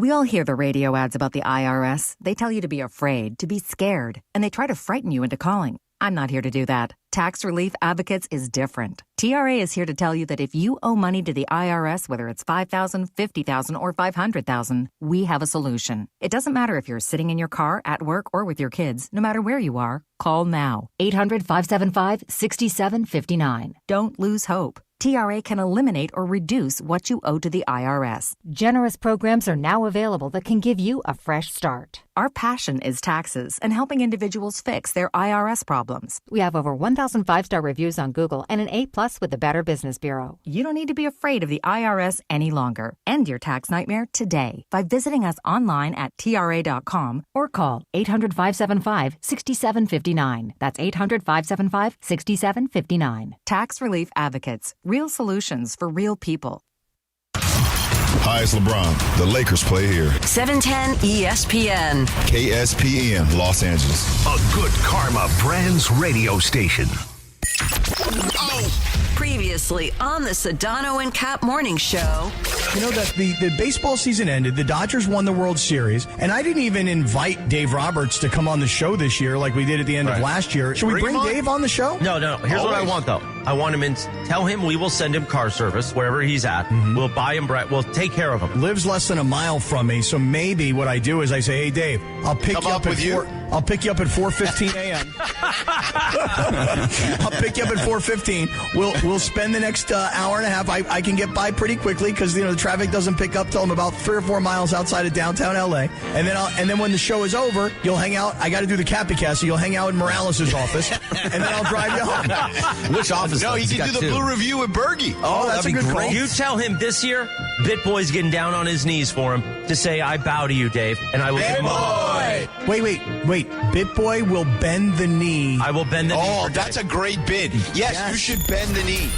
We all hear the radio ads about the IRS. They tell you to be afraid, to be scared, and they try to frighten you into calling. I'm not here to do that. Tax Relief Advocates is different. TRA is here to tell you that if you owe money to the IRS, whether it's $5,000, $50,000, or $500,000, we have a solution. It doesn't matter if you're sitting in your car, at work, or with your kids. No matter where you are, call now. 800-575-6759. Don't lose hope. TRA can eliminate or reduce what you owe to the IRS. Generous programs are now available that can give you a fresh start. Our passion is taxes and helping individuals fix their IRS problems. We have over 1,000 five-star reviews on Google and an A+ with the Better Business Bureau. You don't need to be afraid of the IRS any longer. End your tax nightmare today by visiting us online at TRA.com or call 800-575-6759. That's 800-575-6759. Tax Relief Advocates. Real solutions for real people. Hi, it's LeBron. The Lakers play here. 710 ESPN. KSPN, Los Angeles. A good karma brands radio station. Previously on the Sedano and Kap morning show. You know that the baseball season ended, the Dodgers won the World Series, and I didn't even invite Dave Roberts to come on the show this year like we did at the end of last year. Should we bring Dave on the show? No. Here's what I want, though. I want him in. Tell him we will send him car service wherever he's at. Mm-hmm. We'll buy him bread. We'll take care of him. Lives less than a mile from me, so maybe what I do is I say, hey, Dave, I'll pick you up at 4:15 a.m. I'll pick you up at 4:15. We'll spend the next hour and a half. I can get by pretty quickly because the traffic doesn't pick up till I'm about 3 or 4 miles outside of downtown LA. And then when the show is over, you'll hang out. I got to do the Capicast, so you'll hang out in Morales' office, and then I'll drive you home. Which office? No, you can do the Blue Review with Bergie. Oh, that's a good call. You tell him this year, BitBoy's getting down on his knees for him to say, I bow to you, Dave, and I will give him a Wait. BitBoy will bend the knee. I will bend the knee. Oh, that's a great bid. Yes, you should bend the knee.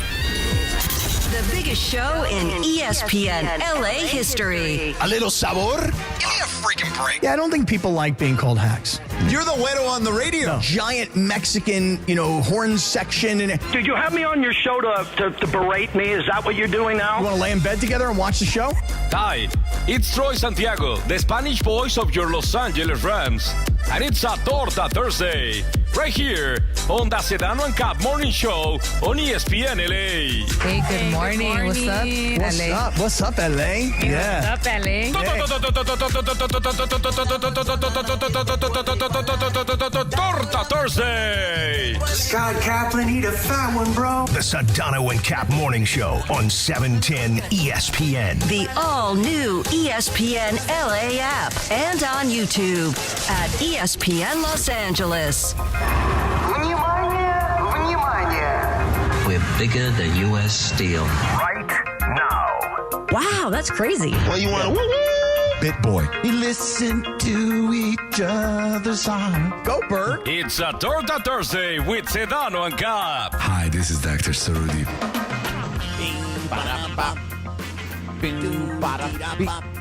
The biggest show in ESPN LA history. A little sabor? Give me a freaking break. Yeah, I don't think people like being called hacks. You're the güero on the radio. No. Giant Mexican, horn section. And Did you have me on your show to berate me? Is that what you're doing now? You want to lay in bed together and watch the show? Hi, it's Troy Santiago, the Spanish voice of your Los Angeles Rams. And it's a Torta Thursday, right here on the Sedano and Kap Morning Show on ESPN LA. Hey, good morning. What's up, LA? What's up, LA? Yeah. What's up, LA? Torta Thursday. Scott Kaplan, need a fat one, bro. The Sedano and Kap Morning Show on 710 ESPN. The all-new ESPN LA app and on YouTube at ESPN Los Angeles. We're bigger than U.S. Steel. Right now. Wow, that's crazy. Well, you want to BitBoy. We listen to each other's songs. Go, Bird. It's a Torta Thursday with Sedano and Kap. Hi, this is Dr. Cerruti.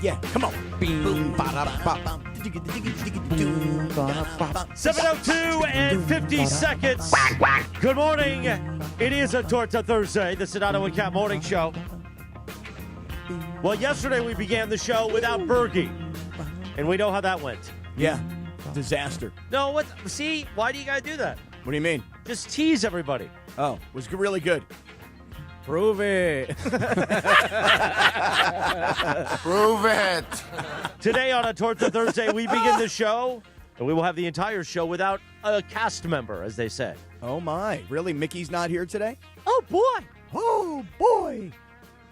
Yeah, come on. 7:02 and 50 seconds. Good morning. It is a Torta Thursday, the Sedano and Kap Morning Show. Well, yesterday we began the show without Bergie, and we know how that went. Yeah, disaster. No, what? See, why do you gotta do that? What do you mean? Just tease everybody. Oh, it was really good. Prove it. Prove it. Today on a Torta Thursday, we begin the show, and we will have the entire show without a cast member, as they say. Oh, my. Really? Mickey's not here today? Oh, boy. Oh, boy.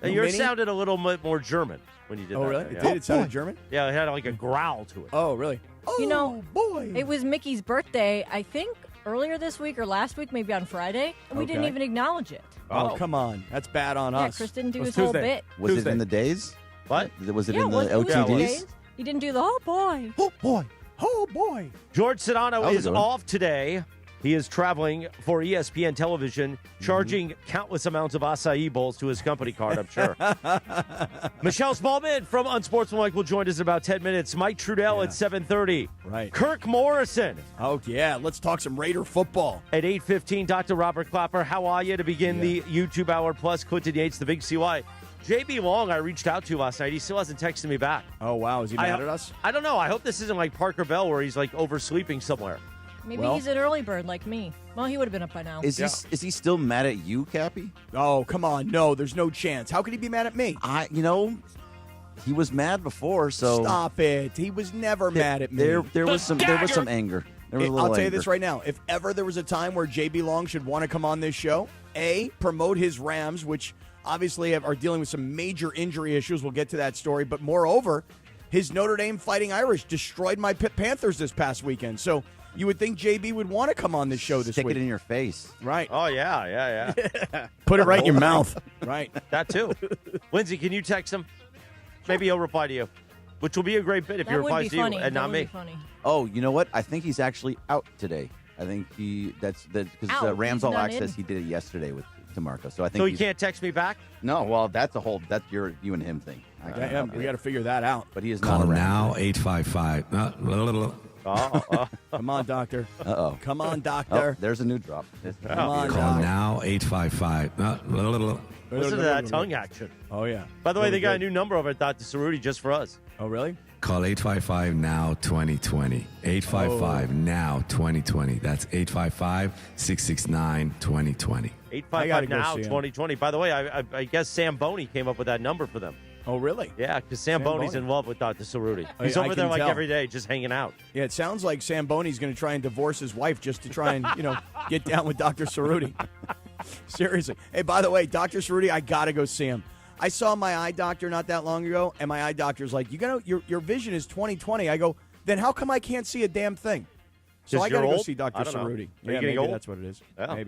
Yours sounded a little bit more German when you did that. Oh, really? There, It yeah. did? It sounded German? Yeah, it had like a growl to it. Oh, really? Oh, boy. It was Mickey's birthday, I think, earlier this week or last week, maybe on Friday, and we didn't even acknowledge it. Oh, come on. That's bad on us. Chris didn't do his Tuesday. whole bit. Was it in the days? What? Was it Yeah, in the it was OTDs? days. He didn't do the oh boy. Oh, boy. Oh, boy. George Sedano was is a good one. off today. He is traveling for ESPN television, charging countless amounts of acai bowls to his company card, I'm sure. Michelle Smallmon from Unsportsmanlike will join us in about 10 minutes. Mike Trudell at 7:30. Right. Kirk Morrison. Oh, yeah. Let's talk some Raider football. At 8:15, Dr. Robert Klapper. How are you to begin the YouTube Hour Plus? Clinton Yates, the Big CY. JB Long, I reached out to last night. He still hasn't texted me back. Oh, wow. Is he mad at us? I don't know. I hope this isn't like Parker Bell where he's like oversleeping somewhere. Maybe he's an early bird like me. Well, he would have been up by now. Is he still mad at you, Cappy? Oh, come on. No, there's no chance. How could he be mad at me? He was mad before, so stop it. He was never mad at me. There was some anger. I'll tell you this right now. If ever there was a time where JB Long should want to come on this show, promote his Rams, which obviously are dealing with some major injury issues. We'll get to that story. But moreover, his Notre Dame Fighting Irish destroyed my Panthers this past weekend. So you would think JB would want to come on this show this week. Stick it in your face. Right. Oh, yeah. Put it right in your mouth. Right. That too. Lindsay, can you text him? Maybe he'll reply to you, which will be a great bit if he replies to you and not me. Oh, you know what? I think he's actually out today. I think because Rams All Access, he did it yesterday with DeMarco. So I think he can't text me back? No, well, that's you and him thing. We got to figure that out. But he is Call not around. now, 855. Come on, doctor. Uh-oh. Come on, doctor. Oh, there's a new drop. Come on, Call doc. now, 855. Listen to that tongue action. Oh, yeah. By the way, they got a new number over at Dr. Cerruti just for us. Oh, really? Call 855 now 2020. 855 now 2020. That's 855 669 2020. 855 now 2020. By the way, I guess Sam Boney came up with that number for them. Oh, really? Yeah, because Sam Boney's in love with Dr. Cerruti. He's I over there can like tell. every day just hanging out. Yeah, it sounds like Sam Boney's going to try and divorce his wife just to try and, get down with Dr. Cerruti. Seriously. Hey, by the way, Dr. Cerruti, I got to go see him. I saw my eye doctor not that long ago, and my eye doctor's like, your vision is 20/20. I go, then how come I can't see a damn thing? So I got to go see Dr. Cerruti. Yeah, maybe old? that's what it is. Yeah.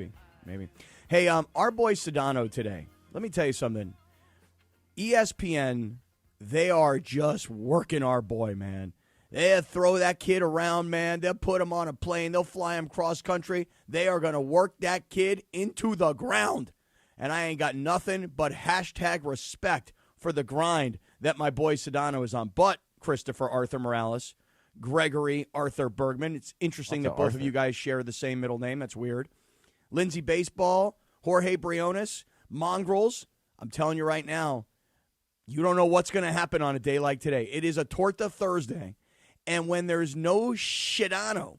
Maybe. Hey, our boy Sedano today, let me tell you something. ESPN, they are just working our boy, man. They'll throw that kid around, man. They'll put him on a plane. They'll fly him cross country. They are going to work that kid into the ground. And I ain't got nothing but #respect for the grind that my boy Sedano is on. But Christopher Arthur Morales, Gregory Arthur Bergman. It's interesting that both of you guys share the same middle name. That's weird. Lindsay Baseball, Jorge Briones, Mongrels. I'm telling you right now, you don't know what's going to happen on a day like today. It is a Torta Thursday. And when there's no Sedano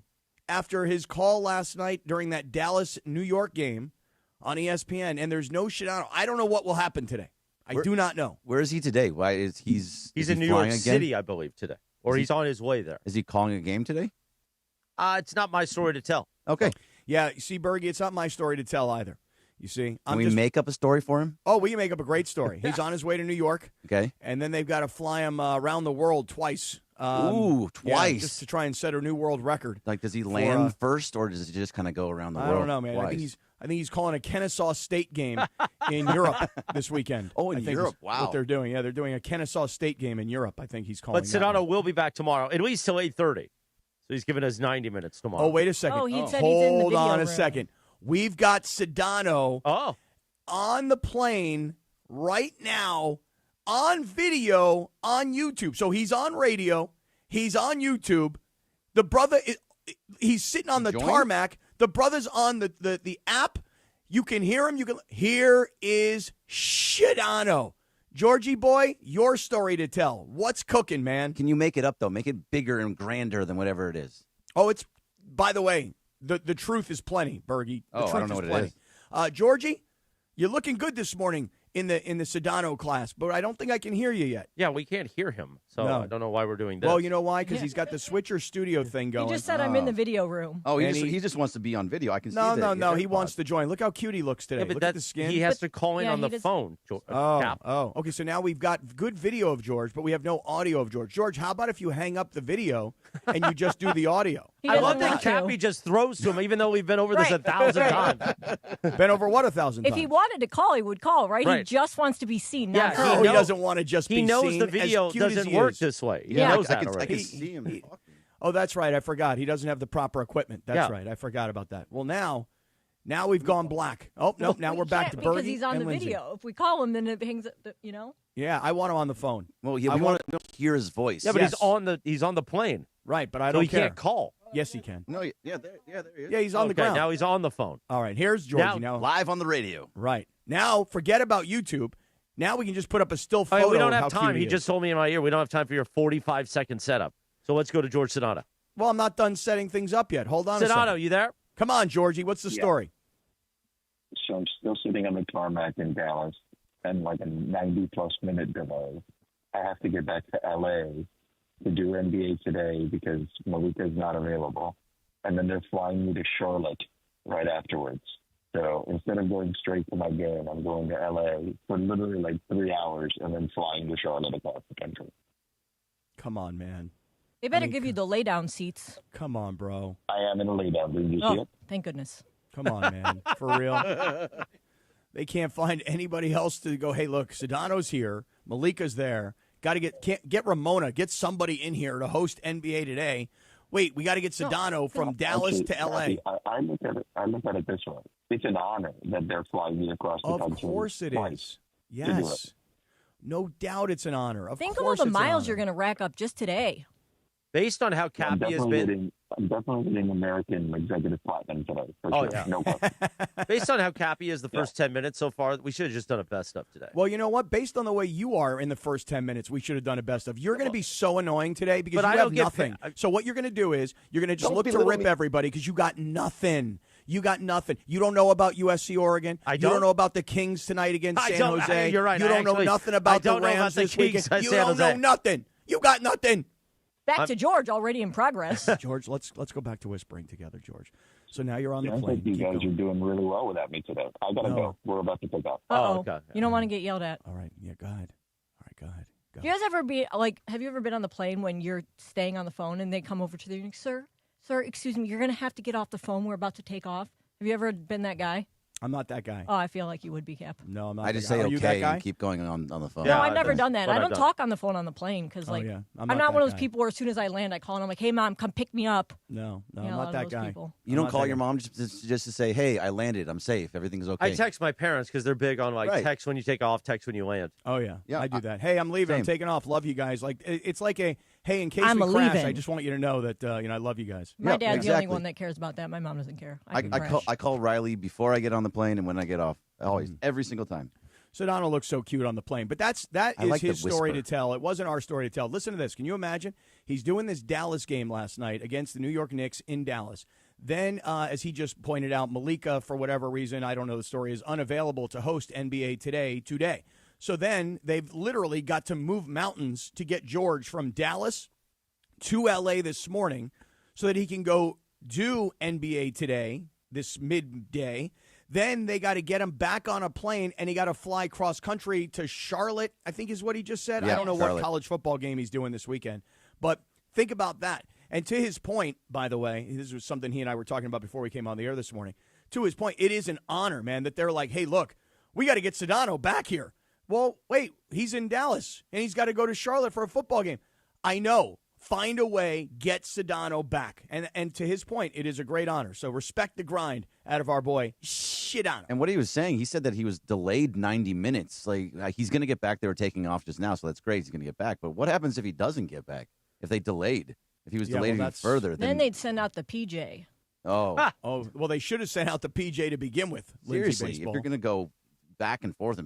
after his call last night during that Dallas-New York game on ESPN, and there's no Sedano, I don't know what will happen today. I do not know. Where is he today? Why is he's in New York City, I believe, today. Or he's on his way there. Is he calling a game today? It's not my story to tell. Okay. Yeah, you see, Bergie, it's not my story to tell either. You see? Can we make up a story for him? Oh, we can make up a great story. He's on his way to New York. Okay. And then they've got to fly him around the world twice. Twice. Yeah, just to try and set a new world record. Like, does he land first, or does he just kind of go around the world? I don't know, man. Twice? I think he's calling a Kennesaw State game in Europe this weekend. Oh, in Europe. Wow. What they're doing. Yeah, they're doing a Kennesaw State game in Europe, I think he's calling. But Sedano will be back tomorrow, at least till 8:30. So he's giving us 90 minutes tomorrow. Oh, wait a second. Oh, he said he's in the video Hold on a room. second. We've got Sedano on the plane right now on video on YouTube. So he's on radio. He's on YouTube. The brother, he's sitting on the tarmac. The brother's on the app. You can hear him. Here is Sedano. Georgie boy, your story to tell. What's cooking, man? Can you make it up, though? Make it bigger and grander than whatever it is. Oh, it's, by the way, the truth is plenty, Bergie. The truth I don't know what plenty. it is. Georgie, you're looking good this morning in the Sedano class, but I don't think I can hear you yet. Yeah, we can't hear him, so No. I don't know why we're doing this. Well, you know why? Because he's got the Switcher Studio thing going. He just said I'm in the video room. Oh, he just wants to be on video. I can see No, that. no. He wants to join. Look how cute he looks today. Yeah, but Look at the skin. he has to call in Yeah, on the he does- phone. Cap. Okay, so now we've got good video of George, but we have no audio of George. George, how about if you hang up the video and you just do the audio? I love that Cappy just throws to him, even though we've been over this 1,000 times. Been over what 1,000 If times? he wanted to call, he would call, right? He Right. just wants to be seen, not Yeah, heard. he doesn't want to just be He knows seen the video as cute as doesn't he work is. this way. He Yeah. knows I that can already. see him talking. Oh, that's right. I forgot. He doesn't have the proper equipment. That's Yeah. right. I forgot about that. Well, now we've gone black. Oh, no, now we're back to because Bergie he's on and the Lindsay. video. If we call him, then it hangs. Yeah, I want him on the phone. Well, yeah, I we want to hear his voice. Yeah, but Yes. he's on the plane, Right, but I so don't he care. can't call. Yes, he can. No, there he is. Yeah, he's on the Okay, ground. now he's on the phone. All right, here's Georgie now. Live on the radio. Right. Now, forget about YouTube. Now we can just put up a still photo. We don't of have how time. cute He just told me in my ear, we don't have time for your 45-second setup. So let's go to George Sedano. Well, I'm not done setting things up yet. Hold on a second. Sedano, you there? Come on, Georgie. What's the story? So I'm still sitting on the tarmac in Dallas, and like a 90-plus minute delay. I have to get back to L.A. to do NBA Today because Malika's not available. And then they're flying me to Charlotte right afterwards. So instead of going straight to my game, I'm going to L.A. for literally like 3 hours and then flying to Charlotte across the country. Come on, man. They better give you the lay-down seats. Come on, bro. I am in a lay-down. Did you see it? Thank goodness. Come on, man. For real. They can't find anybody else to go, hey, look, Sedano's here. Malika's there. Got to get Ramona, get somebody in here to host NBA Today. Wait, we got to get Sedano from Dallas to L.A. I look at it this way. It's an honor that they're flying me across the country. Of course it is. Yes. No doubt it's an honor. Think of all the miles you're going to rack up just today. Based on how Cappy has been. I'm definitely getting American Executive Platinum today. For sure. Yeah. No question. Based on how Cappy is the first 10 minutes so far, we should have just done a best of today. Well, you know what? Based on the way you are in the first 10 minutes, we should have done a best of. You're going to be so annoying today because you have nothing. So what you're going to do is you're going to just look to rip everybody because you got nothing. You got nothing. You don't know about USC-Oregon. You don't know about the Kings tonight against San Jose. You're right. You don't know nothing about the Rams this weekend. You don't know nothing. You got nothing. Back to George, already in progress. George, let's go back to whispering together, George. So now you're on the plane. I think you guys are doing really well without me today. I got to go. We're about to pick up. Okay. You don't want to get yelled at. All right. Yeah, go ahead. All right, go ahead. Go. Do you guys ever have you ever been on the plane when you're staying on the phone and they come over to you and sir, excuse me, you're going to have to get off the phone. We're about to take off. Have you ever been that guy? I'm not that guy. Oh, I feel like you would be, Cap. No, I'm not. I just say okay and keep going on the phone. No, I've never done that. I don't talk on the phone on the plane because, I'm not one of those people where as soon as I land, I call and I'm like, "Hey, Mom, come pick me up." No, I'm not that guy. You don't call your mom just to say, "Hey, I landed. I'm safe. Everything's okay." I text my parents because they're big on text when you take off, text when you land. Oh yeah, I do that. Hey, I'm leaving. I'm taking off. Love you guys. Like it's like a hey, in case I'm we crash, leaving. I just want you to know that I love you guys. My dad's the only one that cares about that. My mom doesn't care. I call Riley before I get on the plane and when I get off. Always, every single time. Sedano looks so cute on the plane, but that is his story to tell. It wasn't our story to tell. Listen to this. Can you imagine? He's doing this Dallas game last night against the New York Knicks in Dallas. Then, as he just pointed out, Malika, for whatever reason, I don't know the story, is unavailable to host NBA Today. So then they've literally got to move mountains to get George from Dallas to L.A. this morning so that he can go do NBA Today this midday. Then they got to get him back on a plane, and he got to fly cross-country to Charlotte, I think is what he just said. Yeah, I don't know Charlotte. what college football game he's doing this weekend. But think about that. And to his point, by the way, this was something he and I were talking about before we came on the air this morning. To his point, it is an honor, man, that they're like, hey, look, we got to get Sedano back here. Well, wait, he's in Dallas, and he's got to go to Charlotte for a football game. I know. Find a way, get Sedano back. And to his point, it is a great honor. So respect the grind out of our boy, Sedano. And what he was saying, he said that he was delayed 90 minutes. Like he's going to get back. They were taking off just now, so that's great. He's going to get back. But what happens if he doesn't get back? If they delayed? If he was delayed even further? Then they'd send out the PJ. Oh. Well, they should have sent out the PJ to begin with. Seriously, if you're going to go back and forth,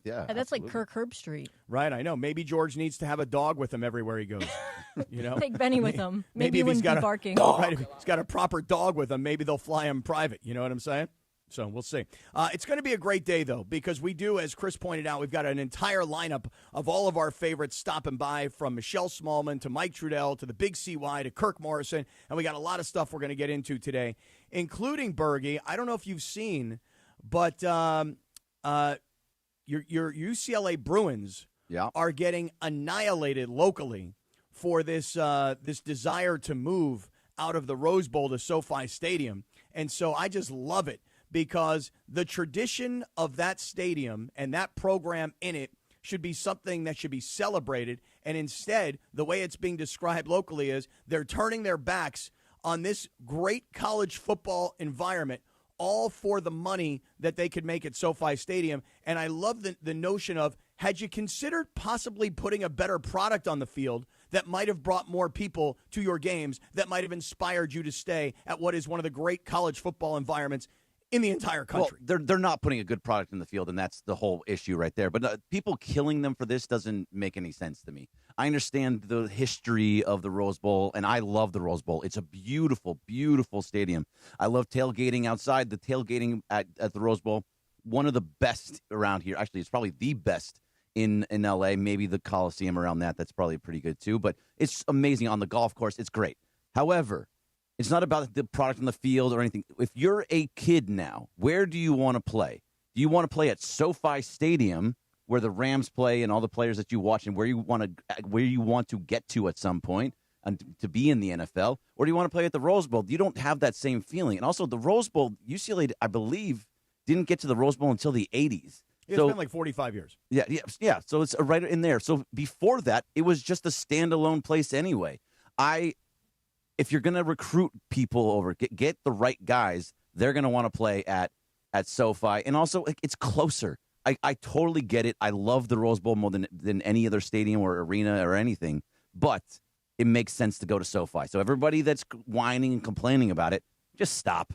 yeah. That's like Kirk Herbstreit. Right, I know. Maybe George needs to have a dog with him everywhere he goes. Take Benny with him. Maybe he wouldn't be barking. Right, if he's got a proper dog with him, maybe they'll fly him private. You know what I'm saying? So we'll see. It's going to be a great day, though, because we do, as Chris pointed out, we've got an entire lineup of all of our favorites stopping by, from Michelle Smallmon to Mike Trudell to the Big CY to Kirk Morrison, and we got a lot of stuff we're going to get into today, including Bergie. I don't know if you've seen, but your UCLA Bruins are getting annihilated locally for this desire to move out of the Rose Bowl to SoFi Stadium. And so I just love it because the tradition of that stadium and that program in it should be something that should be celebrated. And instead, the way it's being described locally is they're turning their backs on this great college football environment, all for the money that they could make at SoFi Stadium. And I love the notion of, had you considered possibly putting a better product on the field that might have brought more people to your games, that might have inspired you to stay at what is one of the great college football environments in the entire country. Well, they're not putting a good product in the field, and that's the whole issue right there. But people killing them for this doesn't make any sense to me. I understand the history of the Rose Bowl, and I love the Rose Bowl. It's a beautiful, beautiful stadium. I love tailgating outside. The tailgating at the Rose Bowl, one of the best around here. Actually, it's probably the best in L.A., maybe the Coliseum around that's probably pretty good too. But it's amazing on the golf course. It's great. However, it's not about the product on the field or anything. If you're a kid now, where do you want to play? Do you want to play at SoFi Stadium, where the Rams play and all the players that you watch, and where you want to get to at some point and to be in the NFL, or do you want to play at the Rose Bowl? You don't have that same feeling. And also, the Rose Bowl, UCLA, I believe, didn't get to the Rose Bowl until the 80s. It's been like 45 years. Yeah. So it's right in there. So before that, it was just a standalone place anyway. If you're going to recruit people over, get the right guys, they're going to want to play at SoFi. And also, it's closer. I totally get it. I love the Rose Bowl more than any other stadium or arena or anything. But it makes sense to go to SoFi. So everybody that's whining and complaining about it, just stop.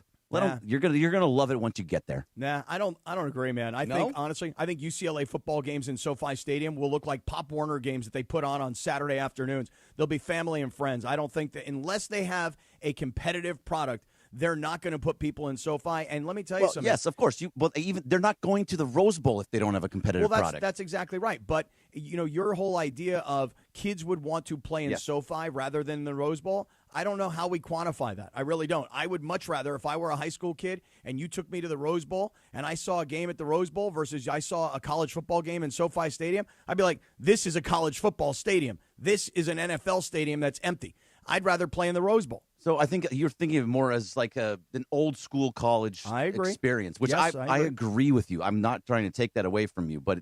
You're gonna love it once you get there. Nah, I don't agree, man. I think honestly, UCLA football games in SoFi Stadium will look like Pop Warner games that they put on Saturday afternoons. They'll be family and friends. I don't think that unless they have a competitive product, they're not going to put people in SoFi. And let me tell you something. Yes, of course. They're not going to the Rose Bowl if they don't have a competitive product. That's exactly right. But your whole idea of kids would want to play in SoFi rather than the Rose Bowl, I don't know how we quantify that. I really don't. I would much rather, if I were a high school kid and you took me to the Rose Bowl and I saw a game at the Rose Bowl versus I saw a college football game in SoFi Stadium, I'd be like, this is a college football stadium. This is an NFL stadium that's empty. I'd rather play in the Rose Boul. So I think you're thinking of it more as like an old school college experience, which I agree with you. I'm not trying to take that away from you, but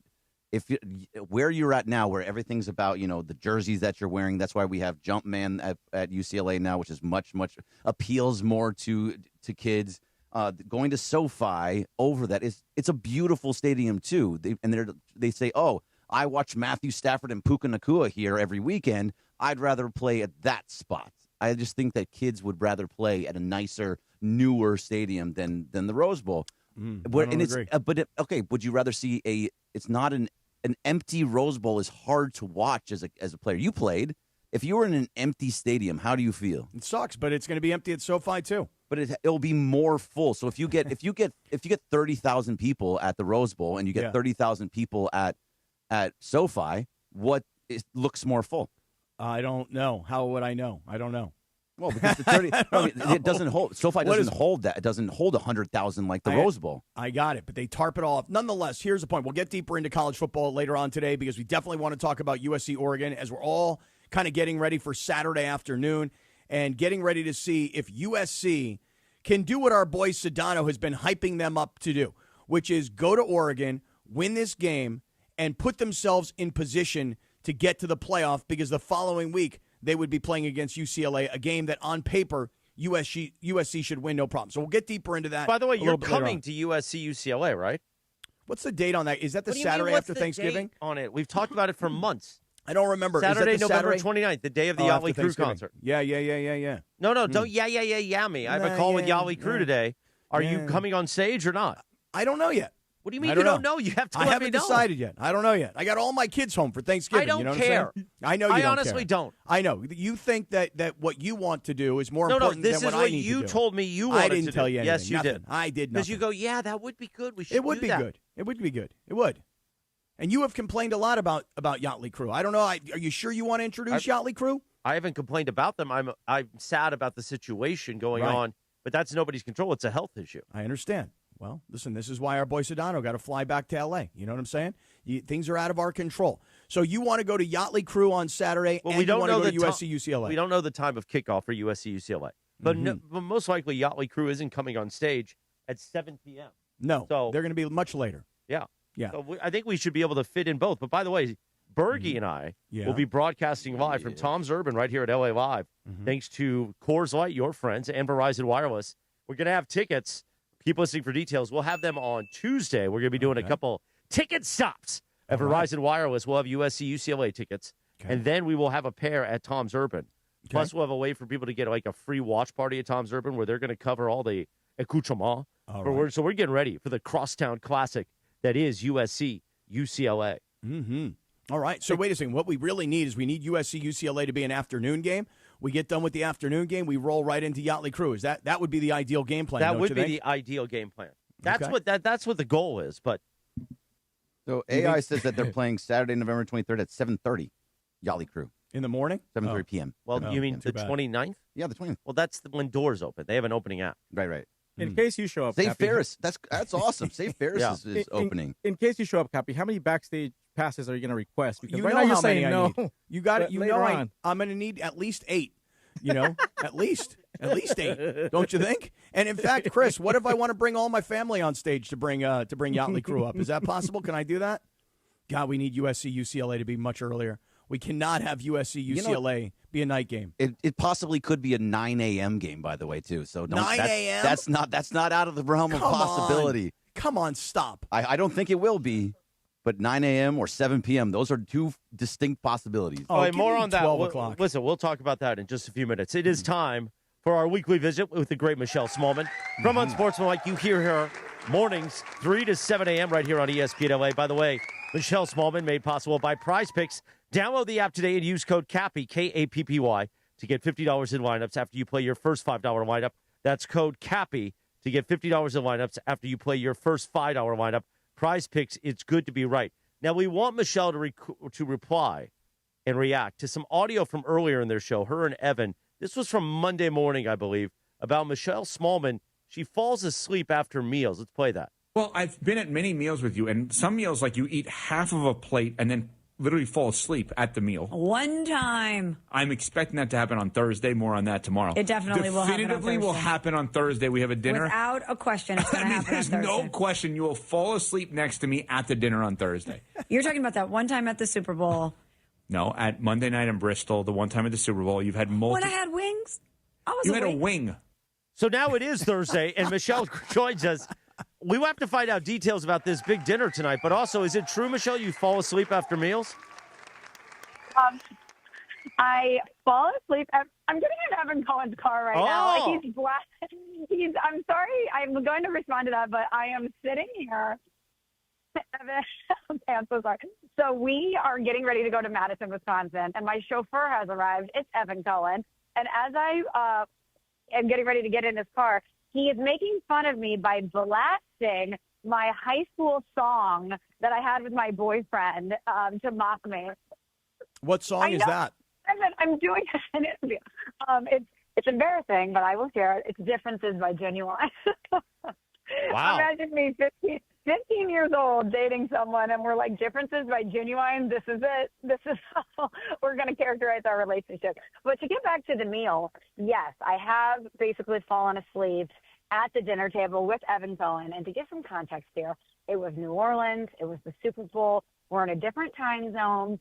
where you're at now, where everything's about, the jerseys that you're wearing, that's why we have Jumpman at UCLA now, which is much appeals more to kids. Going to SoFi over that it's a beautiful stadium too. They say, oh, I watch Matthew Stafford and Puka Nacua here every weekend. I'd rather play at that spot. I just think that kids would rather play at a nicer, newer stadium than the Rose Bowl. Agree. Would you rather see it's not an empty Rose Bowl is hard to watch as a player. You played. If you were in an empty stadium, how do you feel? It sucks, but it's going to be empty at SoFi too. But it'll be more full. So if you get 30,000 people at the Rose Bowl and you get 30,000 people at SoFi, looks more full? I don't know. How would I know? I don't know. Well, because it doesn't hold. SoFi doesn't hold that. It doesn't hold 100,000 like the Rose Bowl. I got it, but they tarp it all off. Nonetheless, here's the point. We'll get deeper into college football later on today because we definitely want to talk about USC-Oregon as we're all kind of getting ready for Saturday afternoon and getting ready to see if USC can do what our boy Sedano has been hyping them up to do, which is go to Oregon, win this game, and put themselves in position to get to the playoff because the following week they would be playing against UCLA, a game that on paper USC should win no problem. So we'll get deeper into that. By the way, you're coming to USC-UCLA, right? What's the date on that? Is that the Saturday after Thanksgiving? On it. We've talked about it for months. I don't remember. Saturday, is that November Saturday? 29th, the day of the Yachtly Crew concert. Yeah. No, don't yeah me. I have a call with Yachtly Crew today. Are you coming on stage or not? I don't know yet. What do you mean you don't know? You have to let me know. I haven't decided yet. I don't know yet. I got all my kids home for Thanksgiving. I don't you know care. What I'm saying? I know you don't care. I honestly don't. I know. You think that what you want to do is more important than what I need to do. No, this is what you told me you wanted to do. I didn't tell you anything. Yes, you did. I did nothing. Because you go, that would be good. We should do that. It would be good. It would be good. It would. And you have complained a lot about Yachtly Crew. I don't know. Are you sure you want to introduce Yachtly Crew? I haven't complained about them. I'm sad about the situation going on, but that's nobody's control. It's a health issue. I understand. Well, listen, this is why our boy Sedano got to fly back to L.A. You know what I'm saying? Things are out of our control. So you want to go to Yachtly Crew on Saturday, and you want to go to USC-UCLA. We don't know the time of kickoff for USC-UCLA. But, but most likely Yachtly Crew isn't coming on stage at 7 p.m. No, so they're going to be much later. Yeah. Yeah. So I think we should be able to fit in both. But, by the way, Bergie and I will be broadcasting live from Tom's Urban right here at LA Live, thanks to Coors Light, your friends, and Verizon Wireless. We're going to have tickets. Keep listening for details. We'll have them on Tuesday. We're going to be doing a couple ticket stops at Verizon Wireless. We'll have USC-UCLA tickets, and then we will have a pair at Tom's Urban. Plus, we'll have a way for people to get like a free watch party at Tom's Urban where they're going to cover all the accoutrement. All So we're getting ready for the crosstown classic that is USC UCLA. Mm-hmm. All right. So wait a second. What we really need is we need USC UCLA to be an afternoon game. We get done with the afternoon game. We roll right into Yachtly Crew. That would be the ideal game plan? That would be the ideal game plan. That's what the goal is. But so AI says that they're playing Saturday, November 23rd at 7:30. Yachtly Crew in the morning, 7:30 p.m. Well, you mean the 29th? Yeah, the 29th. Well, that's when doors open. They have an opening app. Right. In case you show up, Safe Cappy, Ferris. That's awesome. Safe Ferris is opening. In case you show up, Cappy, how many backstage passes are you going to request? Because You right know now you're how many saying I no. need. You got it. You Later know on. I'm going to need at least 8. At least 8. Don't you think? And in fact, Chris, what if I want to bring all my family on stage to bring Yachtly Crew up? Is that possible? Can I do that? God, we need USC UCLA to be much earlier. We cannot have USC UCLA be a night game. It possibly could be a 9 a.m. game, by the way, too. So 9 a.m. That's not out of the realm of possibility. Come on, stop. I don't think it will be, but 9 a.m. or 7 p.m. Those are two distinct possibilities. All right, more on that. 12 o'clock. Listen, we'll talk about that in just a few minutes. It is time for our weekly visit with the great Michelle Smallmon from Unsportsmanlike. You hear her mornings 3 to 7 a.m. right here on ESPN LA. By the way, Michelle Smallmon made possible by Prize Picks. Download the app today and use code CAPPY, K-A-P-P-Y, to get $50 in lineups after you play your first $5 lineup. That's code CAPPY to get $50 in lineups after you play your first $5 lineup. Prize Picks, it's good to be right. Now, we want Michelle to reply and react to some audio from earlier in their show, her and Evan. This was from Monday morning, I believe, about Michelle Smallmon. She falls asleep after meals. Let's play that. Well, I've been at many meals with you, and some meals, like you eat half of a plate and then literally fall asleep at the meal. One time. I'm expecting that to happen on Thursday. More on that tomorrow. It definitely will happen on Definitively will Thursday. happen on Thursday. We have a dinner. Without a question, it's going to happen on There's Thursday. no question you will fall asleep next to me at the dinner on Thursday. You're talking about that one time at the Super Bowl. No, at Monday night in Bristol, the one time at the Super Bowl, you've had When multiple. I had wings, I was You had a awake. wing. So now it is Thursday, and Michelle joins us. We will have to find out details about this big dinner tonight, but also, is it true, Michelle, you fall asleep after meals? I fall asleep. I'm getting in Evan Cohen's car right now. Oh. Like I'm sorry. I'm going to respond to that, but I am sitting here. Evan, okay, I'm so sorry. So we are getting ready to go to Madison, Wisconsin, and my chauffeur has arrived. It's Evan Cohen. And as I am getting ready to get in his car, he is making fun of me by blasting my high school song that I had with my boyfriend to mock me. What song is that? I'm doing an interview. It's embarrassing, but I will share it. It's Differences by Genuine. Wow. Imagine me 15 years old dating someone, and we're like, Differences by Genuine, this is it. This is how we're going to characterize our relationship. But to get back to the meal, yes, I have basically fallen asleep at the dinner table with Evan Cohen. And to give some context here, it was New Orleans. It was the Super Bowl. We're in a different time zone.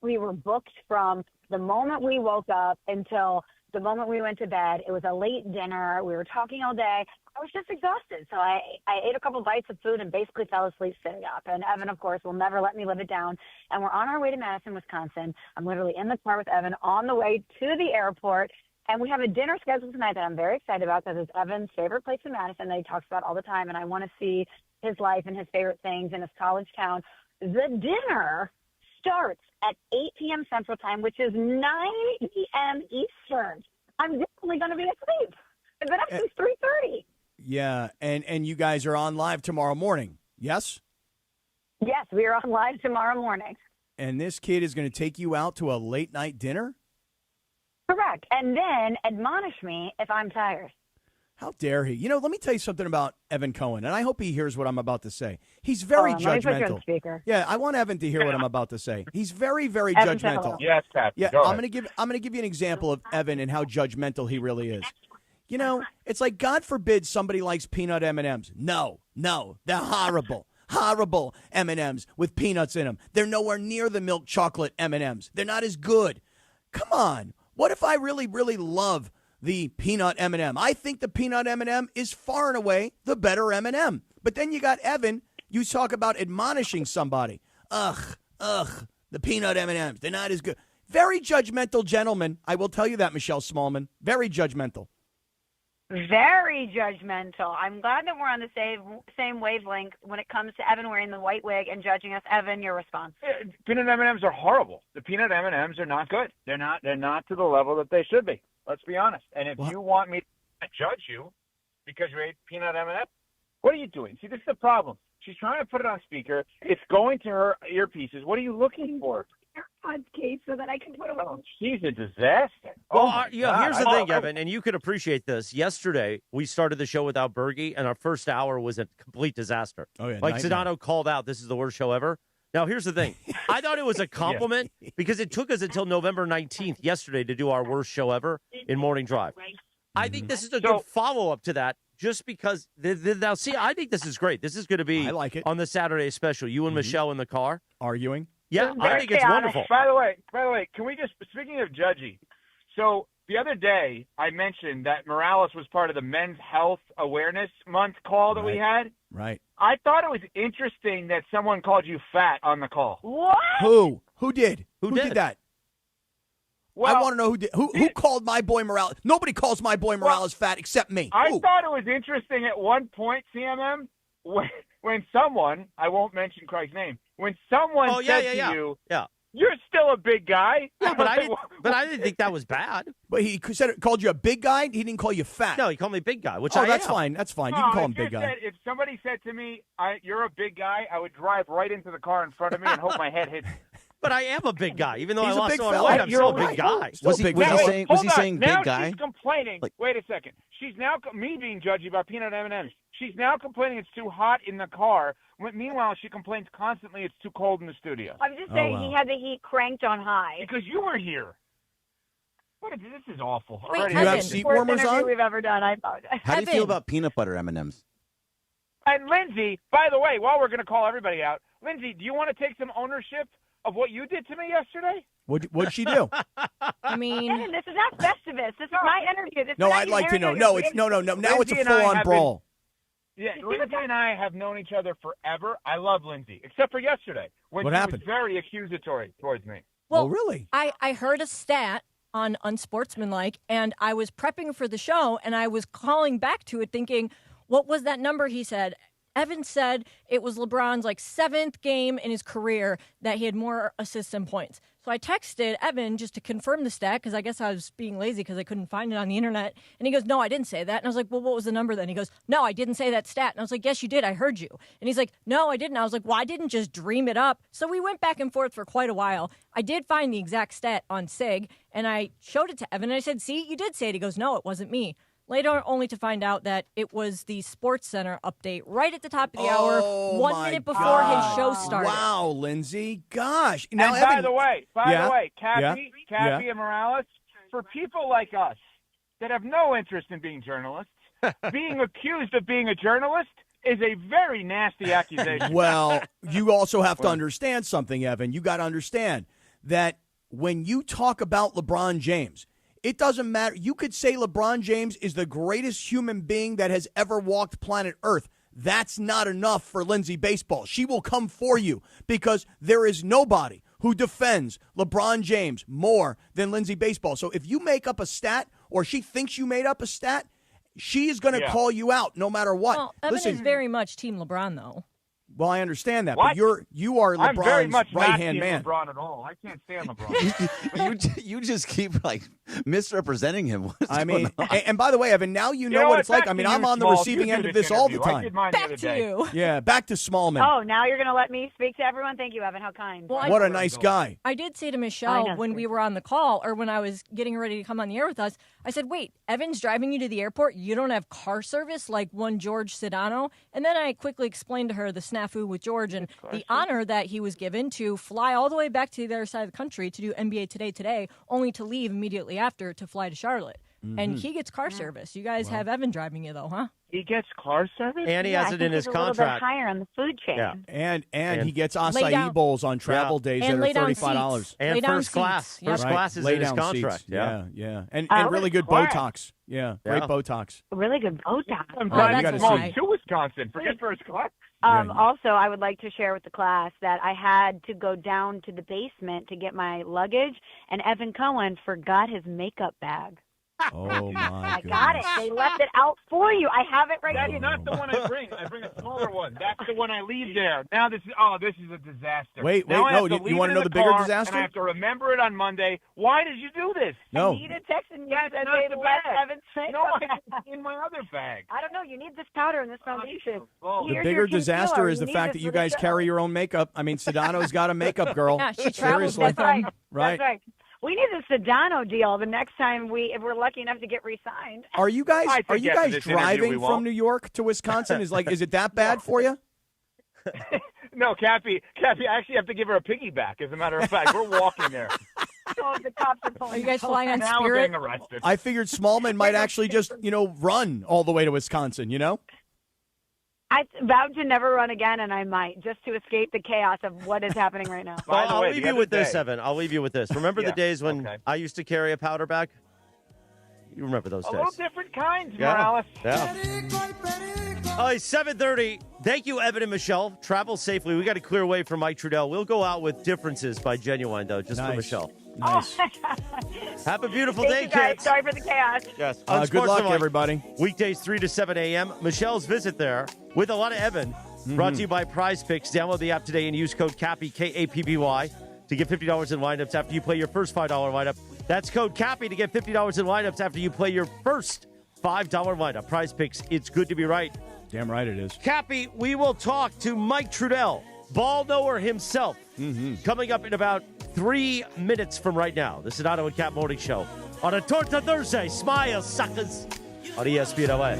We were booked from the moment we woke up until the moment we went to bed. It was a late dinner. We were talking all day. I was just exhausted. So I ate a couple bites of food and basically fell asleep sitting up. And Evan, of course, will never let me live it down. And we're on our way to Madison, Wisconsin. I'm literally in the car with Evan on the way to the airport. And we have a dinner scheduled tonight that I'm very excited about because it's Evan's favorite place in Madison that he talks about all the time. And I want to see his life and his favorite things in his college town. The dinner starts at 8 p.m. Central Time, which is 9 p.m. Eastern. I'm definitely going to be asleep. It's actually 3:30. Yeah, and you guys are on live tomorrow morning, yes? Yes, we are on live tomorrow morning. And this kid is going to take you out to a late night dinner? Correct. And then admonish me if I'm tired. How dare he? You know, let me tell you something about Evan Cohen, and I hope he hears what I'm about to say. He's very Let me put you on judgmental. speaker. Yeah, I want Evan to hear what I'm about to say. He's very, very Evan, judgmental. yes, Pat. Yeah, Go I'm ahead. gonna give you an example of Evan and how judgmental he really is. You know, it's like God forbid somebody likes peanut M&Ms. No, they're horrible. Horrible M&Ms with peanuts in them. They're nowhere near the milk chocolate M&Ms. They're not as good. Come on. What if I really, really love the peanut M&M? I think the peanut M&M is far and away the better M&M. But then you got Evan. You talk about admonishing somebody. Ugh, the peanut M&Ms. They're not as good. Very judgmental gentleman. I will tell you that, Michelle Smallmon. Very judgmental. Very judgmental. I'm glad that we're on the same wavelength when it comes to Evan wearing the white wig and judging us. Evan, your response. Peanut M&Ms are horrible. The peanut M&Ms are not good. They're not to the level that they should be. Let's be honest. And if you want me to judge you because you ate peanut M&Ms, what are you doing? See, this is the problem. She's trying to put it on speaker. It's going to her earpieces. What are you looking for? AirPods case so that I can put them on. She's a disaster. Well, here's the thing, Evan, and you can appreciate this. Yesterday, we started the show without Bergie, and our first hour was a complete disaster. Oh, yeah, like nightmare. Sedano called out, this is the worst show ever. Now, here's the thing. I thought it was a compliment because it took us until November 19th yesterday to do our worst show ever in Morning Drive. I think this is a good follow-up to that just because now, see, I think this is great. This is going to be on the Saturday special. You and Michelle in the car. Arguing? Yeah, I think it's wonderful. By the way, can we just, speaking of judgy, so the other day I mentioned that Morales was part of the Men's Health Awareness Month call that we had. Right. I thought it was interesting that someone called you fat on the call. What? Who? Who did? Who did that? Well, I want to know who did. Who called my boy Morales? Nobody calls my boy Morales fat except me. I Who? thought it was interesting at one point, CMM, when someone, I won't mention Craig's name, when someone said to you, you're still a big guy. Yeah, but I didn't think that was bad. But he called you a big guy. He didn't call you fat. No, he called me big guy, which that's fine. That's fine. You can call him big guy. If somebody said to me, you're a big guy, I would drive right into the car in front of me and hope my head hits. But I am a big guy. Even though He's I a lost big all my fella. weight, I'm still a You're big right. guy. Still Was he saying now big guy? She's complaining. Wait a second. She's now, me being judgy about peanut M&Ms, she's now complaining it's too hot in the car. Meanwhile, she complains constantly it's too cold in the studio. I'm just saying he had the heat cranked on high. Because you were here. This is awful. Wait, Do you have seat warmers worst interview on? we've ever done. I apologize. How do you feel about peanut butter M&Ms? And Lindsay, by the way, while we're going to call everybody out, Lindsay, do you want to take some ownership of what you did to me yesterday? What'd she do? I mean, Evan, this is not Festivus. This is my interview. This No, is I'd like to know. No, it's no. Now it's a Lindsay and I full-on have brawl. Yeah, Lindsay and I have known each other forever. I love Lindsay, except for yesterday when What she happened? was very accusatory towards me. well, really? I heard a stat on Unsportsmanlike, and I was prepping for the show, and I was calling back to it thinking, what was that number he said? Evan said it was LeBron's 7th game in his career that he had more assists and points. So I texted Evan just to confirm the stat because I guess I was being lazy because I couldn't find it on the internet. And he goes, no, I didn't say that. And I was like, well, what was the number then? He goes, no, I didn't say that stat. And I was like, yes, you did. I heard you. And he's like, no, I didn't. I was like, well, I didn't just dream it up. So we went back and forth for quite a while. I did find the exact stat on SIG, and I showed it to Evan. And I said, see, you did say it. He goes, no, it wasn't me. Later, only to find out that it was the Sports Center update right at the top of the hour, 1 minute before his show started. Wow, Lindsay. Gosh. And by the way, Cappy Yeah. and Morales, for people like us that have no interest in being journalists, being accused of being a journalist is a very nasty accusation. Well, you also have to understand something, Evan. You got to understand that when you talk about LeBron James, it doesn't matter. You could say LeBron James is the greatest human being that has ever walked planet Earth. That's not enough for Lindsay Baseball. She will come for you because there is nobody who defends LeBron James more than Lindsay Baseball. So if you make up a stat or she thinks you made up a stat, she is going to call you out no matter what. Well, Evan is very much Team LeBron, though. Well, I understand that, What? but you are I'm very LeBron's much not right-hand Team man. LeBron at all. I can't stand LeBron. You just keep misrepresenting him. What's I mean, going on? and by the way, Evan, now you know know what what? it's like. Back I mean, to I'm you, on the Small. receiving You end do of this this all the interview. I time. did mine the Back other to day. you. Yeah, back to Smallmon. Oh, now you're going to let me speak to everyone? Thank you, Evan. How kind. Well, What a nice guy. I did say to I Michelle know. when we were on the call, or when I was getting ready to come on the air with us, I said, wait, Evan's driving you to the airport? You don't have car service like one George Sedano? And then I quickly explained to her the snafu with George and the honor that he was given to fly all the way back to the other side of the country to do NBA today, only to leave immediately after to fly to Charlotte. And he gets car service. You guys have Evan driving you, though, huh? He gets car service? And he Yeah, has I it think in his he's a little contract. bit higher on the food chain. Yeah. And he gets Lay acai down. bowls on travel days And that lay are down $35. seats. And Lay down first class. seats. First Yep. class is Lay in his down contract. seats. Yeah. Yeah. And Oh, really good class. Botox. Yeah, great Yeah. Botox. Really good Botox. I'm Oh, driving that's Small why. to Wisconsin. Forget first class. Also, I would like to share with the class that I had to go down to the basement to get my luggage, and Evan Cohen forgot his makeup bag. Oh, my I got it. They left it out for you. I have it right That's here. not the one I bring. I bring a smaller one. That's the one I leave there. Now this is a disaster. Wait, now I no, have to you leave wanna it know in the bigger car, disaster? And I have to remember it on Monday. Why did you do this? No. I need a text and you said not they the left bag. Evan's makeup No, bag. it's in my other bag. I don't know. You need this powder and this foundation. The Here's bigger your disaster concealer. is the You need fact this that you for the guys show. carry your own makeup. I mean, Sedano's got a makeup girl. Yeah, she travels Seriously. with them. Right. That's right. We need the Sedano deal the next time if we're lucky enough to get re-signed. Are you guys I think after this interview, driving we from won't. New York to Wisconsin? Is it that bad for you? No, Cappy, I actually have to give her a piggyback. As a matter of fact, we're walking there. Oh, the cops are pulling. Are you guys flying on Now we're Spirit? getting arrested. I figured Smallmon might actually just, run all the way to Wisconsin, I vowed to never run again, and I might, just to escape the chaos of what is happening right now. By the I'll way, leave the you other with this, day- Evan. I'll leave you with this. Remember the Yeah, days when okay. I used to carry a powder bag? You remember those A days? little different kinds, Yeah. Morales. Yeah. It's 7:30. Thank you, Evan and Michelle. Travel safely. We got to clear away for Mike Trudell. We'll go out with differences by Genuine, though, just for Nice. Michelle. Nice. Have a beautiful Thank day, you guys. kids. Sorry for the chaos. Yes. Good luck, Unsportsmanlike. everybody. Weekdays 3 to 7 a.m. Michelle's visit there with a lot of Evan. Brought to you by Prize Picks. Download the app today and use code CAPPY, K-A-P-P-Y, to get $50 in lineups after you play your first $5 lineup. That's code CAPPY to get $50 in lineups after you play your first $5 lineup. Prize Picks, it's good to be right. Damn right it is. Cappy, we will talk to Mike Trudell, ball knower himself, coming up in about 3 minutes from right now. The Sedano and Kap Morning Show on a Torta Thursday. Smile, suckers, on ESPN LA.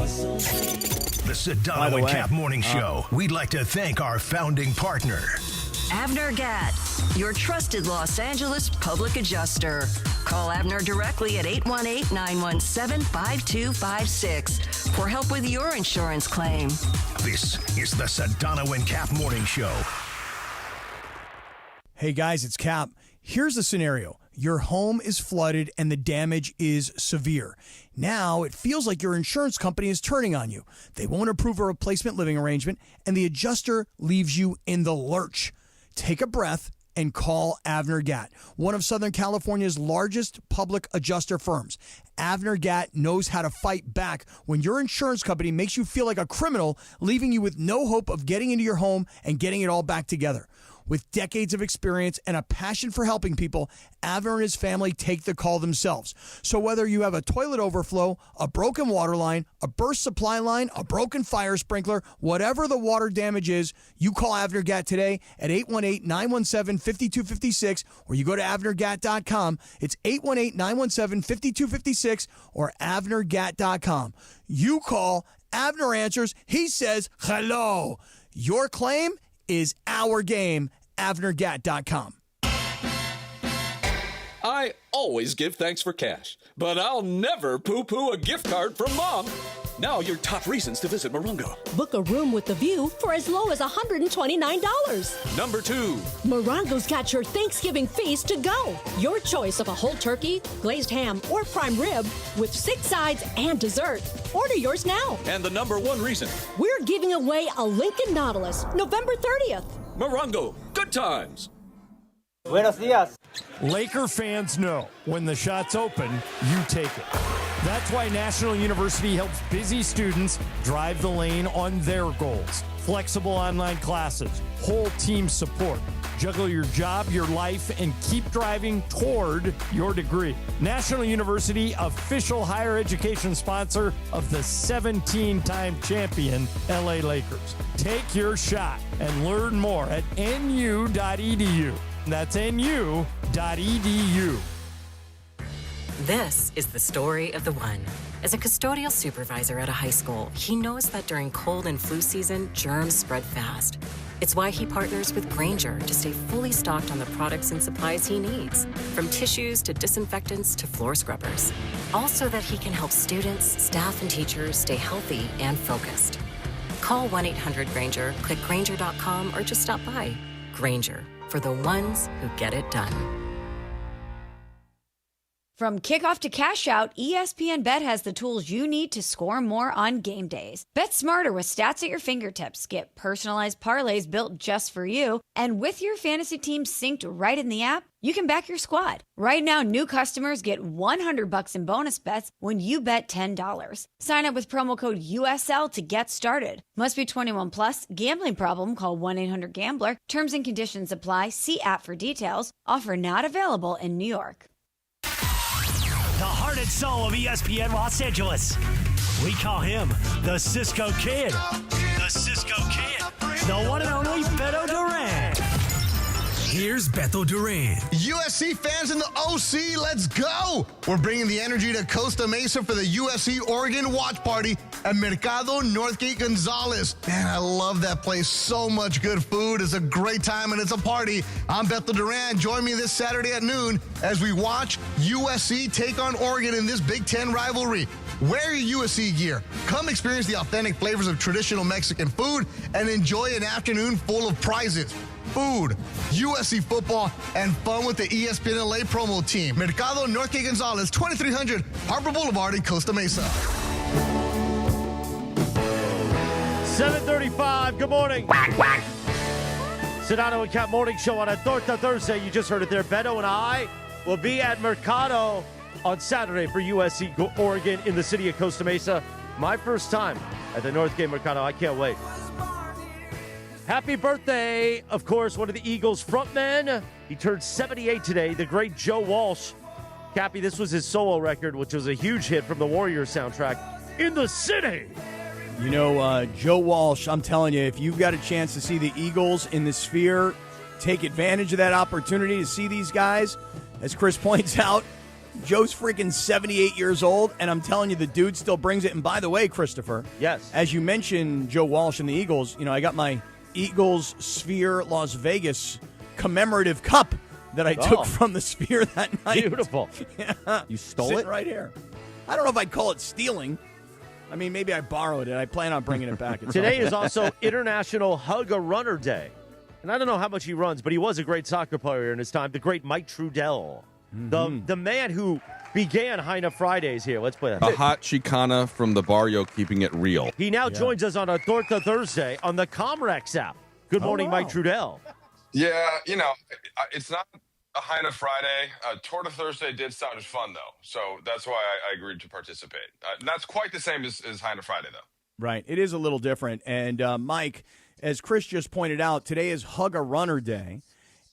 The Sedano and Kap Morning Show. We'd like to thank our founding partner. Avner Gatt, your trusted Los Angeles public adjuster. Call Avner directly at 818-917-5256 for help with your insurance claim. This is the Sedano and Kap Morning Show. Hey guys, it's Cap. Here's the scenario. Your home is flooded and the damage is severe. Now it feels like your insurance company is turning on you. They won't approve a replacement living arrangement and the adjuster leaves you in the lurch. Take a breath and call Avner Gatt, one of Southern California's largest public adjuster firms. Avner Gatt knows how to fight back when your insurance company makes you feel like a criminal, leaving you with no hope of getting into your home and getting it all back together. With decades of experience and a passion for helping people, Avner and his family take the call themselves. So whether you have a toilet overflow, a broken water line, a burst supply line, a broken fire sprinkler, whatever the water damage is, you call Avner Gatt today at 818-917-5256 or you go to avnergatt.com. It's 818-917-5256 or avnergatt.com. You call, Avner answers, he says hello. Your claim is our game, avnergatt.com. I always give thanks for cash, but I'll never poo-poo a gift card from Mom. Now your top reasons to visit Morongo. Book a room with the view for as low as $129. Number 2. Morongo's got your Thanksgiving feast to go. Your choice of a whole turkey, glazed ham, or prime rib with 6 sides and dessert. Order yours now. And the number 1 reason. We're giving away a Lincoln Nautilus November 30th. Morongo, good times. Buenos dias. Laker fans know when the shot's open, you take it. That's why National University helps busy students drive the lane on their goals. Flexible online classes, whole team support. Juggle your job, your life, and keep driving toward your degree. National University, official higher education sponsor of the 17-time champion LA Lakers. Take your shot and learn more at nu.edu. That's nu.edu. This is the story of the one. As a custodial supervisor at a high school, he knows that during cold and flu season, germs spread fast. It's why he partners with Grainger to stay fully stocked on the products and supplies he needs, from tissues to disinfectants to floor scrubbers. All so that he can help students, staff, and teachers stay healthy and focused. Call 1-800-GRAINGER, click Grainger.com, or just stop by. Grainger, for the ones who get it done. From kickoff to cash out, ESPN Bet has the tools you need to score more on game days. Bet smarter with stats at your fingertips. Get personalized parlays built just for you. And with your fantasy team synced right in the app, you can back your squad. Right now, new customers get $100 in bonus bets when you bet $10. Sign up with promo code USL to get started. Must be 21 plus. Gambling problem? Call 1-800-GAMBLER. Terms and conditions apply. See app for details. Offer not available in New York. The heart and soul of ESPN Los Angeles. We call him the Cisco Kid. The Cisco Kid. The one and only Beto Duran. Here's Beto Duran. USC fans in the OC, let's go! We're bringing the energy to Costa Mesa for the USC-Oregon watch party at Mercado Northgate Gonzalez. Man, I love that place. So much good food. It's a great time and it's a party. I'm Beto Duran. Join me this Saturday at noon as we watch USC take on Oregon in this Big Ten rivalry. Wear your USC gear. Come experience the authentic flavors of traditional Mexican food and enjoy an afternoon full of prizes. Food, USC football, and fun with the ESPN LA promo team. Mercado Northgate Gonzalez, 2300 Harbor Boulevard in Costa Mesa. 7:35. Good morning. Sedano and Kap Morning Show on a Torta Thursday. You just heard it there. Beto and I will be at Mercado on Saturday for USC-Oregon in the city of Costa Mesa. My first time at the Northgate Mercado. I can't wait. Happy birthday, of course, one of the Eagles frontmen. He turned 78 today, the great Joe Walsh. Cappy, this was his solo record, which was a huge hit from the Warriors soundtrack, In the City. You know, Joe Walsh, I'm telling you, if you've got a chance to see the Eagles in the Sphere, take advantage of that opportunity to see these guys. As Chris points out, Joe's freaking 78 years old, and I'm telling you, the dude still brings it. And by the way, Christopher, yes, as you mentioned Joe Walsh and the Eagles, you know, I got my Eagles Sphere Las Vegas commemorative cup that I took from the Sphere that night. Beautiful. Yeah. You stole Sitting it? right here. I don't know if I'd call it stealing. I mean, maybe I borrowed it. I plan on bringing it back. Today is also International Hug a Runner Day. And I don't know how much he runs, but he was a great soccer player in his time, the great Mike Trudell. The man who began Heine Fridays here. Let's play that. A hot Chicana from the barrio, keeping it real. He now joins us on a Torta Thursday on the Comrex app. Good morning, Mike Trudell. Yeah, you know, it's not a Heine Friday. Torta Thursday did sound fun, though. So that's why I agreed to participate. Not quite the same as Heine Friday, though. Right. It is a little different. And, Mike, as Chris just pointed out, today is Hug a Runner Day.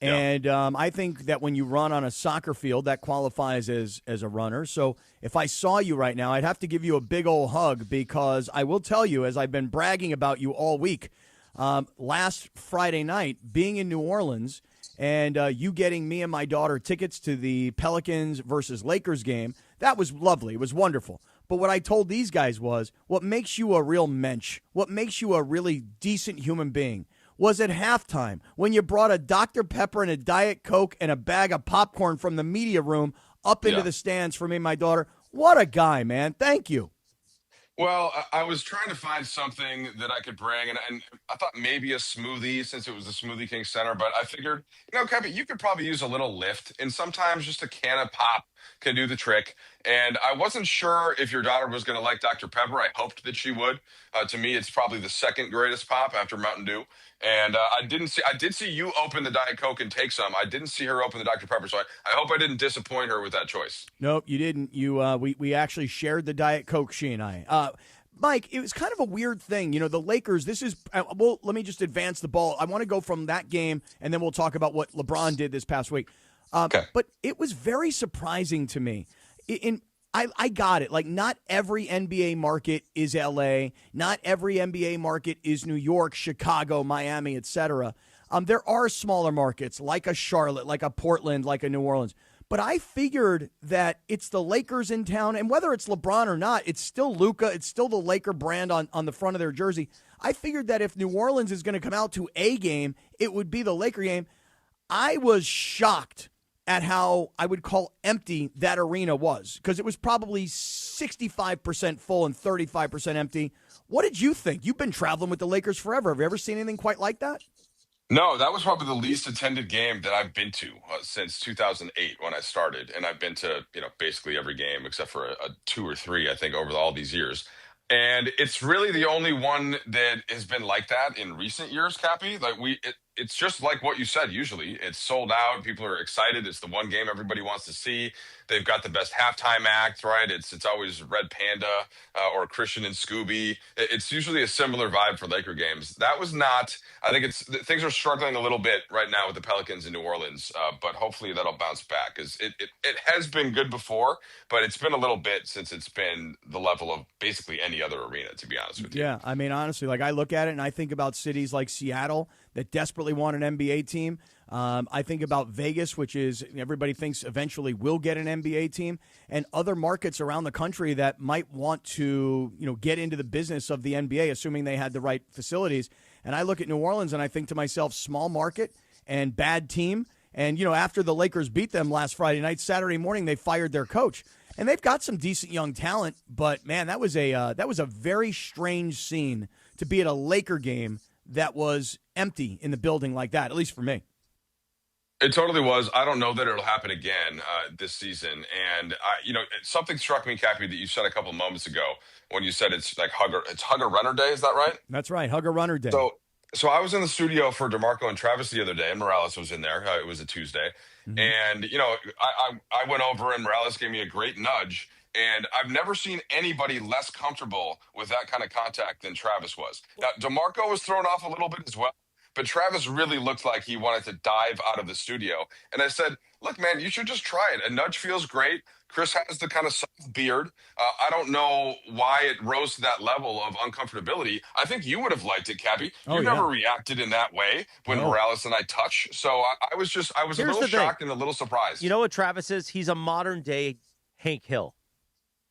And I think that when you run on a soccer field, that qualifies as a runner. So if I saw you right now, I'd have to give you a big old hug because I will tell you, as I've been bragging about you all week, last Friday night, being in New Orleans and you getting me and my daughter tickets to the Pelicans versus Lakers game, that was lovely. It was wonderful. But what I told these guys was, what makes you a real mensch, what makes you a really decent human being, was at halftime when you brought a Dr. Pepper and a Diet Coke and a bag of popcorn from the media room up into the stands for me and my daughter. What a guy, man. Thank you. Well, I was trying to find something that I could bring, and I thought maybe a smoothie since it was the Smoothie King Center, but I figured, you know, Kevin, you could probably use a little lift, and sometimes just a can of pop can do the trick. And I wasn't sure if your daughter was going to like Dr. Pepper. I hoped that she would. To me, it's probably the second greatest pop after Mountain Dew. And I did see you open the Diet Coke and take some. I didn't see her open the Dr. Pepper, so I hope I didn't disappoint her with that choice. Nope, you didn't. We actually shared the Diet Coke, she and I. Mike, it was kind of a weird thing. You know, the Lakers, this is well, let me just advance the ball. I want to go from that game, and then we'll talk about what LeBron did this past week. Okay. But it was very surprising to me. I got it. Like, not every NBA market is LA. Not every NBA market is New York, Chicago, Miami, etc. There are smaller markets like a Charlotte, like a Portland, like a New Orleans. But I figured that it's the Lakers in town, and whether it's LeBron or not, it's still Luka. It's still the Laker brand on the front of their jersey. I figured that if New Orleans is going to come out to a game, it would be the Laker game. I was shocked at how I would call empty that arena was, because it was probably 65% full and 35% empty. What did you think? You've been traveling with the Lakers forever. Have you ever seen anything quite like that? No, that was probably the least attended game that I've been to since 2008 when I started, and I've been to basically every game except for a two or three, I think, over all these years. And it's really the only one that has been like that in recent years, Cappy. Like it's just like what you said. Usually, it's sold out. People are excited. It's the one game everybody wants to see. They've got the best halftime act, right? It's always Red Panda or Christian and Scooby. It's usually a similar vibe for Laker games. That was not. I think things are struggling a little bit right now with the Pelicans in New Orleans, but hopefully that'll bounce back because it has been good before, but it's been a little bit since it's been the level of basically any other arena, to be honest with you. Yeah, I mean, honestly, like I look at it and I think about cities like Seattle that desperately want an NBA team. I think about Vegas, which is everybody thinks eventually will get an NBA team, and other markets around the country that might want to, get into the business of the NBA, assuming they had the right facilities. And I look at New Orleans and I think to myself, small market and bad team. And, after the Lakers beat them last Friday night, Saturday morning, they fired their coach. And they've got some decent young talent, but man, that was a very strange scene to be at a Laker game that was empty in the building like that, at least for me. It totally was. I don't know that it'll happen again this season. And something struck me, Cappy, that you said a couple of moments ago when you said it's like Hugger Runner Day. Is that right? That's right, Hugger Runner Day. So I was in the studio for DeMarco and Travis the other day, and Morales was in there. It was a Tuesday. Mm-hmm. And, I went over and Morales gave me a great nudge. And I've never seen anybody less comfortable with that kind of contact than Travis was. Now, DeMarco was thrown off a little bit as well, but Travis really looked like he wanted to dive out of the studio. And I said, look, man, you should just try it. A nudge feels great. Chris has the kind of soft beard. I don't know why it rose to that level of uncomfortability. I think you would have liked it, Cappy. You never reacted in that way when Morales and I touch. So I was a little shocked and a little surprised. You know what Travis is? He's a modern day Hank Hill.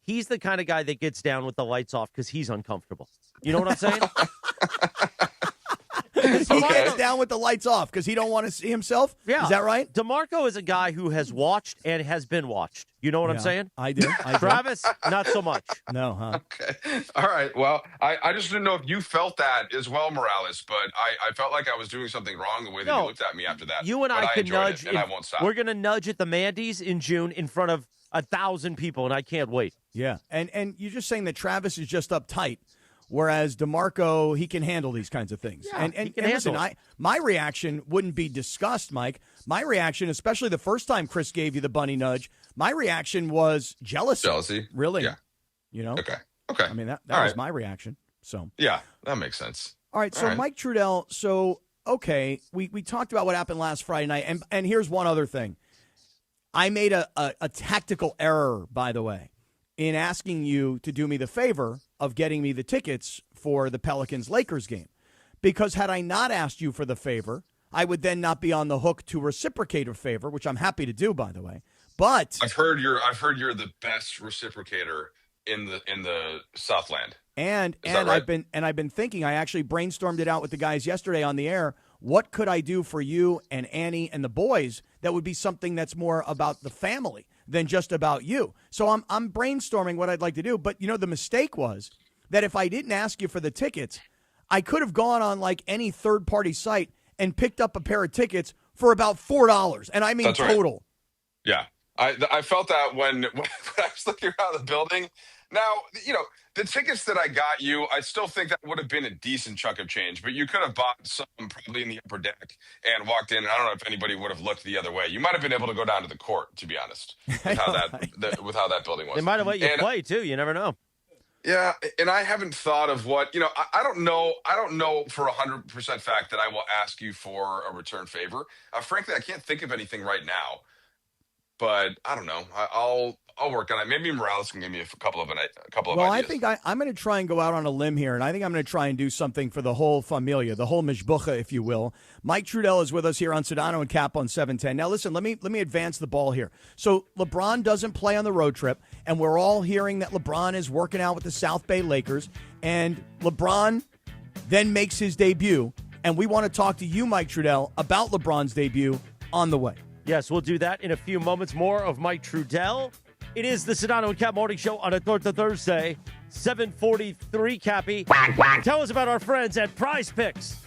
He's the kind of guy that gets down with the lights off because he's uncomfortable. You know what I'm saying? He gets down with the lights off because he don't want to see himself? Yeah. Is that right? DeMarco is a guy who has watched and has been watched. You know what I'm saying? I do. Travis, not so much. No, huh? Okay. All right. Well, I just didn't know if you felt that as well, Morales, but I felt like I was doing something wrong the way that you looked at me after that. You and I can nudge, and I won't stop. We're going to nudge at the Mandy's in June in front of 1,000 people, and I can't wait. Yeah. And you're just saying that Travis is just uptight. Whereas DeMarco, he can handle these kinds of things. Yeah, and listen, my reaction wouldn't be disgust, Mike. My reaction, especially the first time Chris gave you the bunny nudge, my reaction was jealousy. Jealousy? Really? Yeah. Okay. I mean, that was my reaction. So yeah, that makes sense. All right. So Mike Trudell, we talked about what happened last Friday night. And here's one other thing. I made a tactical error, by the way, in asking you to do me the favor of getting me the tickets for the Pelicans-Lakers game. Because had I not asked you for the favor, I would then not be on the hook to reciprocate a favor, which I'm happy to do, by the way. But I've heard you're the best reciprocator in the Southland. And right? I've been thinking, I actually brainstormed it out with the guys yesterday on the air. What could I do for you and Annie and the boys that would be something that's more about the family than just about you? So I'm brainstorming what I'd like to do. But, the mistake was that if I didn't ask you for the tickets, I could have gone on like any third-party site and picked up a pair of tickets for about $4. And I mean That's total. Right. Yeah. I felt that when I was looking around the building. Now, the tickets that I got you, I still think that would have been a decent chunk of change, but you could have bought some probably in the upper deck and walked in. And I don't know if anybody would have looked the other way. You might have been able to go down to the court, to be honest, with how that building was. They might have let you play too. You never know. Yeah, and I haven't thought of what I don't know. I don't know for 100% fact that I will ask you for a return favor. Frankly, I can't think of anything right now. But I don't know. I'll work on it. Maybe Morales can give me a couple of ideas. Well, I think I'm going to try and go out on a limb here, and I think I'm going to try and do something for the whole familia, the whole mishbucha, if you will. Mike Trudell is with us here on Sedano and Kap on 710. Now, listen, let me advance the ball here. So LeBron doesn't play on the road trip, and we're all hearing that LeBron is working out with the South Bay Lakers, and LeBron then makes his debut, and we want to talk to you, Mike Trudell, about LeBron's debut on the way. Yes, we'll do that in a few moments. More of Mike Trudell. It is the Sedano and Kap Morning Show on a Thursday, 7:43, Cappy. Tell us about our friends at Prize Picks.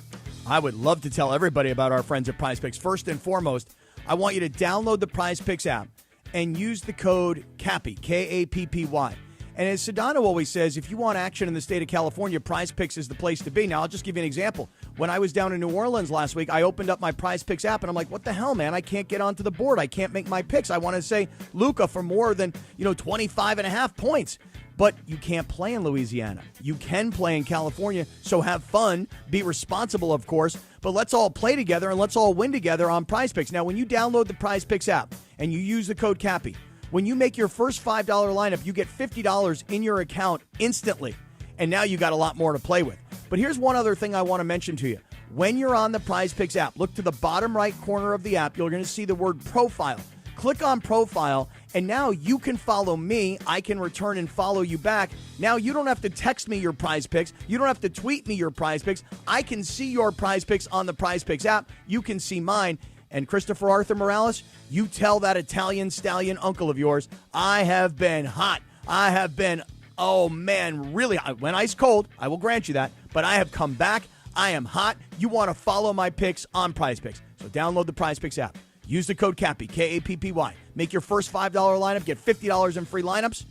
I would love to tell everybody about our friends at Prize Picks. First and foremost, I want you to download the Prize Picks app and use the code KAPPY, K-A-P-P-Y. And as Sedano always says, if you want action in the state of California, Prize Picks is the place to be. Now, I'll just give you an example. When I was down in New Orleans last week, I opened up my Prize Picks app, and I'm like, what the hell, man? I can't get onto the board. I can't make my picks. I want to say Luka for more than 25.5 points. But you can't play in Louisiana. You can play in California, so have fun. Be responsible, of course. But let's all play together, and let's all win together on Prize Picks. Now, when you download the Prize Picks app and you use the code KAPPY, when you make your first $5 lineup, you get $50 in your account instantly. And now you got a lot more to play with. But here's one other thing I want to mention to you. When you're on the Prize Picks app, look to the bottom right corner of the app. You're going to see the word profile. Click on profile, and now you can follow me. I can return and follow you back. Now you don't have to text me your Prize Picks. You don't have to tweet me your Prize Picks. I can see your Prize Picks on the Prize Picks app. You can see mine. And Christopher Arthur Morales, you tell that Italian stallion uncle of yours, I have been hot. I have been, oh man, really, I went ice cold. I will grant you that. But I have come back. I am hot. You want to follow my picks on Prize Picks. So download the Prize Picks app. Use the code KAPPY, K-A-P-P-Y. Make your first $5 lineup. Get $50 in free lineups.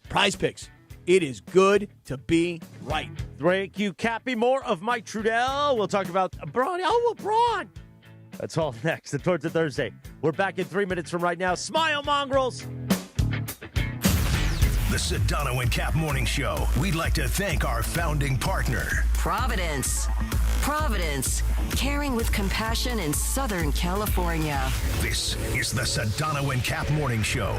Prize Picks. It is good to be right. Thank you, Kappy. More of Mike Trudell. We'll talk about LeBron. That's all next. And towards the Thursday. We're back in 3 minutes from right now. Smile, mongrels. The Sedano and Kap Morning Show. We'd like to thank our founding partner, Providence. Providence, caring with compassion in Southern California. This is the Sedano and Kap Morning Show.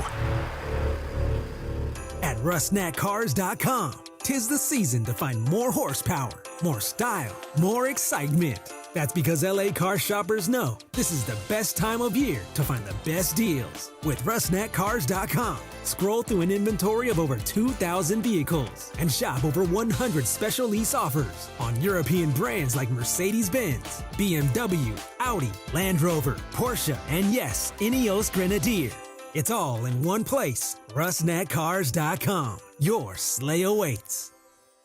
At RustNatCars.com, 'tis the season to find more horsepower, more style, more excitement. That's because LA car shoppers know this is the best time of year to find the best deals. With RustNatCars.com, scroll through an inventory of over 2,000 vehicles and shop over 100 special lease offers on European brands like Mercedes-Benz, BMW, Audi, Land Rover, Porsche, and yes, Ineos Grenadier. It's all in one place. RustNatCars.com. Your sleigh awaits.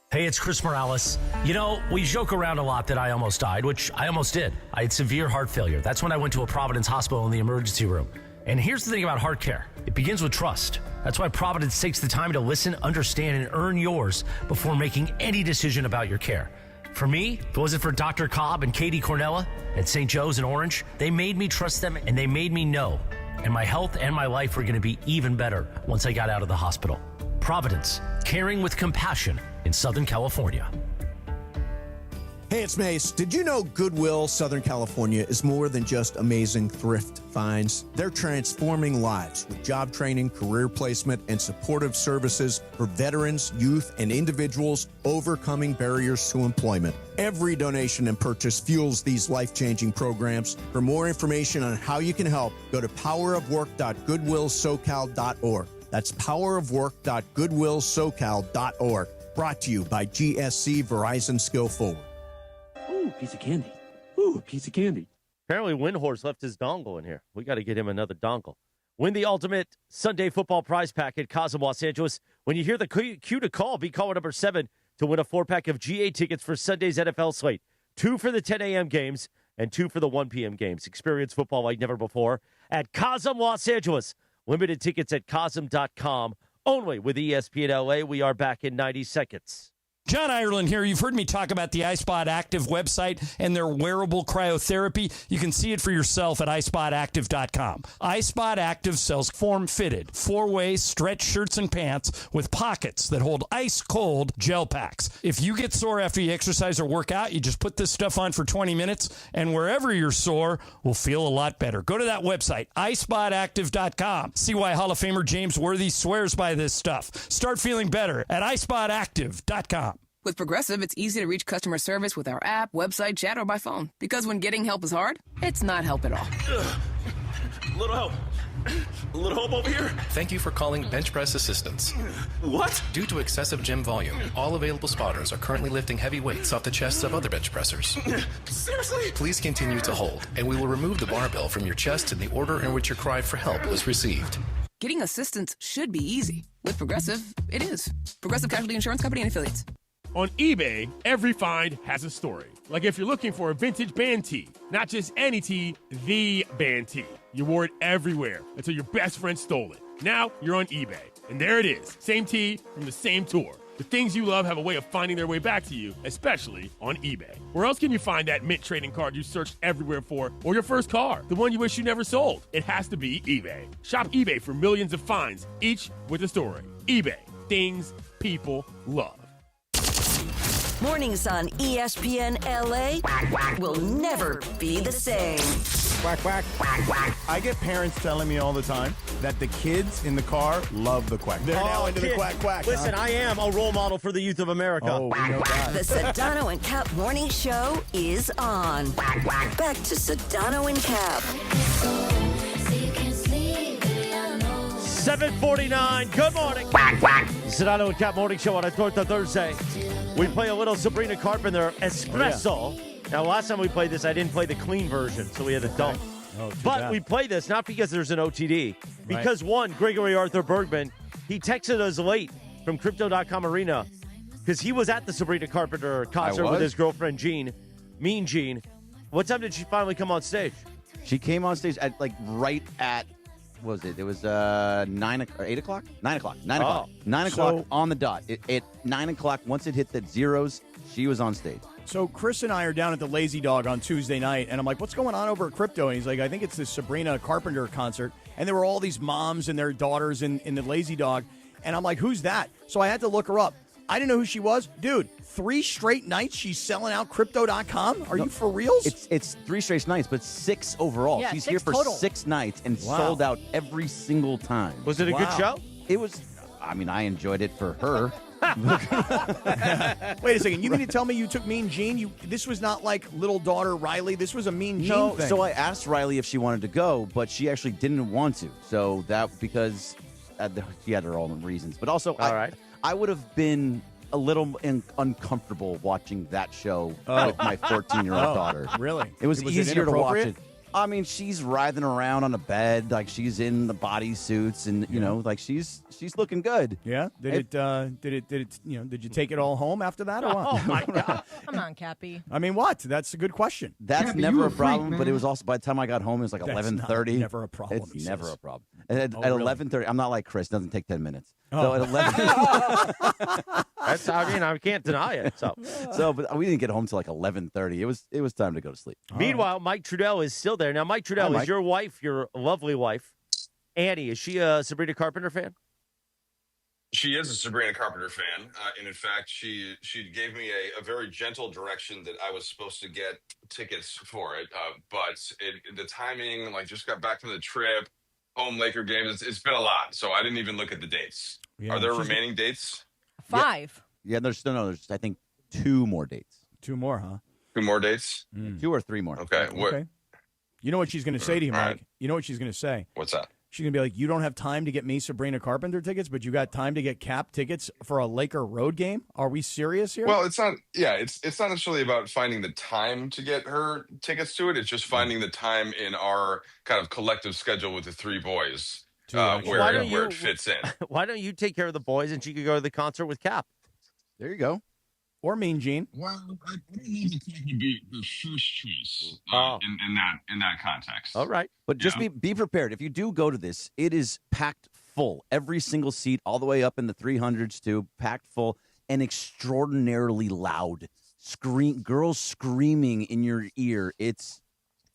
Hey, it's Chris Morales. You know, we joke around a lot that I almost died, which I almost did. I had severe heart failure. That's when I went to a Providence hospital in the emergency room. And here's the thing about heart care. It begins with trust. That's why Providence takes the time to listen, understand, and earn yours before making any decision about your care. For me, if it wasn't for Dr. Cobb and Katie Cornella at St. Joe's in Orange, they made me trust them and they made me know. And my health and my life were going to be even better once I got out of the hospital. Providence, caring with compassion in Southern California. Hey, it's Mace. Did you know Goodwill Southern California is more than just amazing thrift finds? They're transforming lives with job training, career placement, and supportive services for veterans, youth, and individuals overcoming barriers to employment. Every donation and purchase fuels these life-changing programs. For more information on how you can help, go to powerofwork.goodwillsocal.org. That's powerofwork.goodwillsocal.org. Brought to you by GSC Verizon Skill Forward. Ooh, piece of candy. Ooh, piece of candy. Apparently, Windhorse left his dongle in here. We got to get him another dongle. Win the ultimate Sunday football prize pack at Cosm Los Angeles. When you hear the cue to call, be caller number 7 to win a 4-pack of GA tickets for Sunday's NFL slate. 2 for the 10 a.m. games and 2 for the 1 p.m. games. Experience football like never before at Cosm Los Angeles. Limited tickets at Cosm.com. Only with ESPN LA. We are back in 90 seconds. John Ireland here. You've heard me talk about the iSpot Active website and their wearable cryotherapy. You can see it for yourself at iSpotActive.com. iSpot Active sells form-fitted, 4-way stretch shirts and pants with pockets that hold ice-cold gel packs. If you get sore after you exercise or work out, you just put this stuff on for 20 minutes, and wherever you're sore will feel a lot better. Go to that website, iSpotActive.com. See why Hall of Famer James Worthy swears by this stuff. Start feeling better at iSpotActive.com. With Progressive, it's easy to reach customer service with our app, website, chat, or by phone. Because when getting help is hard, it's not help at all. Little help. A little help over here. Thank you for calling Bench Press Assistance. What? Due to excessive gym volume, all available spotters are currently lifting heavy weights off the chests of other bench pressers. Seriously? Please continue to hold, and we will remove the barbell from your chest in the order in which your cry for help was received. Getting assistance should be easy. With Progressive, it is. Progressive Casualty Insurance Company and Affiliates. On eBay, every find has a story. Like if you're looking for a vintage band tee, not just any tee, the band tee. You wore it everywhere until your best friend stole it. Now you're on eBay, and there it is. Same tee from the same tour. The things you love have a way of finding their way back to you, especially on eBay. Where else can you find that mint trading card you searched everywhere for, or your first car, the one you wish you never sold? It has to be eBay. Shop eBay for millions of finds, each with a story. eBay, things people love. Mornings on ESPN LA will never be the same. Quack, quack. Quack, quack. I get parents telling me all the time that the kids in the car love the quack. They're now into the quack, quack. Listen, I am a role model for the youth of America. Oh, we know that. The Sedano and Kap Morning Show is on. Back to Sedano and Kap. 7:49. Good morning. Sedano and Kap Morning Show on a Thursday. We play a little Sabrina Carpenter Espresso. Now, last time we played this, I didn't play the clean version, so we had to dump. But we play this not because there's an OTD. Because, one, Gregory Arthur Bergman, he texted us late from Crypto.com Arena because he was at the Sabrina Carpenter concert with his girlfriend, Jean, Mean Jean. What time did she finally come on stage? She came on stage at, right at, what was it? It was 9 or 8 o'clock? 9 o'clock. 9 o'clock. 9 o'clock on the dot. At 9 o'clock, once it hit the zeros, she was on stage. So Chris and I are down at the Lazy Dog on Tuesday night, and I'm like, what's going on over at Crypto? And he's like, I think it's this Sabrina Carpenter concert. And there were all these moms and their daughters in the Lazy Dog. And I'm like, who's that? So I had to look her up. I didn't know who she was. Dude, 3 straight nights she's selling out Crypto.com? Are you for reals? It's 3 straight nights, but 6 overall. Yeah, she's 6 here for total. 6 nights and sold out every single time. Was it a good show? It was. I mean, I enjoyed it for her. Wait a second. You mean to tell me you took Mean Gene? This was not like little daughter Riley. This was a Mean Gene thing. So I asked Riley if she wanted to go, but she actually didn't want to. So because she had her own reasons. But also, I would have been a little uncomfortable watching that show with my 14-year-old daughter. Really? It was easier to watch it. I mean, she's writhing around on a bed, like she's in the bodysuits, and like she's looking good. Yeah. Did you take it all home after that, or what? Oh my God! Come on, Cappy. I mean, what? That's a good question. That's never a problem. But it was also by the time I got home, it was like 11:30. Never a problem. It's never a problem. At 11:30, I'm not like Chris. It doesn't take 10 minutes. Oh. So at 11. I can't deny it. But we didn't get home till like 11:30. It was time to go to sleep. Meanwhile, Mike Trudell is still there. Now, Mike Trudell is your wife, your lovely wife, Annie. Is she a Sabrina Carpenter fan? She is a Sabrina Carpenter fan, and in fact, she gave me a very gentle direction that I was supposed to get tickets for it. But the timing, just got back from the trip, home Laker games. It's been a lot, so I didn't even look at the dates. Yeah, Are there remaining dates? 5. Yeah, there's I think 2 more dates. 2 more, huh? 2 more dates? 2 or 3 more. Okay. Okay. You know what she's going to say to you, Mike? Right. You know what she's going to say? What's that? She's going to be like, you don't have time to get me Sabrina Carpenter tickets, but you got time to get Cap tickets for a Laker road game? Are we serious here? Well, it's not. Yeah, it's not necessarily about finding the time to get her tickets to it. It's just finding the time in our kind of collective schedule with the 3 boys where it fits in. Why don't you take care of the boys and she could go to the concert with Cap? There you go. Or Mean Gene. Well, I don't know if Cap would be the first choice in that context. All right. But just be prepared. If you do go to this, it is packed full. Every single seat, all the way up in the 300s too, packed full and extraordinarily loud. Girls screaming in your ear. It's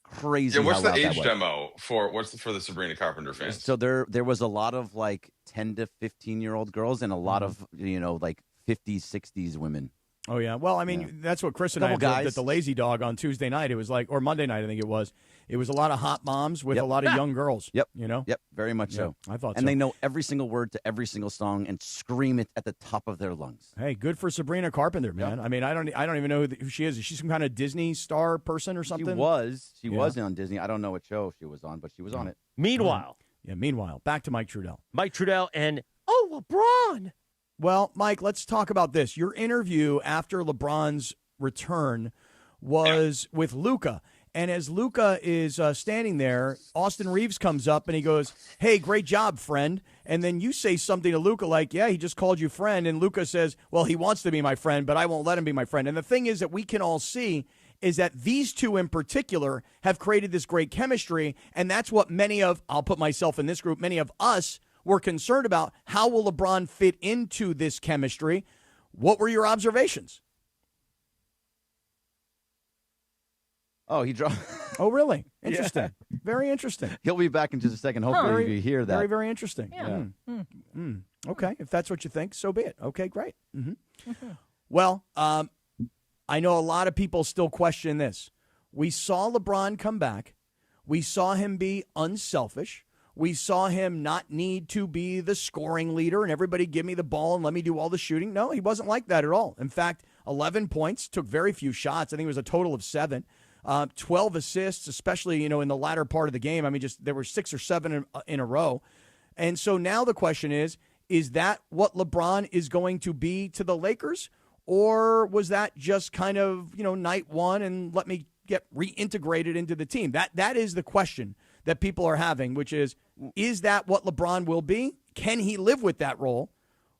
crazy. Yeah, what's how the loud age demo for the Sabrina Carpenter fans? So there was a lot of 10 to 15-year-old girls and a lot of 50s, 60s women. Oh, yeah. Well, I mean, that's what Chris and I did at the Lazy Dog on Tuesday night. It was or Monday night, I think it was. It was a lot of hot moms with a lot of young girls. Yep. Yep, very much so. I thought so. And they know every single word to every single song and scream it at the top of their lungs. Hey, good for Sabrina Carpenter, man. Yep. I mean, I don't even know who she is. Is she some kind of Disney star person or something? She was on Disney. I don't know what show she was on, but she was on it. Meanwhile. Back to Mike Trudell. Mike Trudell and, LeBron. Well, Mike, let's talk about this. Your interview after LeBron's return was with Luka. And as Luka is standing there, Austin Reeves comes up and he goes, "Hey, great job, friend." And then you say something to Luka like, "Yeah, he just called you friend." And Luka says, "Well, he wants to be my friend, but I won't let him be my friend." And the thing is that we can all see is that these two in particular have created this great chemistry. And that's what I'll put myself in this group, many of us were concerned about. How will LeBron fit into this chemistry? What were your observations? Oh, he dropped. Oh, really? Interesting. Yeah. Very interesting. He'll be back in just a second. Hopefully you hear that. Very, very interesting. Yeah. Okay. If that's what you think, so be it. Okay, great. Well, I know a lot of people still question this. We saw LeBron come back. We saw him be unselfish. We saw him not need to be the scoring leader and everybody give me the ball and let me do all the shooting. No, he wasn't like that at all. In fact, 11 points, took very few shots. I think it was a total of 7. 12 assists, especially, in the latter part of the game. I mean, there were 6 or 7 in a row. And so now the question is that what LeBron is going to be to the Lakers? Or was that just kind of, night one and let me get reintegrated into the team? That is the question that people are having, which is that what LeBron will be? Can he live with that role?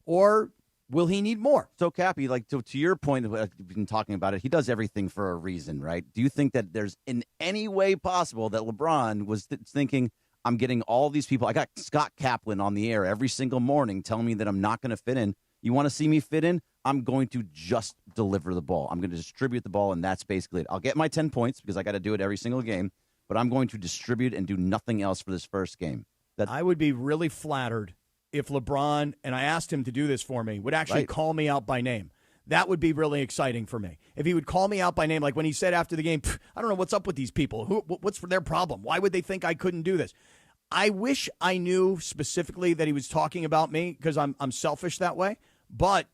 Or will he need more? So, Cappy, to your point, we've been talking about it, he does everything for a reason, right? Do you think that there's in any way possible that LeBron was thinking, I'm getting all these people, I got Scott Kaplan on the air every single morning telling me that I'm not going to fit in. You want to see me fit in? I'm going to just deliver the ball. I'm going to distribute the ball, and that's basically it. I'll get my 10 points because I got to do it every single game, but I'm going to distribute and do nothing else for this first game. I would be really flattered if LeBron, and I asked him to do this for me, would actually call me out by name. That would be really exciting for me. If he would call me out by name, like when he said after the game, I don't know what's up with these people. What's their problem? Why would they think I couldn't do this? I wish I knew specifically that he was talking about me because I'm selfish that way. But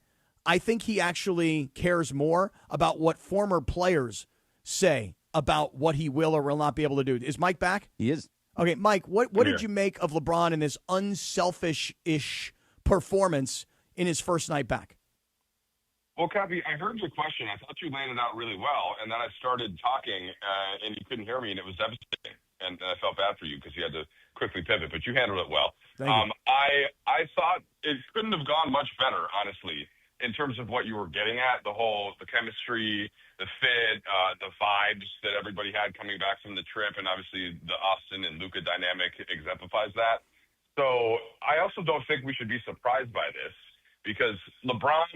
I think he actually cares more about what former players say about what he will or will not be able to do. Is Mike back? He is. Okay, Mike, what did you make of LeBron in this unselfish-ish performance in his first night back? Well, Cappy, I heard your question. I thought you laid it out really well, and then I started talking, and you couldn't hear me, and it was devastating. And I felt bad for you because you had to quickly pivot, but you handled it well. Thank you. I thought it couldn't have gone much better, honestly, in terms of what you were getting at, the chemistry, the fit, the vibes that everybody had coming back from the trip, and obviously the Austin and Luka dynamic exemplifies that. So I also don't think we should be surprised by this because LeBron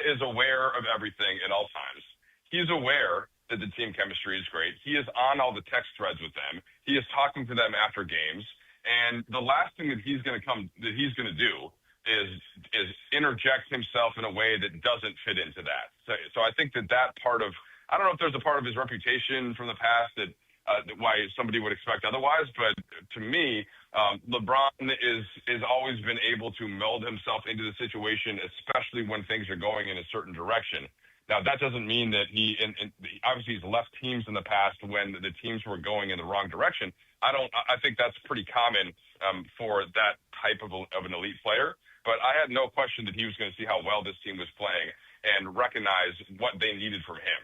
is aware of everything at all times. He's aware that the team chemistry is great. He is on all the text threads with them. He is talking to them after games. And the last thing that he's going to do is interject himself in a way that doesn't fit into that. So I think that part of, I don't know if there's a part of his reputation from the past that why somebody would expect otherwise, but to me, LeBron is always been able to meld himself into the situation, especially when things are going in a certain direction. Now, that doesn't mean that obviously he's left teams in the past when the teams were going in the wrong direction. I think that's pretty common for that type of an elite player. But I had no question that he was going to see how well this team was playing and recognize what they needed from him.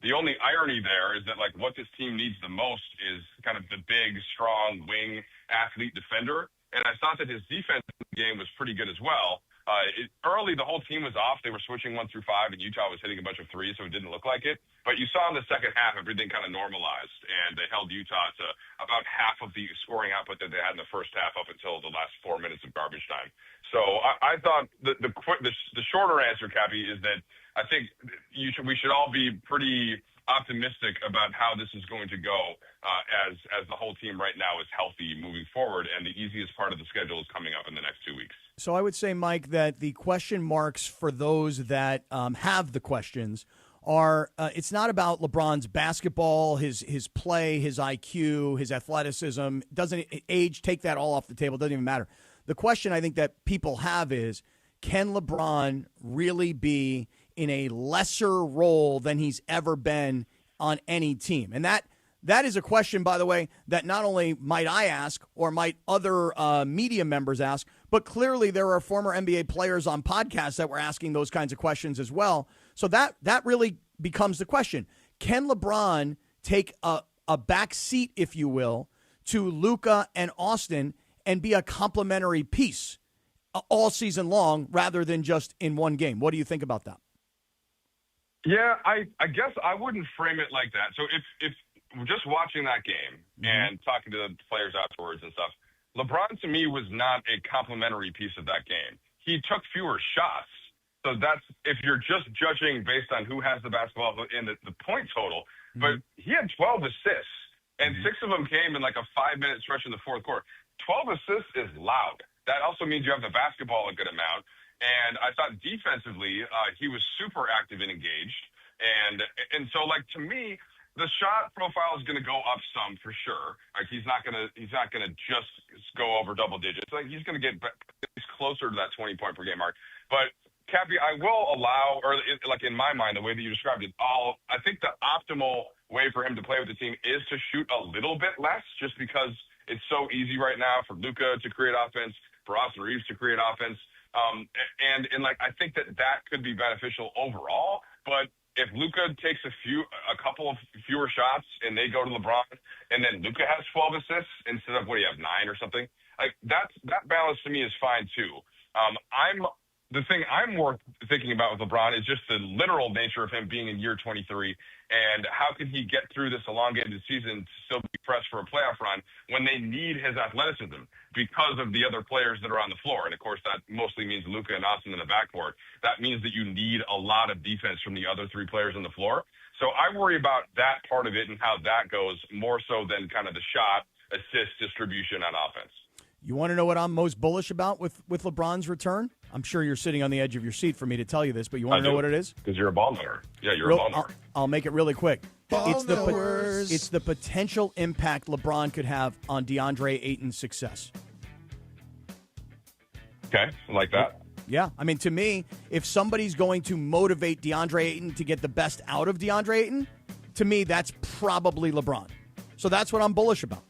The only irony there is that what this team needs the most is kind of the big, strong wing athlete defender. And I thought that his defense game was pretty good as well. Early, the whole team was off. They were switching 1 through 5, and Utah was hitting a bunch of threes, so it didn't look like it. But you saw in the second half, everything kind of normalized, and they held Utah to about half of the scoring output that they had in the first half up until the last 4 minutes of garbage time. So I thought the shorter answer, Cappy, is that I think we should all be pretty optimistic about how this is going to go as the whole team right now is healthy moving forward, and the easiest part of the schedule is coming up in the next 2 weeks. So I would say, Mike, that the question marks for those that have the questions are it's not about LeBron's basketball, his play, his IQ, his athleticism. Doesn't age, take that all off the table. Doesn't even matter. The question I think that people have is, can LeBron really be in a lesser role than he's ever been on any team? And that is a question, by the way, that not only might I ask or might other media members ask, but clearly there are former NBA players on podcasts that were asking those kinds of questions as well. So that really becomes the question. Can LeBron take a back seat, if you will, to Luka and Austin and be a complementary piece all season long rather than just in one game. What do you think about that? Yeah, I guess I wouldn't frame it like that. So if just watching that game and talking to the players afterwards and stuff, LeBron to me was not a complimentary piece of that game. He took fewer shots. So that's if you're just judging based on who has the basketball in the point total. But he had 12 assists, and 6 of them came in like a 5-minute stretch in the fourth quarter. 12 assists is loud. That also means you have the basketball a good amount. And I thought defensively, he was super active and engaged. And so, like, to me, the shot profile is going to go up some for sure. Like, he's not going to just go over double digits. Like, he's going to get closer to that 20-point per game mark. But Cappy, I will allow, or like in my mind, the way that you described it, I think the optimal way for him to play with the team is to shoot a little bit less, just because it's so easy right now for Luka to create offense, for Austin Reeves to create offense. And like, I think that could be beneficial overall. But if Luka takes a couple of fewer shots and they go to LeBron, and then Luka has 12 assists instead of, what do you have, 9 or something? Like that balance to me is fine too. The thing I'm more thinking about with LeBron is just the literal nature of him being in year 23, and how can he get through this elongated season to still be fresh for a playoff run when they need his athleticism because of the other players that are on the floor. And of course, that mostly means Luka and Austin in the backcourt. That means that you need a lot of defense from the other 3 players on the floor. So I worry about that part of it and how that goes more so than kind of the shot, assist, distribution on offense. You want to know what I'm most bullish about with LeBron's return? I'm sure you're sitting on the edge of your seat for me to tell you this, but you want to know what it is? Because you're a ball knower. Yeah, you're a ball knower. I'll make it really quick. Ball It's the potential impact LeBron could have on DeAndre Ayton's success. Okay, like that. Yeah, I mean, to me, if somebody's going to motivate DeAndre Ayton to get the best out of DeAndre Ayton, to me, that's probably LeBron. So that's what I'm bullish about.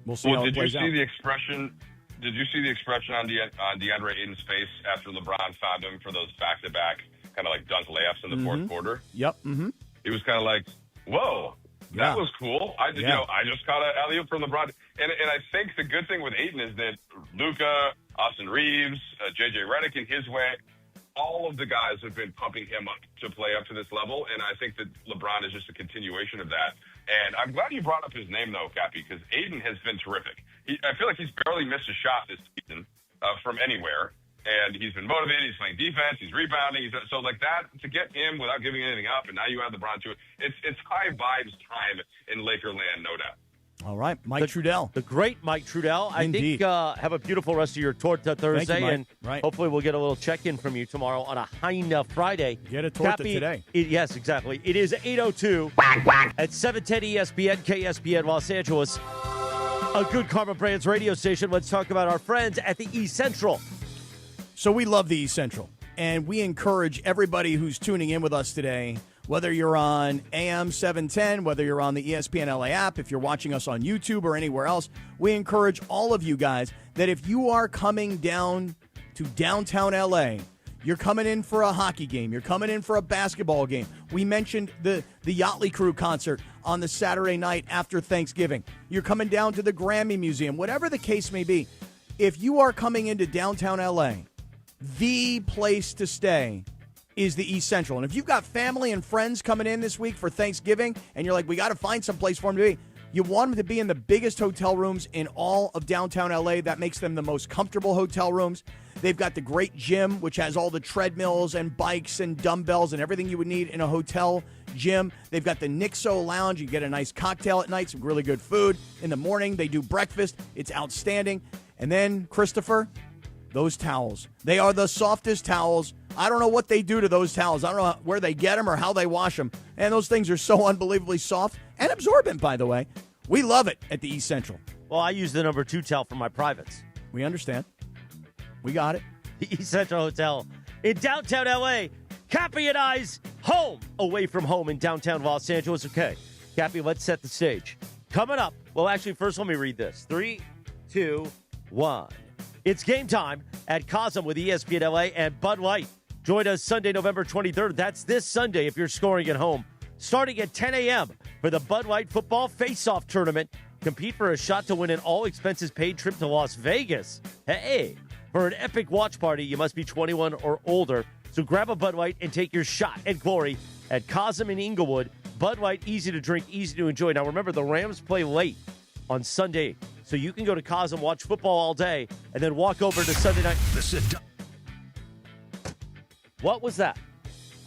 We'll see how it plays out. Did you see the expression on DeAndre Ayton's face after LeBron found him for those back-to-back kind of like dunk layups in the fourth quarter? Yep. He was kind of like, "Whoa, that was cool." I just caught an alley-oop from LeBron, and I think the good thing with Ayton is that Luka, Austin Reeves, JJ Redick in his way, all of the guys have been pumping him up to play up to this level, and I think that LeBron is just a continuation of that. And I'm glad you brought up his name, though, Cappy, because Ayton has been terrific. I feel like he's barely missed a shot this season from anywhere, and he's been motivated. He's playing defense. He's rebounding. So, like that, to get him without giving anything up, and now you add LeBron to it, it's high vibes time in Lakerland, no doubt. All right, Mike Trudell. The great Mike Trudell. Indeed. I think have a beautiful rest of your Torta Thursday, Thank you, and hopefully we'll get a little check-in from you tomorrow on a Heina Friday. Get a torta today. Yes, exactly. It is 8:02 at 710 ESPN, KSPN Los Angeles, a Good Karma Brands radio station. Let's talk about our friends at the East Central. So we love the East Central, and we encourage everybody who's tuning in with us today, whether you're on AM 710, whether you're on the ESPN LA app, if you're watching us on YouTube or anywhere else, we encourage all of you guys that if you are coming down to downtown LA, you're coming in for a hockey game, you're coming in for a basketball game. We mentioned the Yachtly Crew concert on the Saturday night after Thanksgiving. You're coming down to the Grammy Museum, whatever the case may be. If you are coming into downtown LA, the place to stay is the East Central. And if you've got family and friends coming in this week for Thanksgiving and you're like, we got to find some place for them to be, you want them to be in the biggest hotel rooms in all of downtown LA. That makes them the most comfortable hotel rooms. They've got the great gym, which has all the treadmills and bikes and dumbbells and everything you would need in a hotel gym. They've got the Nixo Lounge. You get a nice cocktail at night, some really good food. In the morning, they do breakfast. It's outstanding. And then, Christopher, those towels. They are the softest towels. I don't know what they do to those towels. I don't know where they get them or how they wash them. And those things are so unbelievably soft and absorbent, by the way. We love it at the East Central. Well, I use the number 2 towel for my privates. We understand. We got it. The East Central Hotel in downtown L.A. Cappy and I's home away from home in downtown Los Angeles. Okay, Cappy, let's set the stage. Coming up, well, actually, first let me read this. 3, 2, 1. It's game time at Cosm with ESPN LA and Bud Light. Join us Sunday, November 23rd. That's this Sunday if you're scoring at home. starting at 10 a.m. for the Bud White Football Face-Off Tournament. Compete for a shot to win an all-expenses-paid trip to Las Vegas. Hey, for an epic watch party, you must be 21 or older. So grab a Bud White and take your shot at glory at Cosm in Inglewood. Bud White, easy to drink, easy to enjoy. Now, remember, the Rams play late on Sunday, so you can go to Cosm, watch football all day, and then walk over to Sunday night. What was that?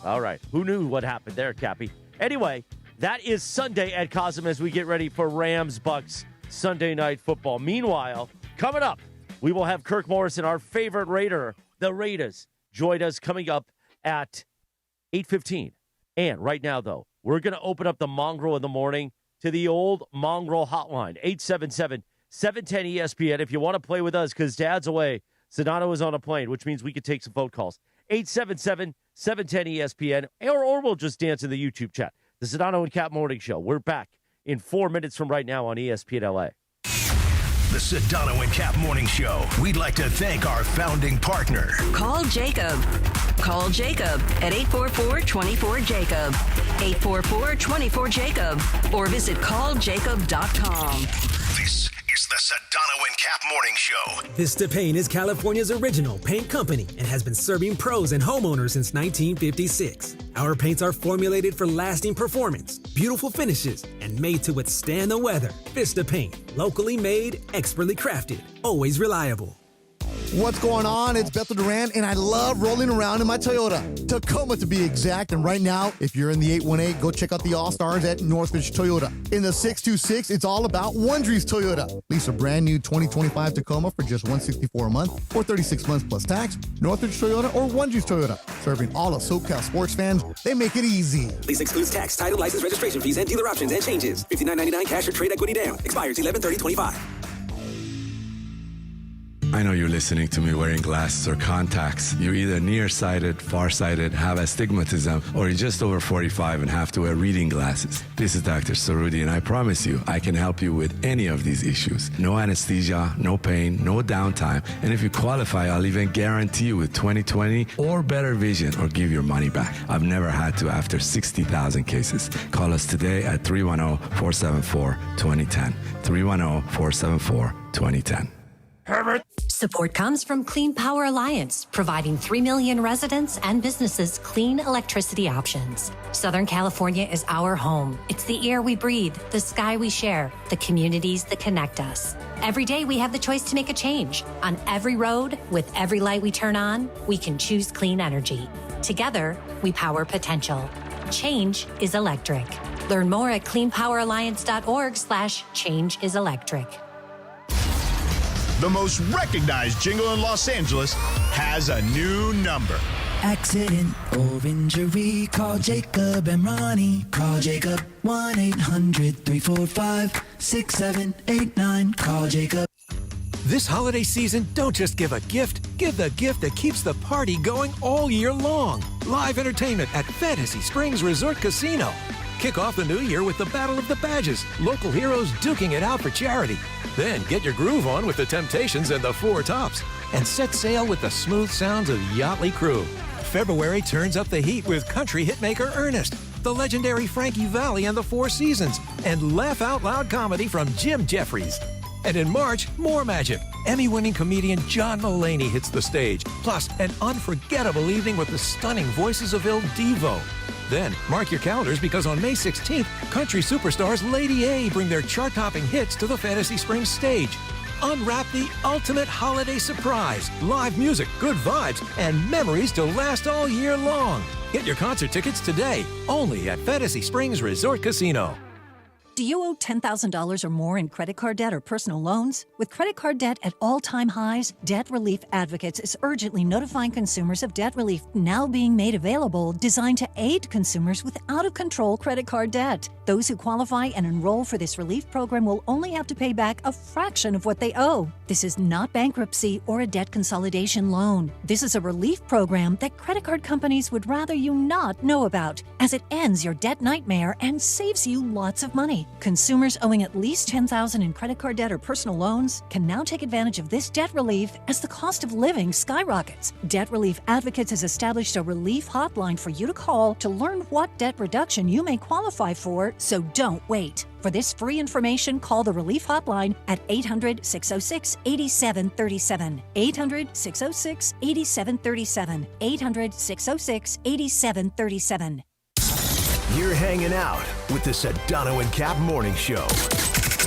All right. Who knew what happened there, Cappy? Anyway, that is Sunday at Cosm as we get ready for Rams-Bucks Sunday Night Football. Meanwhile, coming up, we will have Kirk Morrison, our favorite Raider, the Raiders, join us coming up at 8:15. And right now, though, we're going to open up the Mongrel in the morning to the old Mongrel hotline, 877-710-ESPN. If you want to play with us, because Dad's away, Sedano is on a plane, which means we could take some phone calls. 877-710-ESPN, or we'll just dance in the YouTube chat. The Sedano and Kap Morning Show. We're back in 4 minutes from right now on ESPN LA. The Sedano and Kap Morning Show. We'd like to thank our founding partner. Call Jacob. Call Jacob at 844-24-JACOB. 844-24-JACOB. Or visit calljacob.com. This is the Sedano and Kap Morning Show. Vista Paint is California's original paint company and has been serving pros and homeowners since 1956. Our paints are formulated for lasting performance, beautiful finishes, and made to withstand the weather. Vista Paint, locally made, expertly crafted, always reliable. What's going on? It's Beto Duran, and I love rolling around in my Toyota. Tacoma, to be exact. And right now, if you're in the 818, go check out the All-Stars at Northridge Toyota. In the 626, it's all about Wondries Toyota. Lease a brand new 2025 Tacoma for just $164 a month or 36 months plus tax. Northridge Toyota or Wondries Toyota. Serving all of SoCal sports fans, they make it easy. Lease excludes tax, title, license, registration fees, and dealer options and changes. $59.99 cash or trade equity down. Expires 11/30/25. I know you're listening to me wearing glasses or contacts. You're either nearsighted, farsighted, have astigmatism, or you're just over 45 and have to wear reading glasses. This is Dr. Sarudi, and I promise you, I can help you with any of these issues. No anesthesia, no pain, no downtime, and if you qualify, I'll even guarantee you with 20/20 or better vision or give your money back. I've never had to after 60,000 cases. Call us today at 310-474-2010. 310-474-2010. Support comes from Clean Power Alliance, providing 3 million residents and businesses clean electricity options. Southern California is our home. It's the air we breathe, the sky we share, the communities that connect us. Every day we have the choice to make a change. On every road, with every light we turn on, we can choose clean energy. Together, we power potential. Change is electric. Learn more at cleanpoweralliance.org/changeIsElectric. The most recognized jingle in Los Angeles has a new number. Accident or injury, call Jacob and Ronnie. Call Jacob 1-800-345-6789. Call Jacob. This holiday season, don't just give a gift. Give the gift that keeps the party going all year long. Live entertainment at Fantasy Springs Resort Casino. Kick off the new year with the Battle of the Badges, local heroes duking it out for charity. Then get your groove on with the Temptations and the Four Tops. And set sail with the smooth sounds of Yachtly Crew. February turns up the heat with country hitmaker Ernest, the legendary Frankie Valli and the Four Seasons, and laugh-out-loud comedy from Jim Jeffries. And in March, more magic. Emmy-winning comedian John Mulaney hits the stage, plus an unforgettable evening with the stunning voices of Il Divo. Then, mark your calendars because on May 16th, country superstars Lady A bring their chart-topping hits to the Fantasy Springs stage. Unwrap the ultimate holiday surprise. Live music, good vibes, and memories to last all year long. Get your concert tickets today, only at Fantasy Springs Resort Casino. Do you owe $10,000 or more in credit card debt or personal loans? With credit card debt at all-time highs, Debt Relief Advocates is urgently notifying consumers of debt relief now being made available, designed to aid consumers with out-of-control credit card debt. Those who qualify and enroll for this relief program will only have to pay back a fraction of what they owe. This is not bankruptcy or a debt consolidation loan. This is a relief program that credit card companies would rather you not know about, as it ends your debt nightmare and saves you lots of money. money. Consumers owing at least $10,000 in credit card debt or personal loans can now take advantage of this debt relief as the cost of living skyrockets. Debt Relief Advocates has established a relief hotline for you to call to learn what debt reduction you may qualify for, so don't wait. For this free information, call the Relief Hotline at 800-606-8737. 800-606-8737. 800-606-8737. You're hanging out with the Sedano and Kap Morning Show.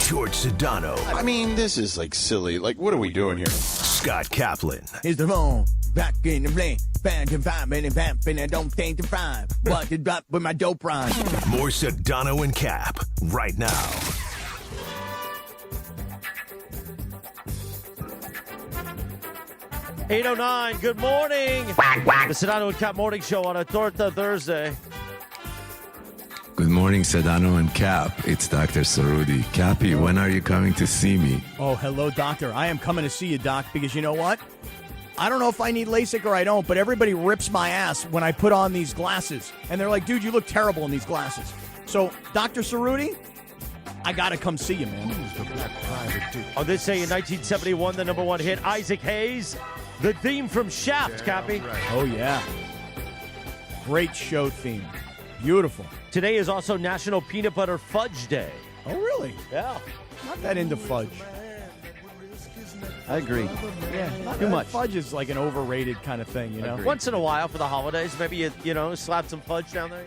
George Sedano. I mean, this is like silly. Like, what are we doing here? Scott Kaplan. Here's the phone. Back in the blink. Band and five minute vamping. I don't think to find. What did up with my dope rhyme? More Sedano and Kap right now. $8:09. Good morning. The Sedano and Kap Morning Show on a Torta Thursday. Good morning, Sedano and Kap. It's Dr. Cerruti. Cappy, when are you coming to see me? Oh, hello, doctor. I am coming to see you, doc, because you know what? I don't know if I need LASIK or I don't, but everybody rips my ass when I put on these glasses. And they're like, dude, you look terrible in these glasses. So, Dr. Cerruti, I got to come see you, man. On this day in 1971, the number one hit, Isaac Hayes, the theme from Shaft, Cappy. Right. Oh, yeah. Great show theme. Beautiful. Today is also National Peanut Butter Fudge Day. Oh, really? Yeah. Not that into fudge. I agree. Yeah, Too much. Fudge is like an overrated kind of thing, you know? Once in a while for the holidays, maybe you slap some fudge down there.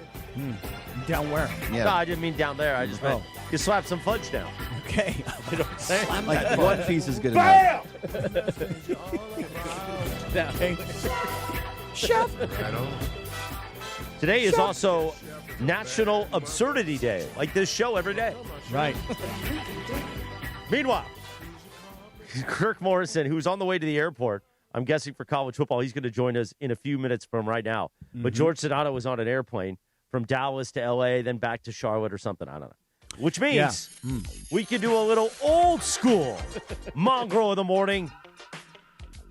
Down where? Yeah. No, I didn't mean down there. I just meant you slap some fudge down. Okay. You know what I'm saying? Like one piece is good enough. Okay. Chef. Today is also National Absurdity Day, like this show every day. Right. Meanwhile, Kirk Morrison, who's on the way to the airport, I'm guessing for college football, he's going to join us in a few minutes from right now. But George Sedano was on an airplane from Dallas to L.A., then back to Charlotte or something. I don't know. Which means we can do a little old school mongrel of the morning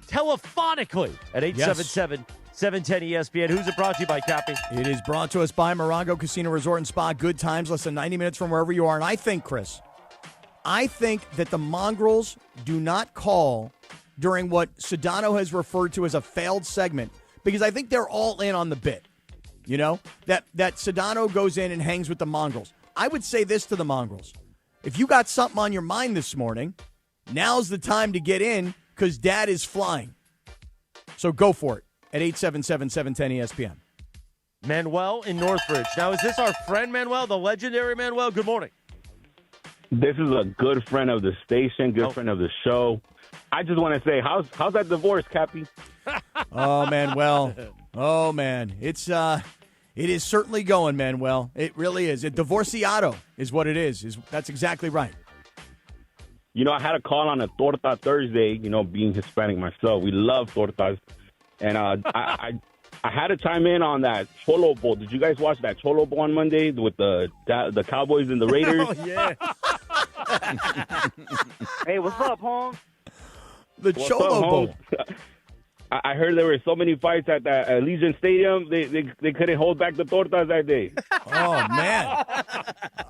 telephonically at 877-710-ESPN. Who's it brought to you by, Cappy? It is brought to us by Morongo Casino Resort and Spa. Good times, less than 90 minutes from wherever you are. And I think, Chris, that the Mongrels do not call during what Sedano has referred to as a failed segment because I think they're all in on the bit. You know, that Sedano goes in and hangs with the Mongrels. I would say this to the Mongrels. If you got something on your mind this morning, now's the time to get in because Dad is flying. So go for it at 877-710-ESPN. Manuel in Northbridge. Now, is this our friend Manuel, the legendary Manuel? Good morning. This is a good friend of the station, good friend of the show. I just want to say, how's that divorce, Cappy? Oh, Manuel. Oh, man. It is certainly going, Manuel. It really is. A divorciado is what it is. That's exactly right. You know, I had a call on a Torta Thursday, you know, being Hispanic myself. We love tortas. And I had to chime in on that Cholo Bowl. Did you guys watch that Cholo Bowl on Monday with the Cowboys and the Raiders? Oh, yeah. Hey, what's up, Holmes? The Cholo Bowl. I heard there were so many fights at the Allegiant Stadium. They couldn't hold back the tortas that day. Oh man,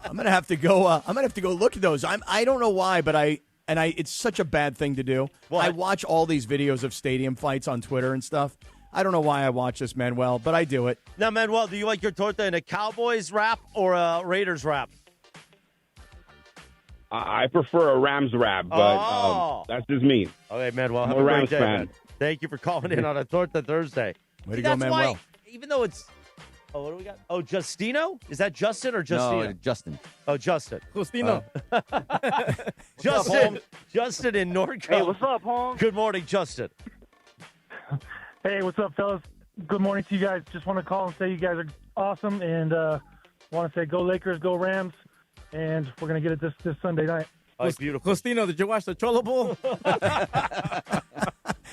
I'm gonna have to go. Look at those. I don't know why, but it's such a bad thing to do. What? I watch all these videos of stadium fights on Twitter and stuff. I don't know why I watch this, Manuel, but I do it. Now, Manuel, do you like your torta in a Cowboys wrap or a Raiders wrap? I prefer a Rams wrap, but that's just me. Okay, Manuel, have I'm a a great Rams day, fan. man. Thank you for calling in on a Torta Thursday. Way to go, Manuel. Even though it's... Oh, what do we got? Oh, Justino? Is that Justin or Justino? No, Justin. Oh, Justin. Justino. Justin in Norco. Hey, what's up, Holmes? Good morning, Justin. Hey, what's up, fellas? Good morning to you guys. Just want to call and say you guys are awesome, and want to say go Lakers, go Rams, and we're going to get it this Sunday night. Oh, it's beautiful. Justino, did you watch the Cholo Bowl?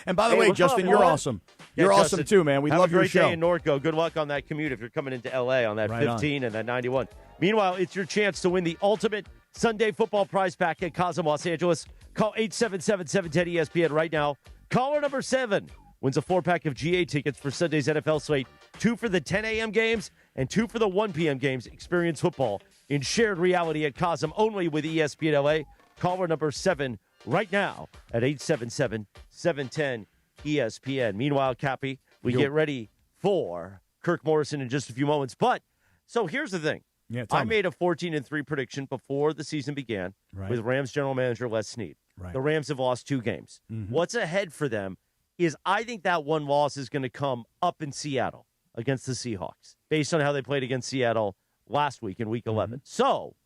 And by the way, Justin, you're awesome. You're awesome too, man. We love your show. Have a great day in Norco. Good luck on that commute if you're coming into L.A. on that 15 and that 91. Meanwhile, it's your chance to win the ultimate Sunday football prize pack at Cosm Los Angeles. Call 877-710-ESPN right now. Caller number 7 wins a 4-pack of GA tickets for Sunday's NFL slate. 2 for the 10 a.m. games and 2 for the 1 p.m. games. Experience football in shared reality at Cosm, only with ESPN LA. Caller number 7 right now at 877-710-ESPN. Meanwhile, Cappy, we get ready for Kirk Morrison in just a few moments. But, so here's the thing. Yeah, I made a 14-3 prediction before the season began with Rams general manager Les Snead. Right. The Rams have lost 2 games. What's ahead for them is I think that one loss is going to come up in Seattle against the Seahawks, based on how they played against Seattle last week in Week 11. So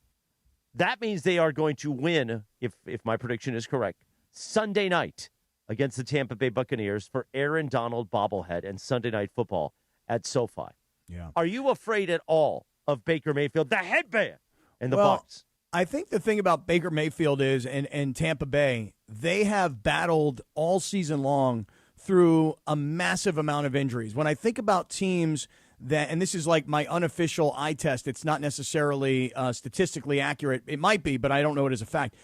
that means they are going to win, if my prediction is correct, Sunday night against the Tampa Bay Buccaneers for Aaron Donald bobblehead and Sunday Night Football at SoFi. Yeah. Are you afraid at all of Baker Mayfield, the headband, and the Bucs? I think the thing about Baker Mayfield is, and Tampa Bay, they have battled all season long through a massive amount of injuries. When I think about teams that, and this is like my unofficial eye test, it's not necessarily statistically accurate. It might be, but I don't know it as a fact.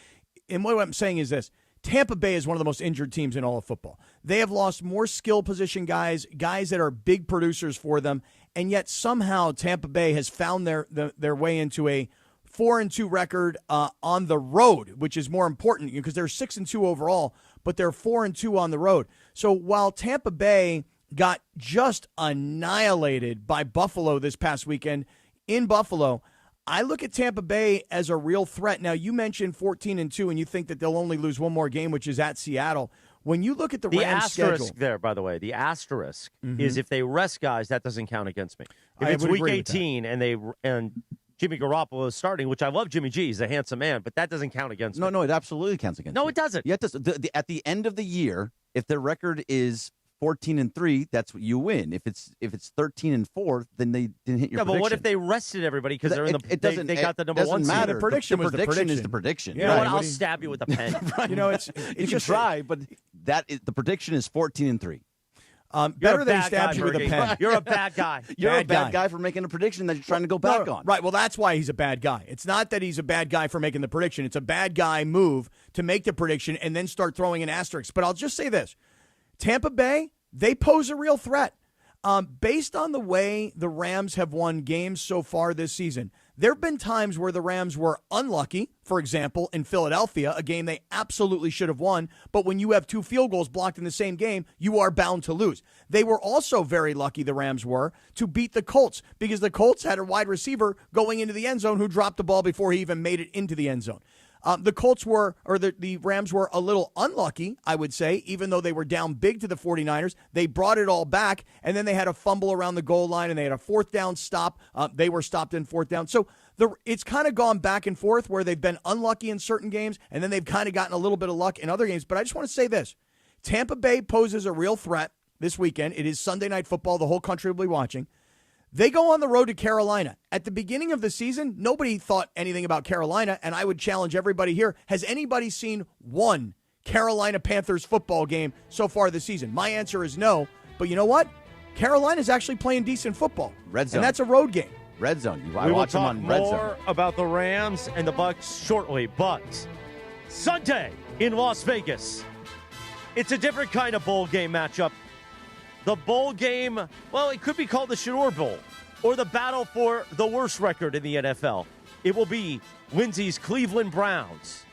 And what I'm saying is this. Tampa Bay is one of the most injured teams in all of football. They have lost more skill position guys that are big producers for them, and yet somehow Tampa Bay has found their way into a 4-2 record on the road, which is more important because they're 6-2 overall, but they're 4-2 on the road. So while Tampa Bay got just annihilated by Buffalo this past weekend in Buffalo, I look at Tampa Bay as a real threat. Now, you mentioned 14-2, and you think that they'll only lose one more game, which is at Seattle. When you look at the Rams asterisk schedule, there, by the way, the asterisk is if they rest guys, that doesn't count against me. If I it's would week agree with 18 and Jimmy Garoppolo is starting, which I love Jimmy G. He's a handsome man, but that doesn't count against me. No, it absolutely counts against No, you. it doesn't. Yeah, it does. At the end of the year, if their record is 14-3, that's what you win. If it's 13-4, then they didn't hit your prediction. But what if they rested everybody because they're in the they got the number doesn't 1 matter. seed? The prediction was the prediction. is the prediction. You know what? I'll stab you with a pen. you know, it's you can just try, but the prediction is 14-3. Better than stab you with a pen. You're a bad guy. You're a bad guy for making a prediction that you're trying to go back on. Right. Well, that's why he's a bad guy. It's not that he's a bad guy for making the prediction. It's a bad guy move to make the prediction and then start throwing in asterisks. But I'll just say this. Tampa Bay, they pose a real threat. Based on the way the Rams have won games so far this season, there have been times where the Rams were unlucky, for example, in Philadelphia, a game they absolutely should have won, but when you have 2 field goals blocked in the same game, you are bound to lose. They were also very lucky, the Rams were, to beat the Colts because the Colts had a wide receiver going into the end zone who dropped the ball before he even made it into the end zone. The Rams were a little unlucky, I would say, even though they were down big to the 49ers. They brought it all back, and then they had a fumble around the goal line, and they had a 4th down stop. They were stopped in 4th down. So it's kind of gone back and forth where they've been unlucky in certain games, and then they've kind of gotten a little bit of luck in other games. But I just want to say this. Tampa Bay poses a real threat this weekend. It is Sunday Night Football. The whole country will be watching. They go on the road to Carolina. At the beginning of the season, nobody thought anything about Carolina, and I would challenge everybody here. Has anybody seen one Carolina Panthers football game so far this season? My answer is no, but you know what? Carolina's actually playing decent football. Red zone. And that's a road game. Red zone. We will talk more about the Rams and the Bucs shortly, but Sunday in Las Vegas, it's a different kind of bowl game matchup. The bowl game, well, it could be called the Shador Bowl or the battle for the worst record in the NFL. It will be Lindsay's Cleveland Browns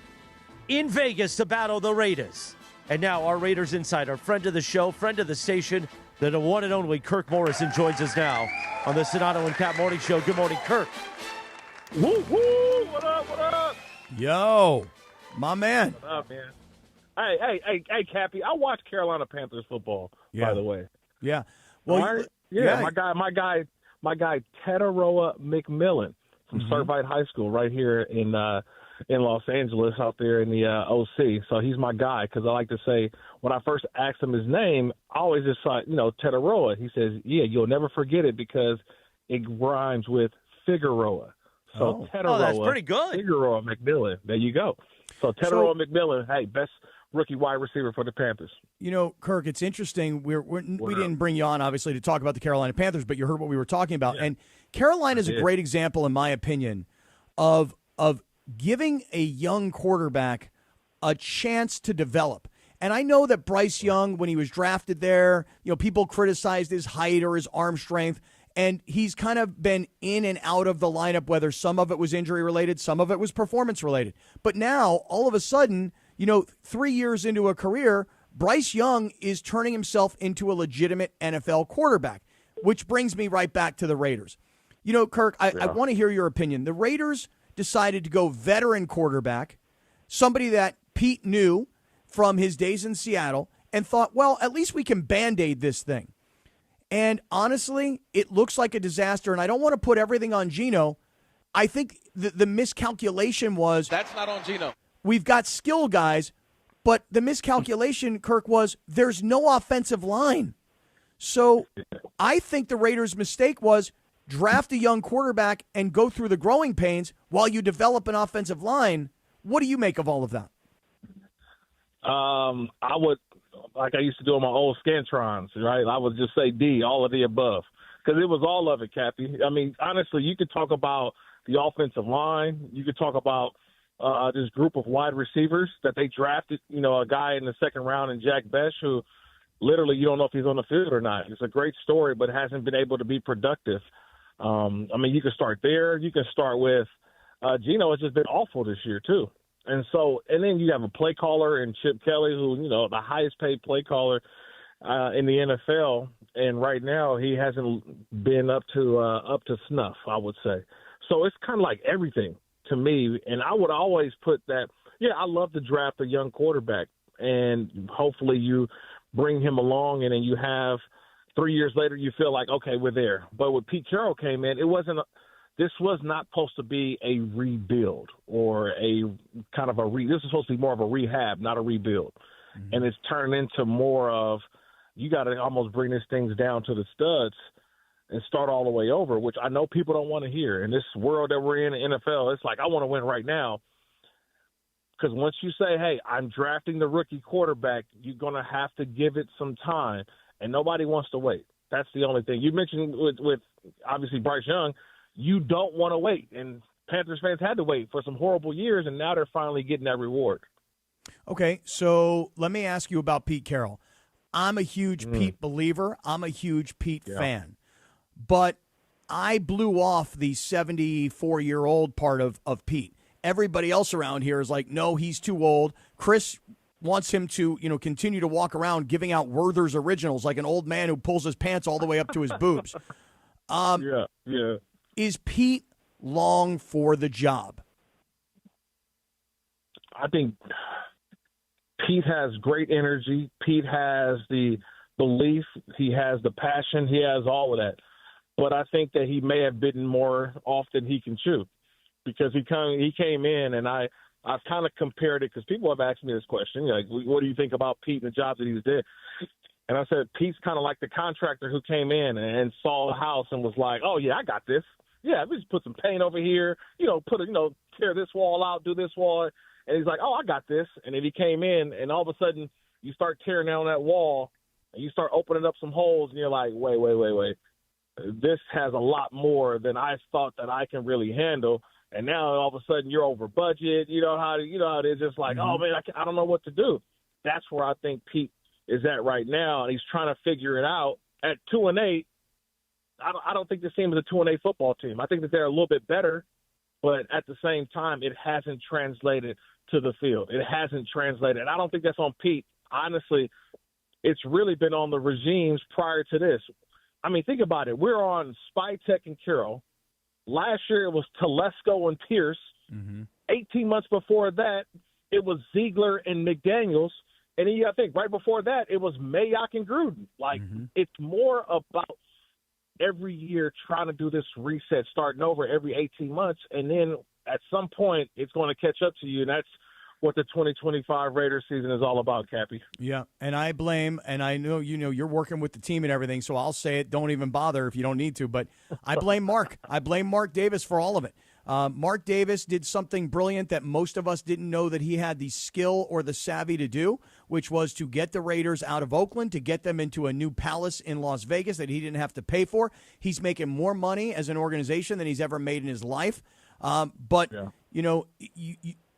in Vegas to battle the Raiders. And now our Raiders insider, friend of the show, friend of the station, the one and only Kirk Morrison joins us now on the Sedano and Kap Morning Show. Good morning, Kirk. Woo, woo, what up? Yo, my man. What up, man? Hey, Cappy, I watch Carolina Panthers football, by the way. Yeah. Well, Well, my guy Tetaroa McMillan from Servite High School right here in Los Angeles out there in the OC. So he's my guy because I like to say when I first asked him his name, I always just thought, Tetaroa. He says, yeah, you'll never forget it because it rhymes with Figueroa. So Tetaroa. That's pretty good. Figueroa McMillan. There you go. So Tetaroa McMillan, hey, best rookie wide receiver for the Panthers. You know, Kirk, it's interesting. We didn't bring you on, obviously, to talk about the Carolina Panthers, but you heard what we were talking about. Yeah. And Carolina is a great example, in my opinion, of giving a young quarterback a chance to develop. And I know that Bryce Young, when he was drafted there, people criticized his height or his arm strength. And he's kind of been in and out of the lineup, whether some of it was injury related, some of it was performance related. But now, all of a sudden, 3 years into a career, Bryce Young is turning himself into a legitimate NFL quarterback, which brings me right back to the Raiders. Kirk, I want to hear your opinion. The Raiders decided to go veteran quarterback, somebody that Pete knew from his days in Seattle, and thought, well, at least we can Band-Aid this thing. And honestly, it looks like a disaster, and I don't want to put everything on Geno. I think the miscalculation was... That's not on Geno. We've got skill guys, but the miscalculation, Kirk, was there's no offensive line. So I think the Raiders' mistake was draft a young quarterback and go through the growing pains while you develop an offensive line. What do you make of all of that? I would, like I used to do on my old Scantrons, right? I would just say D, all of the above, because it was all of it, Cappy. I mean, honestly, you could talk about the offensive line. You could talk about this group of wide receivers that they drafted, a guy in the second round in Jack Besh who literally you don't know if he's on the field or not. It's a great story, but hasn't been able to be productive. You can start there. You can start with Geno has just been awful this year, too. And then you have a play caller in Chip Kelly, who, the highest paid play caller in the NFL. And right now he hasn't been up to snuff, I would say. So it's kind of like everything to me. And I would always put that, I love to draft a young quarterback, and hopefully you bring him along, and then you have 3 years later you feel like, okay, we're there. But when Pete Carroll came in, this was not supposed to be a rebuild or a kind of this is supposed to be more of a rehab, not a rebuild. Mm-hmm. And it's turned into more of, you got to almost bring these things down to the studs and start all the way over, which I know people don't want to hear. In this world that we're in, the NFL, it's like, I want to win right now. Because once you say, hey, I'm drafting the rookie quarterback, you're going to have to give it some time. And nobody wants to wait. That's the only thing. You mentioned with obviously Bryce Young, you don't want to wait. And Panthers fans had to wait for some horrible years, and now they're finally getting that reward. Okay, so let me ask you about Pete Carroll. I'm a huge Pete believer. I'm a huge Pete fan. But I blew off the 74-year-old part of Pete. Everybody else around here is like, no, he's too old. Chris wants him to, continue to walk around giving out Werther's Originals like an old man who pulls his pants all the way up to his boobs. Is Pete long for the job? I think Pete has great energy. Pete has the belief. He has the passion. He has all of that. But I think that he may have bitten more off than he can chew, because he came in, and I've kind of compared it, because people have asked me this question, like, what do you think about Pete and the jobs that he's did? And I said, Pete's kind of like the contractor who came in and saw a house and was like, oh, yeah, I got this. Yeah, we just put some paint over here, tear this wall out, do this wall. And he's like, oh, I got this. And then he came in, and all of a sudden you start tearing down that wall, and you start opening up some holes, and you're like, wait. This has a lot more than I thought that I can really handle. And now all of a sudden you're over budget. You know how it is, just like, oh, man, I don't know what to do. That's where I think Pete is at right now, and he's trying to figure it out. At 2-8, I don't think this team is a 2-8 football team. I think that they're a little bit better, but at the same time, it hasn't translated to the field. It hasn't translated. And I don't think that's on Pete. Honestly, it's really been on the regimes prior to this. I mean, think about it. We're on Spytek and Carroll. Last year it was Telesco and Pierce. 18 months before that, it was Ziegler and McDaniels. And then I think right before that, it was Mayock and Gruden. Like, it's more about every year trying to do this reset, starting over every 18 months. And then at some point, it's going to catch up to you. And that's what the 2025 Raiders season is all about, Cappy. Yeah, and I blame, and I know you're working with the team and everything, so I'll say it. Don't even bother if you don't need to. But I blame Mark. I blame Mark Davis for all of it. Mark Davis did something brilliant that most of us didn't know that he had the skill or the savvy to do, which was to get the Raiders out of Oakland, to get them into a new palace in Las Vegas that he didn't have to pay for. He's making more money as an organization than he's ever made in his life.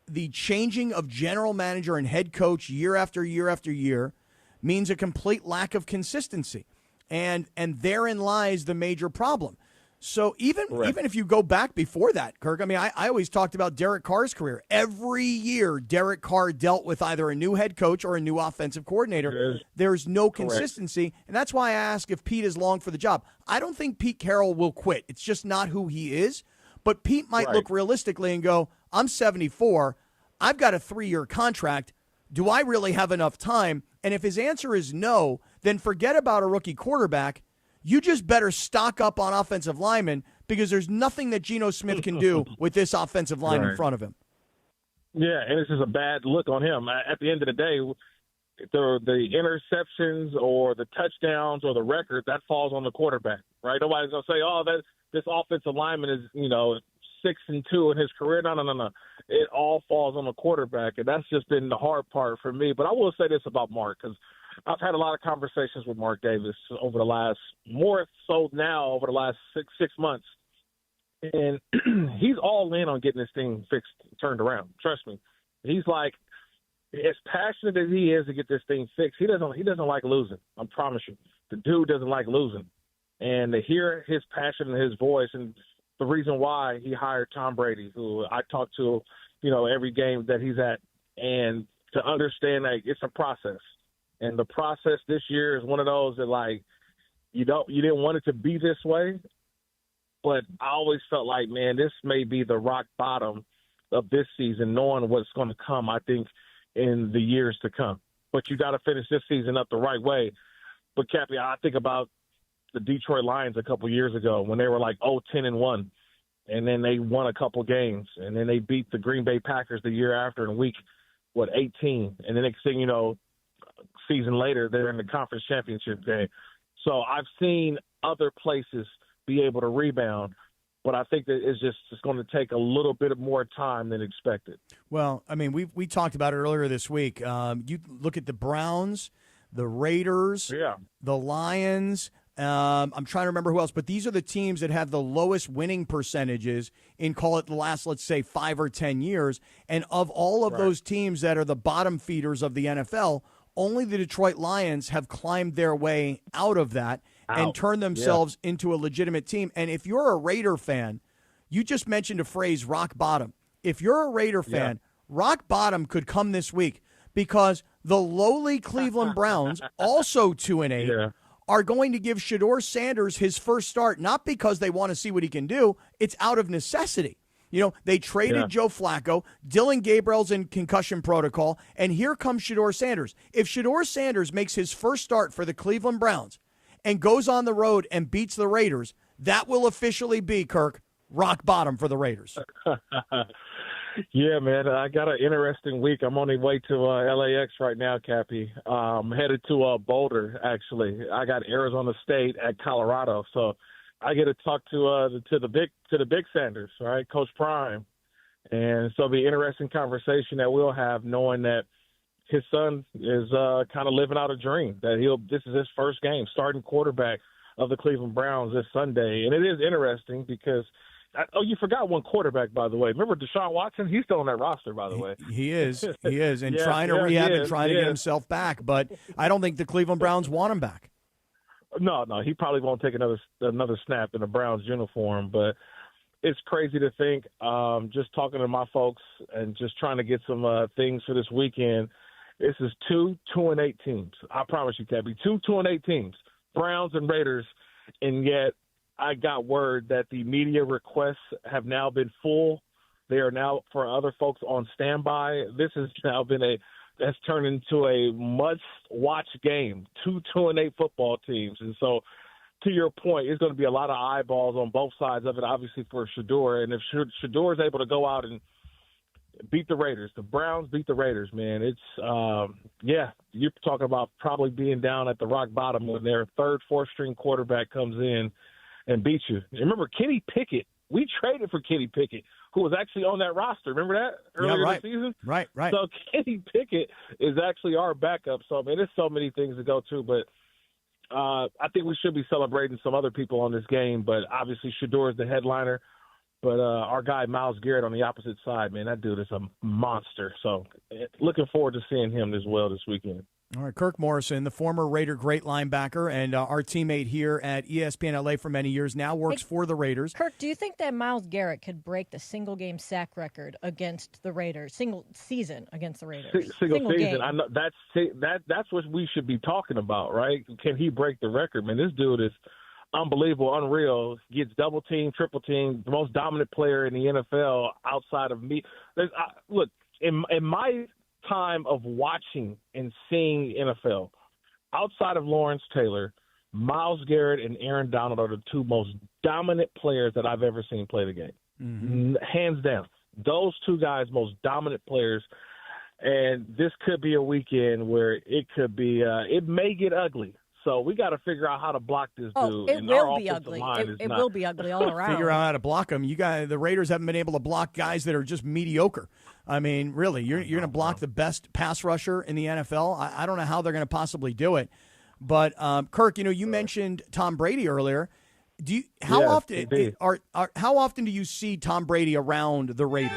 The changing of general manager and head coach year after year after year means a complete lack of consistency. And therein lies the major problem. So even if you go back before that, Kirk, I mean, I always talked about Derek Carr's career. Every year, Derek Carr dealt with either a new head coach or a new offensive coordinator. There's no consistency, and that's why I ask if Pete is long for the job. I don't think Pete Carroll will quit. It's just not who he is. But Pete might look realistically and go, I'm 74. I've got a 3-year contract. Do I really have enough time? And if his answer is no, then forget about a rookie quarterback. You just better stock up on offensive linemen because there's nothing that Geno Smith can do with this offensive line in front of him. Yeah, and it's just a bad look on him. At the end of the day, the interceptions or the touchdowns or the record, that falls on the quarterback, right? Nobody's going to say, oh, this offensive lineman is, 6-2 in his career. No. It all falls on the quarterback, and that's just been the hard part for me. But I will say this about Mark, because I've had a lot of conversations with Mark Davis over the last six months. And he's all in on getting this thing fixed, turned around. Trust me. He's like, as passionate as he is to get this thing fixed, he doesn't like losing. I promise you. The dude doesn't like losing. And to hear his passion in his voice, and the reason why he hired Tom Brady, who I talk to, every game that he's at, and to understand that it's a process. And the process this year is one of those that, like, you didn't want it to be this way, but I always felt like, man, this may be the rock bottom of this season, knowing what's going to come, I think, in the years to come. But you got to finish this season up the right way. But, Cappy, I think about the Detroit Lions a couple years ago when they were like 0-10-1, and then they won a couple games, and then they beat the Green Bay Packers the year after in week 18, and the next thing you know, season later, they're in the conference championship game. So I've seen other places be able to rebound, but I think that it's going to take a little bit more time than expected. Well, I mean, we talked about it earlier this week. You look at the Browns, the Raiders, the Lions. I'm trying to remember who else, but these are the teams that have the lowest winning percentages in, call it, the last, let's say, 5 or 10 years. And of all of those teams that are the bottom feeders of the NFL, only the Detroit Lions have climbed their way out of that and turned themselves into a legitimate team. And if you're a Raider fan, you just mentioned a phrase, rock bottom. If you're a Raider fan, rock bottom could come this week because the lowly Cleveland Browns, also 2-8, are going to give Shedeur Sanders his first start, not because they want to see what he can do. It's out of necessity. They traded Joe Flacco. Dylan Gabriel's in concussion protocol, and here comes Shedeur Sanders. If Shedeur Sanders makes his first start for the Cleveland Browns and goes on the road and beats the Raiders, that will officially be, Kirk, rock bottom for the Raiders. Yeah, man, I got an interesting week. I'm on the way to LAX right now, Cappy. I'm headed to Boulder, actually. I got Arizona State at Colorado, so I get to talk to the big Sanders, right, Coach Prime, and so it'll be an interesting conversation that we'll have, knowing that his son is kind of living out a dream, that this is his first game, starting quarterback of the Cleveland Browns this Sunday, and it is interesting because you forgot one quarterback, by the way. Remember Deshaun Watson? He's still on that roster, by the way. He is, and trying to rehab and trying to get himself back, but I don't think the Cleveland Browns want him back. No, he probably won't take another snap in a Browns uniform, but it's crazy to think, just talking to my folks and just trying to get some things for this weekend, this is 2 2-8 teams. I promise you, Cabby, 2 2-8 teams, Browns and Raiders, and yet I got word that the media requests have now been full. They are now, for other folks, on standby. This has now been that's turned into a must-watch game, 2 2-8 football teams. And so, to your point, it's going to be a lot of eyeballs on both sides of it, obviously, for Shedeur. And if Shedeur is able to go out and beat the Raiders, the Browns beat the Raiders, man, it's, you're talking about probably being down at the rock bottom when their third, fourth-string quarterback comes in and beats you. Remember, Kenny Pickett, we traded for Kenny Pickett, who was actually on that roster. Remember that earlier this season? Right. So Kenny Pickett is actually our backup. So, man, there's so many things to go to. But I think we should be celebrating some other people on this game. But obviously Shedeur is the headliner. But our guy Myles Garrett on the opposite side, man, that dude is a monster. So looking forward to seeing him as well this weekend. All right, Kirk Morrison, the former Raider great linebacker and our teammate here at ESPN LA for many years, now works for the Raiders. Kirk, do you think that Myles Garrett could break the single-game sack record against the Raiders, single season against the Raiders? Single season. Game. I know that's what we should be talking about, right? Can he break the record? Man, this dude is unbelievable, unreal. Gets double team, triple team, the most dominant player in the NFL outside of me. Look, in my time of watching and seeing NFL, outside of Lawrence Taylor, Myles Garrett and Aaron Donald are the two most dominant players that I've ever seen play the game. Mm-hmm. Hands down. Those two guys, most dominant players. And this could be a weekend where it could be it may get ugly. So we got to figure out how to block this dude. It will be ugly. It will be ugly all around. Figure out how to block him. The Raiders haven't been able to block guys that are just mediocre. I mean, really, you're going to block the best pass rusher in the NFL? I don't know how they're going to possibly do it. But Kirk, you mentioned Tom Brady earlier. How often do you see Tom Brady around the Raiders?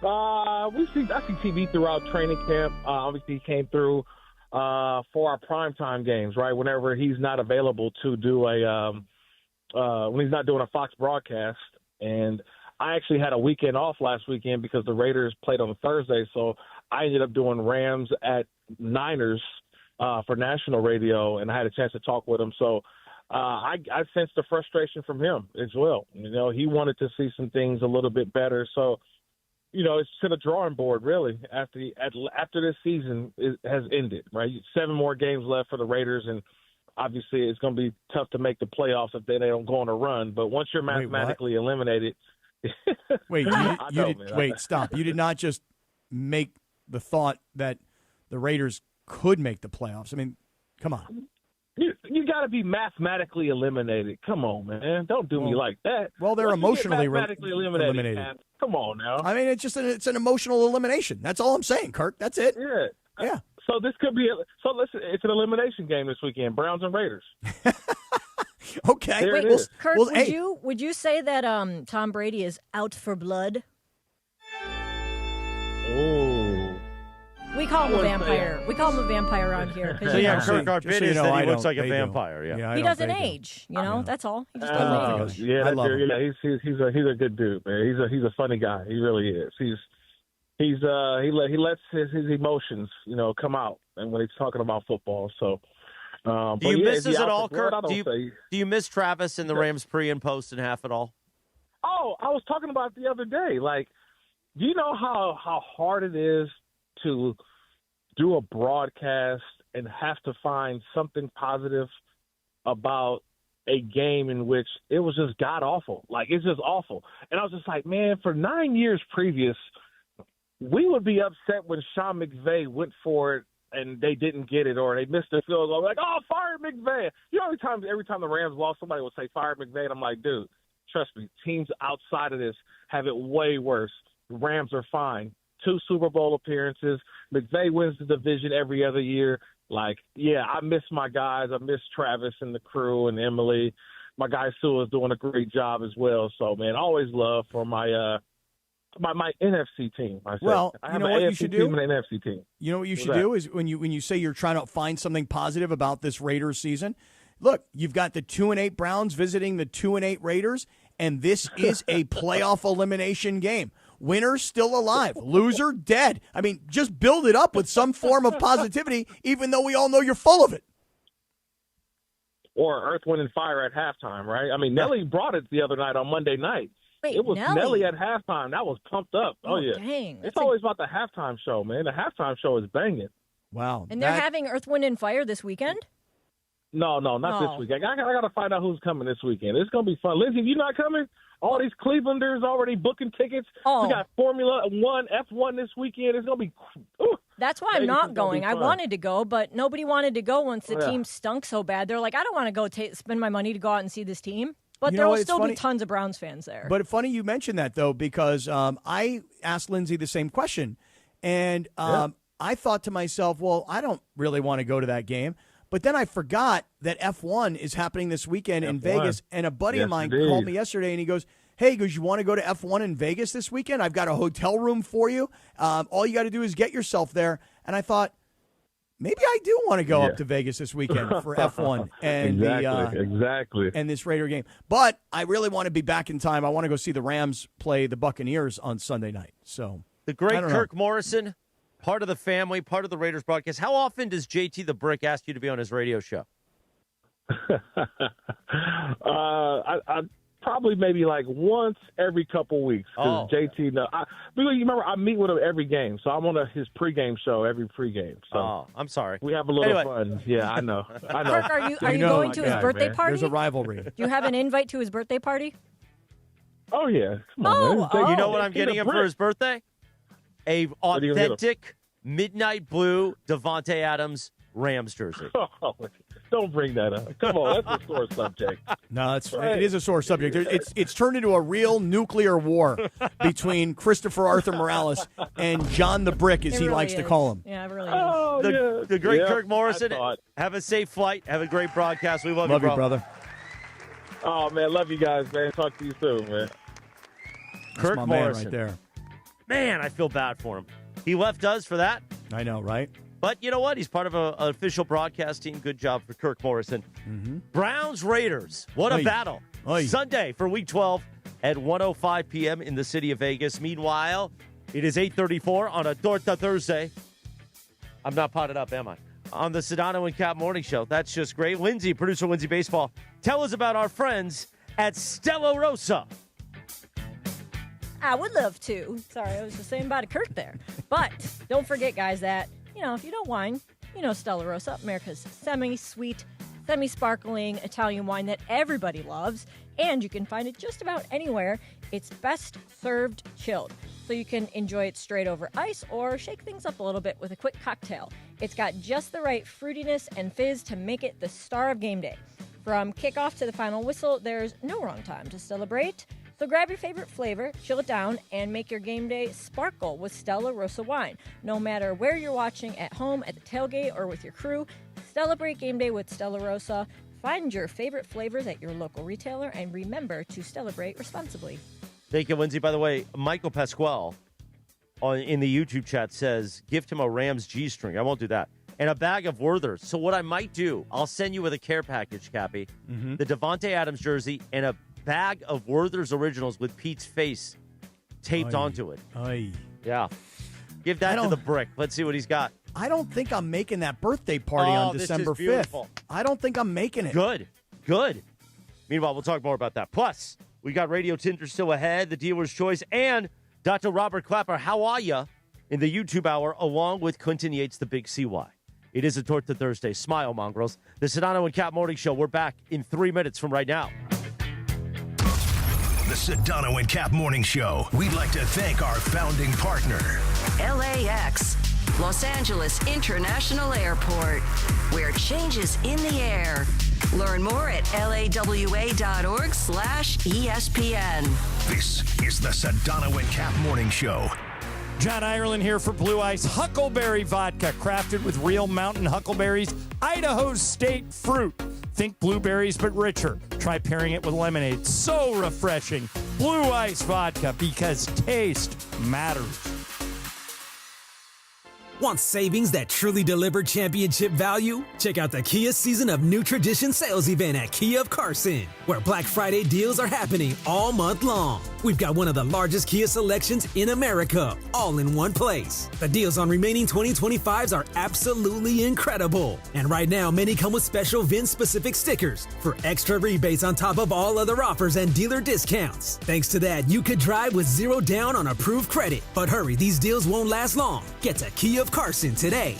I see TV throughout training camp. Obviously, he came through for our primetime games, right? Whenever he's not available to do when he's not doing a Fox broadcast. And I actually had a weekend off last weekend because the Raiders played on a Thursday, so I ended up doing Rams at Niners for national radio, and I had a chance to talk with him. So I sensed the frustration from him as well. He wanted to see some things a little bit better. So, it's to the drawing board, really, after this season has ended, right? 7 more games left for the Raiders, and obviously it's going to be tough to make the playoffs if they don't go on a run. But once you're mathematically eliminated – Wait, stop. You did not just make the thought that the Raiders could make the playoffs. I mean, come on. You got to be mathematically eliminated. Come on, man. Don't do me like that. Well, they're emotionally mathematically eliminated. Come on now. I mean, it's an emotional elimination. That's all I'm saying, Kirk. That's it. Yeah. So this could be listen, it's an elimination game this weekend, Browns and Raiders. Okay. Wait, Kirk, would you say that Tom Brady is out for blood? Oh. We call him a vampire. We call him a vampire around here. Kirk, our bid is that he looks like a vampire. Yeah. He doesn't age. That's all. He just doesn't age. Yeah, I love him. He's a good dude, man. He's a funny guy. He really is. He lets his emotions, come out, and when he's talking about football. So. Do you miss this at all, Kirk? Do you miss Travis in the Rams pre and post and half at all? Oh, I was talking about it the other day. Like, do you know how hard it is to do a broadcast and have to find something positive about a game in which it was just god awful? Like, it's just awful. And I was just like, man, for 9 years previous, we would be upset when Sean McVay went for it and they didn't get it, or they missed the field goal. Like, oh, fire McVay. Every time the Rams lost, somebody would say, fire McVay. And I'm like, dude, trust me, teams outside of this have it way worse. The Rams are fine. 2 Super Bowl appearances. McVay wins the division every other year. Like, yeah, I miss my guys. I miss Travis and the crew and Emily. My guy Sue is doing a great job as well. So, man, always love for my my NFC team. Well, I have what an you AFC should team do? and an NFC team. You know what you should do is when you say you're trying to find something positive about this Raiders season. Look, you've got the 2-8 Browns visiting the 2-8 Raiders, and this is a playoff elimination game. Winner still alive, loser dead. I mean, just build it up with some form of positivity, even though we all know you're full of it. Or Earth, Wind, and Fire at halftime, right? I mean, Nelly brought it the other night on Monday night. Wait, it was Nelly at halftime. That was pumped up. Oh yeah. Dang. It's always about the halftime show, man. The halftime show is banging. Wow. And they're having Earth, Wind, and Fire this weekend? No, not this weekend. I got to find out who's coming this weekend. It's going to be fun. Lindsay, if you're not coming, all these Clevelanders already booking tickets. Oh. We got Formula One, F1 this weekend. It's going to be That's why I'm not going. I wanted to go, but nobody wanted to go once the team stunk so bad. They're like, I don't want to go spend my money to go out and see this team. But there will still be tons of Browns fans there. But funny you mentioned that, though, because I asked Lindsay the same question. And I thought to myself, well, I don't really want to go to that game. But then I forgot that F1 is happening this weekend in Vegas. And a buddy of mine called me yesterday, and he goes, hey, goes, you want to go to F1 in Vegas this weekend? I've got a hotel room for you. All you got to do is get yourself there. And I thought, maybe I do want to go up to Vegas this weekend for F1 and exactly and this Raider game. But I really want to be back in time. I want to go see the Rams play the Buccaneers on Sunday night. So the great Kirk Morrison, part of the family, part of the Raiders broadcast. How often does JT the Brick ask you to be on his radio show? I probably maybe like once every couple weeks. Because JT, because you remember I meet with him every game, so I'm on his pregame show every pregame. So I'm sorry. We have a little fun. Yeah, I know. Kirk, are you going to his birthday party? There's a rivalry. Do you have an invite to his birthday party? Oh yeah. Come on, man. You know what I'm getting him for his birthday? A authentic midnight blue Devontae Adams Rams jersey. Don't bring that up. Come on, that's a sore subject. No, it is a sore subject. It's turned into a real nuclear war between Christopher Arthur Morales and John the Brick, as he likes to call him. Yeah, it really is. The great Kirk Morrison. Have a safe flight. Have a great broadcast. We love you, you, brother. Oh, man, love you guys, man. Talk to you soon, man. Kirk my Morrison. man right there. Man, I feel bad for him. He left us for that. I know, right? But you know what? He's part of an official broadcast team. Good job for Kirk Morrison. Browns-Raiders. What a battle. Sunday for Week 12 at 1:05 p.m. in the city of Vegas. Meanwhile, it is 8:34 on a Torta Thursday. I'm not potted up, am I? On the Sedano and Kap Morning Show. That's just great. Lindsay, producer Lindsay Baseball, tell us about our friends at Stella Rosa. I would love to. Sorry, I was just saying about a Kirk there. But don't forget, guys, that if you don't wine, Stella Rosa, America's semi-sweet, semi-sparkling Italian wine that everybody loves, and you can find it just about anywhere. It's best served chilled, so you can enjoy it straight over ice or shake things up a little bit with a quick cocktail. It's got just the right fruitiness and fizz to make it the star of game day. From kickoff to the final whistle, there's no wrong time to celebrate. So grab your favorite flavor, chill it down, and make your game day sparkle with Stella Rosa wine. No matter where you're watching, at home, at the tailgate, or with your crew, celebrate game day with Stella Rosa. Find your favorite flavors at your local retailer, and remember to celebrate responsibly. Thank you, Lindsay. By the way, Michael Pasquale in the YouTube chat says, gift him a Rams G-string. I won't do that. And a bag of Werthers. So what I might do, I'll send you with a care package, Cappy, the Devontae Adams jersey, and a bag of Werther's Originals with Pete's face taped onto it. Yeah. Give that to the Brick. Let's see what he's got. I don't think I'm making that birthday party on December 5th. I don't think I'm making it. Good. Meanwhile, we'll talk more about that. Plus, we got Radio Tinder still ahead, the dealer's choice, and Dr. Robert Klapper, how are ya, in the YouTube hour, along with Clinton Yates, the Big CY. It is a Torta Thursday. Smile, mongrels. The Sedano and Kap Morning Show. We're back in 3 minutes from right now. The Sedano and Kap Morning Show. We'd like to thank our founding partner, LAX, Los Angeles International Airport, where change is in the air. Learn more at lawa.org/ESPN. This is the Sedano and Kap Morning Show. John Ireland here for Blue Ice Huckleberry Vodka, crafted with real mountain huckleberries, Idaho State fruit. Think blueberries, but richer. Try pairing it with lemonade. So refreshing. Blue Ice Vodka, because taste matters. Want savings that truly deliver championship value? Check out the Kia Season of New Tradition sales event at Kia of Carson, where Black Friday deals are happening all month long. We've got one of the largest Kia selections in America, all in one place. The deals on remaining 2025s are absolutely incredible. And right now, many come with special VIN-specific stickers for extra rebates on top of all other offers and dealer discounts. Thanks to that, you could drive with zero down on approved credit. But hurry, these deals won't last long. Get to Kia of Carson today.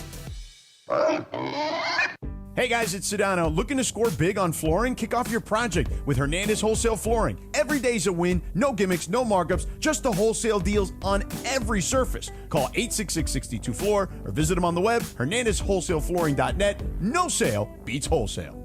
Hey guys, it's Sedano. Looking to score big on flooring? Kick off your project with Hernandez Wholesale Flooring. Every day's a win, no gimmicks, no markups, just the wholesale deals on every surface. Call 866-62-FLOOR or visit them on the web, hernandezwholesaleflooring.net. No sale beats wholesale.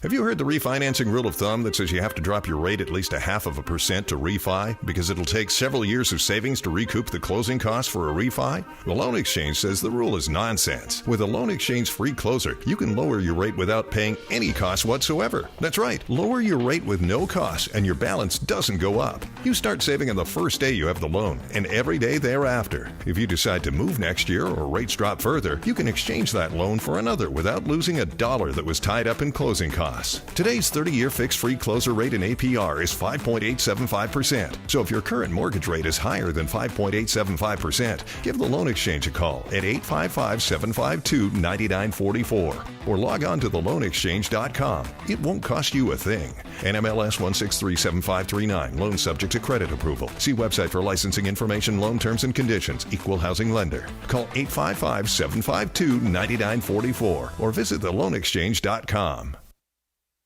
Have you heard the refinancing rule of thumb that says you have to drop your rate at least 0.5% to refi because it'll take several years of savings to recoup the closing costs for a refi? The Loan Exchange says the rule is nonsense. With a Loan Exchange free closer, you can lower your rate without paying any cost whatsoever. That's right, lower your rate with no cost and your balance doesn't go up. You start saving on the first day you have the loan and every day thereafter. If you decide to move next year or rates drop further, you can exchange that loan for another without losing a dollar that was tied up in closing costs. Today's 30-year fixed free closer rate in APR is 5.875%. So if your current mortgage rate is higher than 5.875%, give the Loan Exchange a call at 855-752-9944 or log on to theloanexchange.com. It won't cost you a thing. NMLS 1637539. Loan subject to credit approval. See website for licensing information, loan terms and conditions. Equal housing lender. Call 855-752-9944 or visit theloanexchange.com.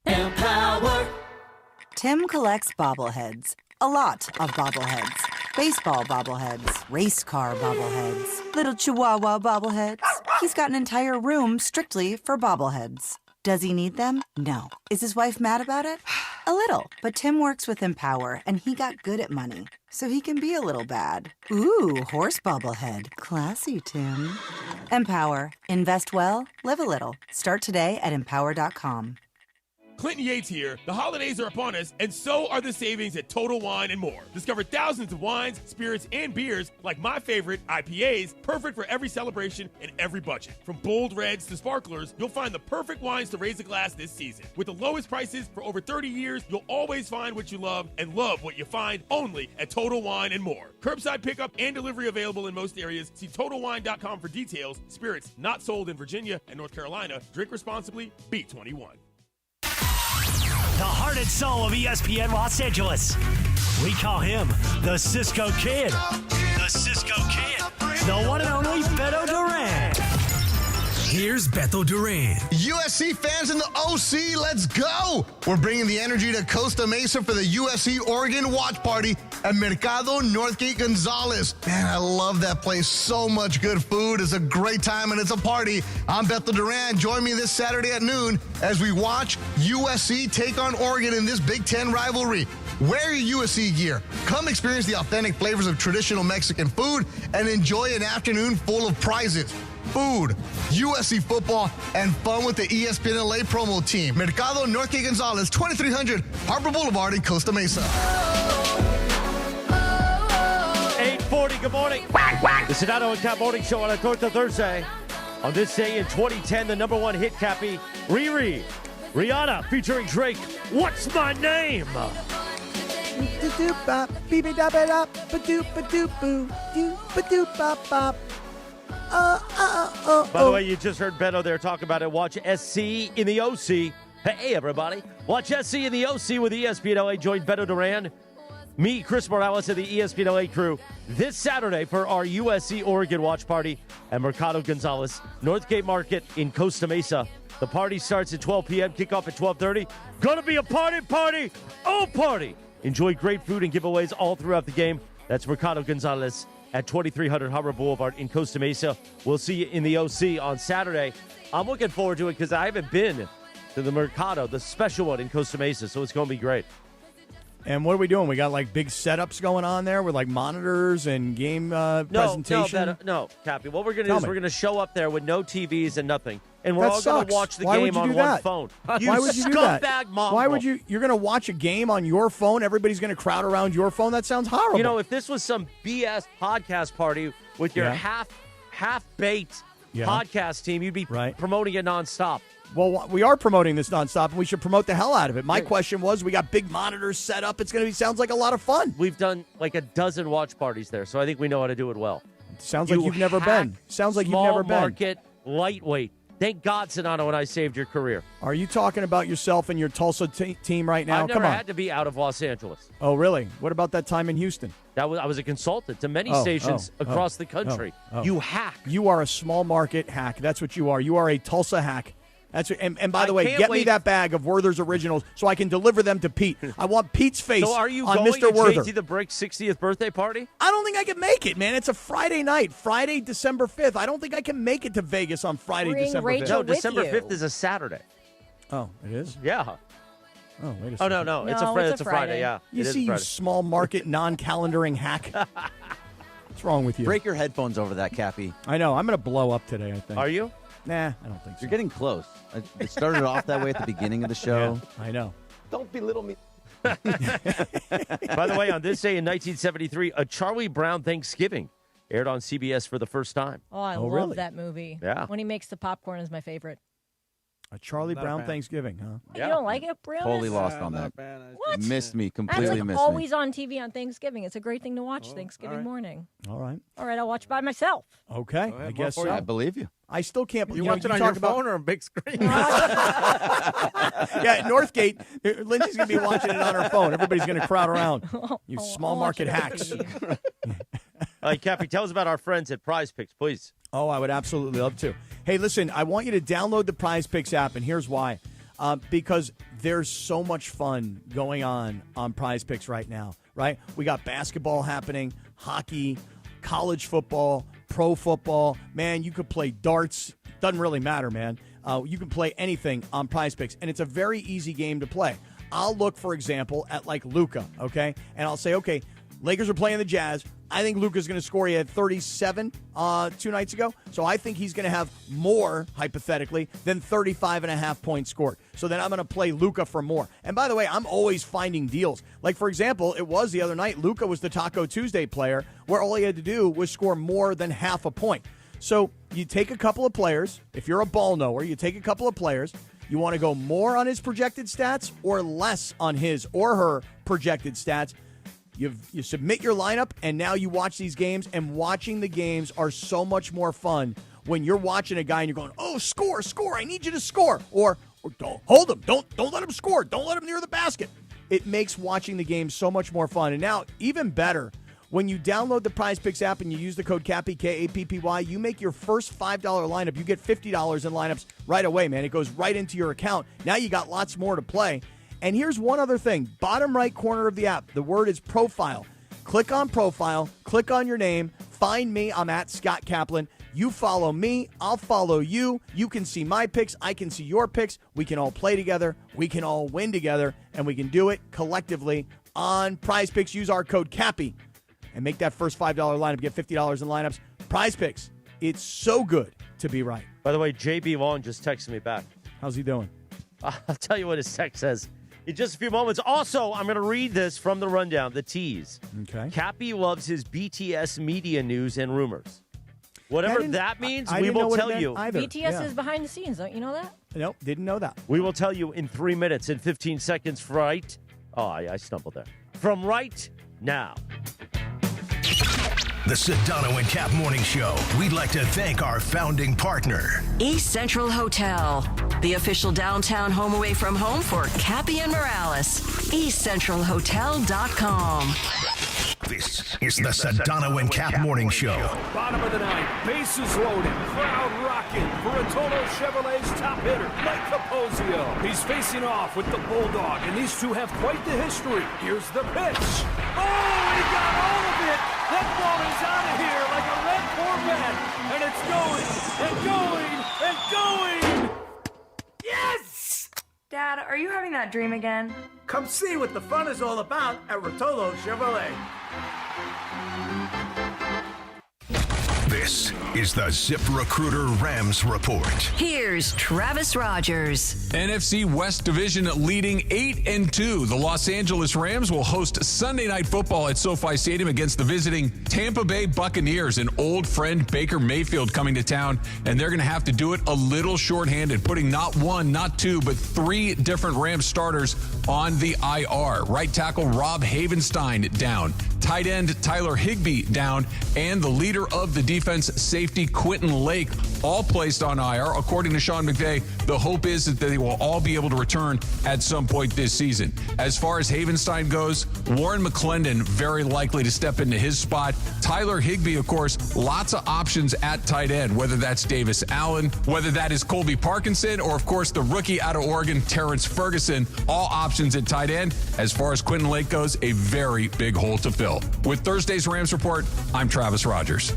Empower. Tim collects bobbleheads. A lot of bobbleheads. Baseball bobbleheads. Race car bobbleheads. Little chihuahua bobbleheads. He's got an entire room strictly for bobbleheads. Does he need them? No. Is his wife mad about it? A little. But Tim works with Empower, and he got good at money, so he can be a little bad. Ooh, horse bobblehead. Classy, Tim. Empower. Invest well, live a little. Start today at empower.com. Clinton Yates here. The holidays are upon us, and so are the savings at Total Wine & More. Discover thousands of wines, spirits, and beers like my favorite, IPAs, perfect for every celebration and every budget. From bold reds to sparklers, you'll find the perfect wines to raise a glass this season. With the lowest prices for over 30 years, you'll always find what you love and love what you find only at Total Wine & More. Curbside pickup and delivery available in most areas. See TotalWine.com for details. Spirits not sold in Virginia and North Carolina. Drink responsibly. B21. The heart and soul of ESPN Los Angeles. We call him the Cisco Kid. The Cisco Kid. The one and only Beto Duran. Here's Beto Duran. USC fans in the OC, let's go! We're bringing the energy to Costa Mesa for the USC-Oregon watch party at Mercado Northgate Gonzalez. Man, I love that place. So much good food. It's a great time and it's a party. I'm Beto Duran. Join me this Saturday at noon as we watch USC take on Oregon in this Big Ten rivalry. Wear your USC gear. Come experience the authentic flavors of traditional Mexican food and enjoy an afternoon full of prizes. Food, USC football, and fun with the ESPN LA promo team. Mercado Northgate Gonzalez, 2300 Harbor Boulevard in Costa Mesa. 8:40, good morning. The Sedano Kap Morning Show on a Torta Thursday. On this day in 2010, the number one hit, Cappy, Riri. Rihanna featuring Drake, What's My Name? By the way, you just heard Beto there talk about it. Watch SC in the OC. Hey, everybody. Watch SC in the OC with ESPN LA. Join Beto Duran, me, Chris Morales, and the ESPN LA crew this Saturday for our USC-Oregon watch party at Mercado Gonzalez, Northgate Market in Costa Mesa. The party starts at 12 p.m., kickoff at 12:30. Gonna be a party, party. Enjoy great food and giveaways all throughout the game. That's Mercado Gonzalez at 2300 Harbor Boulevard in Costa Mesa. We'll see you in the OC on Saturday. I'm looking forward to it because I haven't been to the Mercado, the special one in Costa Mesa, so it's going to be great. And what are we doing? We got like big setups going on there with like monitors and game presentation? No, Cappy. What we're going to do is we're going to show up there with no TVs and nothing. And we're That all going sucks. to watch the Why game would you on do one that? phone. Why would you do that? Scumbag mongrel. Why would you? You're going to watch a game on your phone? Everybody's going to crowd around your phone? That sounds horrible. You know, if this was some BS podcast party with your half-baked podcast team, you'd be promoting it nonstop. Well, we are promoting this nonstop, and we should promote the hell out of it. My question was, we got big monitors set up. It's going to be sounds like a lot of fun. We've done like a dozen watch parties there, so I think we know how to do it well. Sounds like you've never been. Sounds like you've never been. Small market, lightweight. Thank God, Sedano, and I saved your career. Are you talking about yourself and your Tulsa team right now? I've never Come on. had to be out of Los Angeles. Oh, really? What about that time in Houston? I was a consultant to many stations across the country. You hack. You are a small market hack. That's what you are. You are a Tulsa hack. That's what, and by the way, get me that bag of Werther's Originals so I can deliver them to Pete. I want Pete's face so are you on going Mr. to Werther. JT the Brick's 60th birthday party? I don't think I can make it, man. It's a Friday night, Friday, December 5th. I don't think I can make it to Vegas on Friday, December 5th. No, December 5th is a Saturday. Oh, it is? Yeah. Oh, wait a Oh, second. no. It's a Friday, yeah. You It is see, you Friday. small market, non-calendaring hack. What's wrong with you? Break your headphones over that, Cappy. I know. I'm going to blow up today, I think. Are you? Nah, I don't think so. You're getting close. It started off that way at the beginning of the show. Yeah, I know. Don't belittle me. By the way, on this day in 1973, A Charlie Brown Thanksgiving aired on CBS for the first time. Oh, I love really? that movie. Yeah. When he makes the popcorn is my favorite. A Charlie Not a Brown fan. Thanksgiving, huh? You don't like it, Brianna? Totally lost on that. What? Missed me. That's Completely like missed always me. on TV on Thanksgiving. It's a great thing to watch Thanksgiving morning. All right. All right, I'll watch by myself. Okay, I guess so. I believe you. I still can't believe You watch it on your phone or a big screen? Yeah, at Northgate, Lindsay's going to be watching it on her phone. Everybody's going to crowd around. You small market hacks. All right, Cappy, tell us about our friends at Prize Picks, please. Oh, I would absolutely love to. Hey, listen, I want you to download the Prize Picks app, and here's why. Because there's so much fun going on Prize Picks right now, right? We got basketball happening, hockey, college football, pro football. Man, you could play darts. Doesn't really matter, man. You can play anything on Prize Picks, and it's a very easy game to play. I'll look, for example, at like Luka, okay? And I'll say, okay, Lakers are playing the Jazz. I think Luka's going to score. He had 37 2 nights ago. So I think he's going to have more, hypothetically, than 35.5 points scored. So then I'm going to play Luka for more. And by the way, I'm always finding deals. Like, for example, it was the other night, Luka was the Taco Tuesday player where all he had to do was score more than half a point. So you take a couple of players. If you're a ball knower, you take a couple of players. You want to go more on his projected stats or less on his or her projected stats. You submit your lineup, and now you watch these games, and watching the games are so much more fun when you're watching a guy and you're going, oh, score, I need you to score. Or don't hold him. Don't let him score. Don't let him near the basket. It makes watching the game so much more fun. And now, even better, when you download the Prize Picks app and you use the code CAPPY, K-A-P-P-Y, you make your first $5 lineup. You get $50 in lineups right away, man. It goes right into your account. Now you got lots more to play. And here's one other thing. Bottom right corner of the app, the word is profile. Click on profile, click on your name, find me. I'm at Scott Kaplan. You follow me, I'll follow you. You can see my picks, I can see your picks. We can all play together, we can all win together, and we can do it collectively on Prize Picks. Use our code CAPPY and make that first $5 lineup. Get $50 in lineups. Prize Picks, it's so good to be right. By the way, JB Long just texted me back. How's he doing? I'll tell you what his text says in just a few moments. Also, I'm going to read this from the rundown, the tease. Okay. Cappy loves his BTS media news and rumors. Whatever that means, I we didn't know will what it tell meant you. either. BTS is behind the scenes. Don't you know that? Nope, didn't know that. We will tell you in 3 minutes and 15 seconds right. Oh, I stumbled there. From right now. The Sedano and Kap Morning Show. We'd like to thank our founding partner, East Central Hotel, the official downtown home away from home for Cappy and Morales. EastCentralHotel.com. This is the Sedano and Kap Morning Show. Bottom of the ninth, bases loaded, crowd rocking for Rotolo Chevrolet's top hitter, Mike Capozio. He's facing off with the Bulldog, and these two have quite the history. Here's the pitch. Oh, he got all of it. That ball is out of here like a red Corvette, and it's going and going and going. Yes! Dad, are you having that dream again? Come see what the fun is all about at Rotolo Chevrolet. This is the Zip Recruiter Rams Report. Here's Travis Rogers. NFC West Division leading 8-2. The Los Angeles Rams will host Sunday Night Football at SoFi Stadium against the visiting Tampa Bay Buccaneers. An old friend, Baker Mayfield, coming to town, and they're going to have to do it a little shorthanded, putting not one, not two, but three different Rams starters on the IR. Right tackle Rob Havenstein down. Tight end Tyler Higbee down, and the leader of the defense, safety Quentin Lake, all placed on IR. According to Sean McVay, the hope is that they will all be able to return at some point this season. As far as Havenstein goes, Warren McClendon very likely to step into his spot. Tyler Higbee, of course, lots of options at tight end, whether that's Davis Allen, whether that is Colby Parkinson, or, of course, the rookie out of Oregon, Terrence Ferguson, all options at tight end. As far as Quentin Lake goes, a very big hole to fill. With Thursday's Rams Report, I'm Travis Rogers.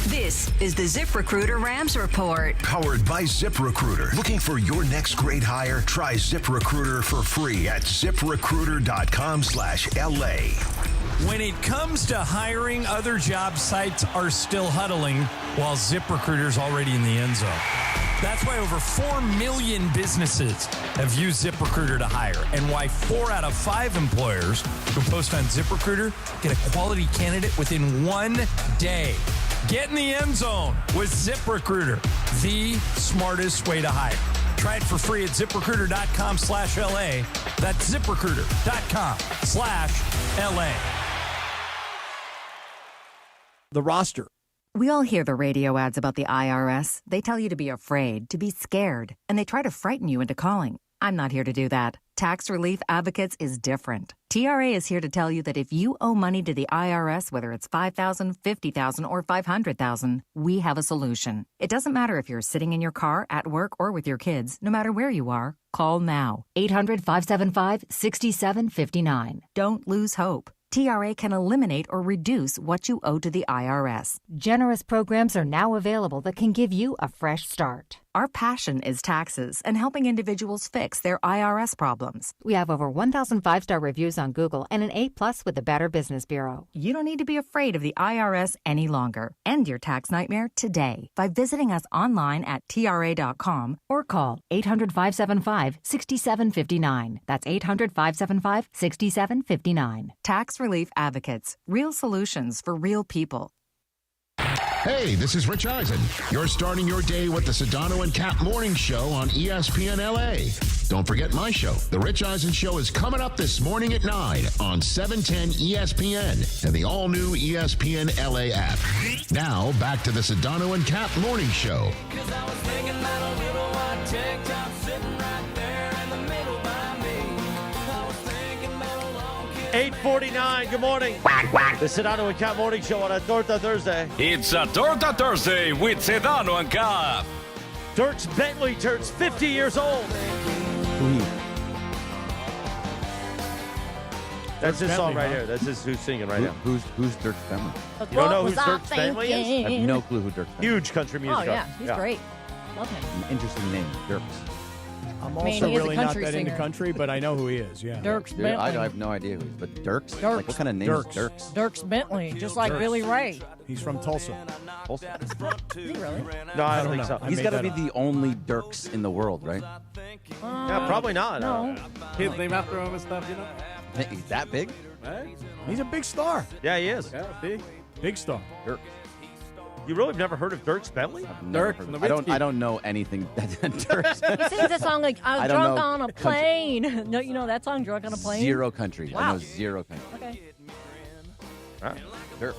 This is the ZipRecruiter Rams Report. Powered by ZipRecruiter. Looking for your next great hire? Try ZipRecruiter for free at ZipRecruiter.com/LA. When it comes to hiring, other job sites are still huddling while ZipRecruiter's already in the end zone. That's why over 4 million businesses have used ZipRecruiter to hire, and why 4 out of 5 employers who post on ZipRecruiter get a quality candidate within 1 day. Get in the end zone with ZipRecruiter, the smartest way to hire. Try it for free at ZipRecruiter.com/LA. That's ZipRecruiter.com/LA. The roster. We all hear the radio ads about the IRS. They tell you to be afraid, to be scared, and they try to frighten you into calling. I'm not here to do that. Tax Relief Advocates is different. TRA is here to tell you that if you owe money to the IRS, whether it's $5,000, $50,000, or $500,000, we have a solution. It doesn't matter if you're sitting in your car, at work, or with your kids. No matter where you are, call now. 800-575-6759. Don't lose hope. TRA can eliminate or reduce what you owe to the IRS. Generous programs are now available that can give you a fresh start. Our passion is taxes and helping individuals fix their IRS problems. We have over 1,000 5-star reviews on Google and an A+ with the Better Business Bureau. You don't need to be afraid of the IRS any longer. End your tax nightmare today by visiting us online at TRA.com or call 800-575-6759. That's 800-575-6759. Tax Relief Advocates. Real solutions for real people. Hey, this is Rich Eisen. You're starting your day with the Sedano and Kap Morning Show on ESPN LA. Don't forget my show. The Rich Eisen Show is coming up this morning at 9 on 710 ESPN and the all-new ESPN LA app. Now, back to the Sedano and Kap Morning Show. 8:49. Good morning. The Sedano and Kap Morning Show on a Torta Thursday. It's a Torta Thursday with Sedano and Kap. Dirks Bentley turns 50 years old. That's his song right here. That's who's singing right now. Who's Dirks Bentley? You don't know who Dirks Bentley is? I have no clue who Dirks Bentley is. Huge country music. Oh, yeah. He's great. Love him. Interesting name, Dirks. I'm also really not that into country, but I know who he is. Yeah, Dirks Dude, Bentley. I have no idea who he is, but Dirks? Dirks. Like, what kind of name is Dirks? Dirks Bentley, just like Billy Ray. He's from Tulsa. Tulsa? Is he really? No, I don't think so. He's got to be the only Dirks in the world, right? Yeah, probably not. No. Kids name after him and stuff, you know? He's that big? Right? He's a big star. Yeah, he is. Yeah, big. Big star. Dirks. You really have never heard of Dirks Bentley? Dirk Heard from of- the I don't know anything that Dirks. He sings a song like, I was I don't drunk know on a country. plane. No, you know that song, Drunk on a Plane? Zero country. I Wow. know zero country. Okay. Dirks.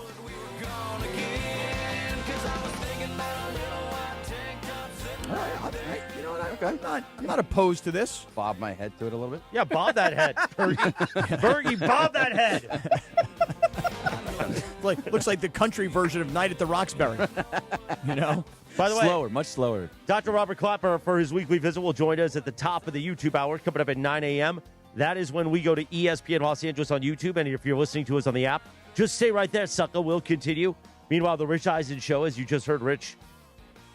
All right, you know what? I'm not opposed to this. Bob my head to it a little bit. Yeah, bob that head. Bergie, bob that head. Looks like the country version of Night at the Roxbury. You know? By the way, Slower, much slower. Dr. Robert Klapper, for his weekly visit, will join us at the top of the YouTube hour, coming up at 9 a.m. That is when we go to ESPN Los Angeles on YouTube. And if you're listening to us on the app, just stay right there, sucker. We'll continue. Meanwhile, the Rich Eisen Show, as you just heard Rich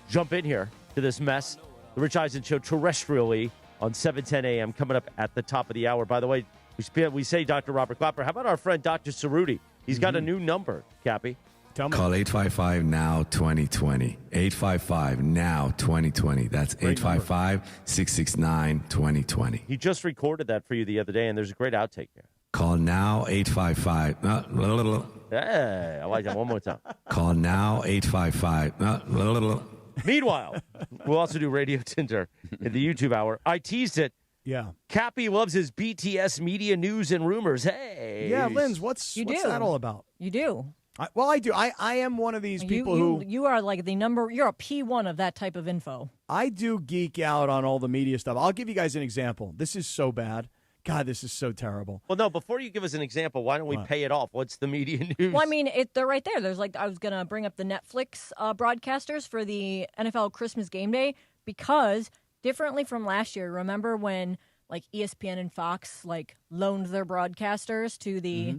jump in here to this mess. The Rich Eisen Show terrestrially on 7:10 a.m. coming up at the top of the hour. By the way, we say Dr. Robert Klapper. How about our friend Dr. Cerruti? He's got a new number, Cappy. Tell me. Call 855-NOW-2020. 855-NOW-2020. That's 855-669-2020. He just recorded that for you the other day, and there's a great outtake there. Call now 855. Hey, I like that. One more time. Call now 855. Meanwhile, we'll also do Radio Tinder in the YouTube hour. I teased it. Yeah. Cappy loves his BTS media news and rumors. Hey. Yeah, Linz, what's that all about? You do. I do. I am one of these people who... You are like you're a P1 of that type of info. I do geek out on all the media stuff. I'll give you guys an example. This is so bad. God, this is so terrible. Well, no, before you give us an example, why don't we pay it off? What's the media news? Well, I mean, they're right there. There's I was going to bring up the Netflix broadcasters for the NFL Christmas game day because differently from last year, remember when ESPN and Fox loaned their broadcasters to the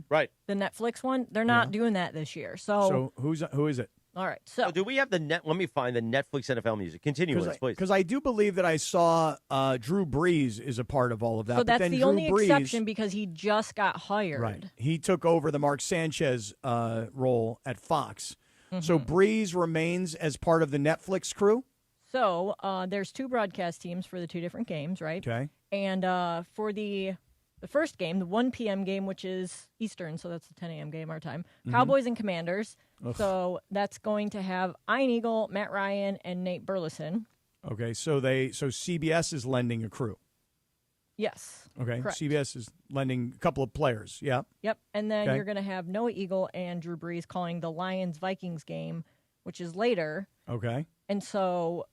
Netflix one? They're not doing that this year. So who is it? All right. So do we have the net? Let me find the Netflix NFL music. Continue with this, please. Because I do believe that I saw Drew Brees is a part of all of that. So but that's then the Drew only Brees, exception because he just got hired. Right. He took over the Mark Sanchez role at Fox. So Brees remains as part of the Netflix crew? So there's 2 broadcast teams for the 2 different games, right? Okay. And for the first game, the 1 p.m. game, which is Eastern, so that's the 10 a.m. game our time, Cowboys and Commanders. Ugh. So that's going to have Ian Eagle, Matt Ryan, and Nate Burleson. Okay, so CBS is lending a crew. Yes. Okay, correct. CBS is lending a couple of players. Yeah. Yep, and then Okay. you're going to have Noah Eagle and Drew Brees calling the Lions-Vikings game, which is later. Okay. And so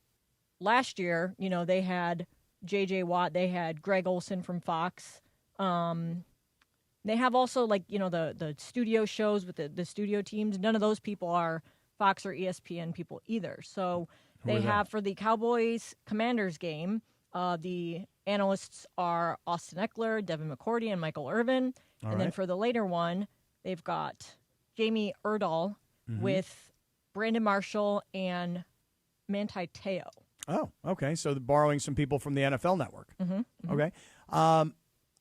last year, they had J.J. Watt, they had Greg Olson from Fox. They have also, the studio shows with the studio teams. None of those people are Fox or ESPN people either. So they have, for the Cowboys-Commanders game, the analysts are Austin Eckler, Devin McCourty, and Michael Irvin. And then for the later one, they've got Jamie Erdahl with Brandon Marshall and Manti Te'o. Oh, okay. So they're borrowing some people from the NFL Network. Mm-hmm. Okay.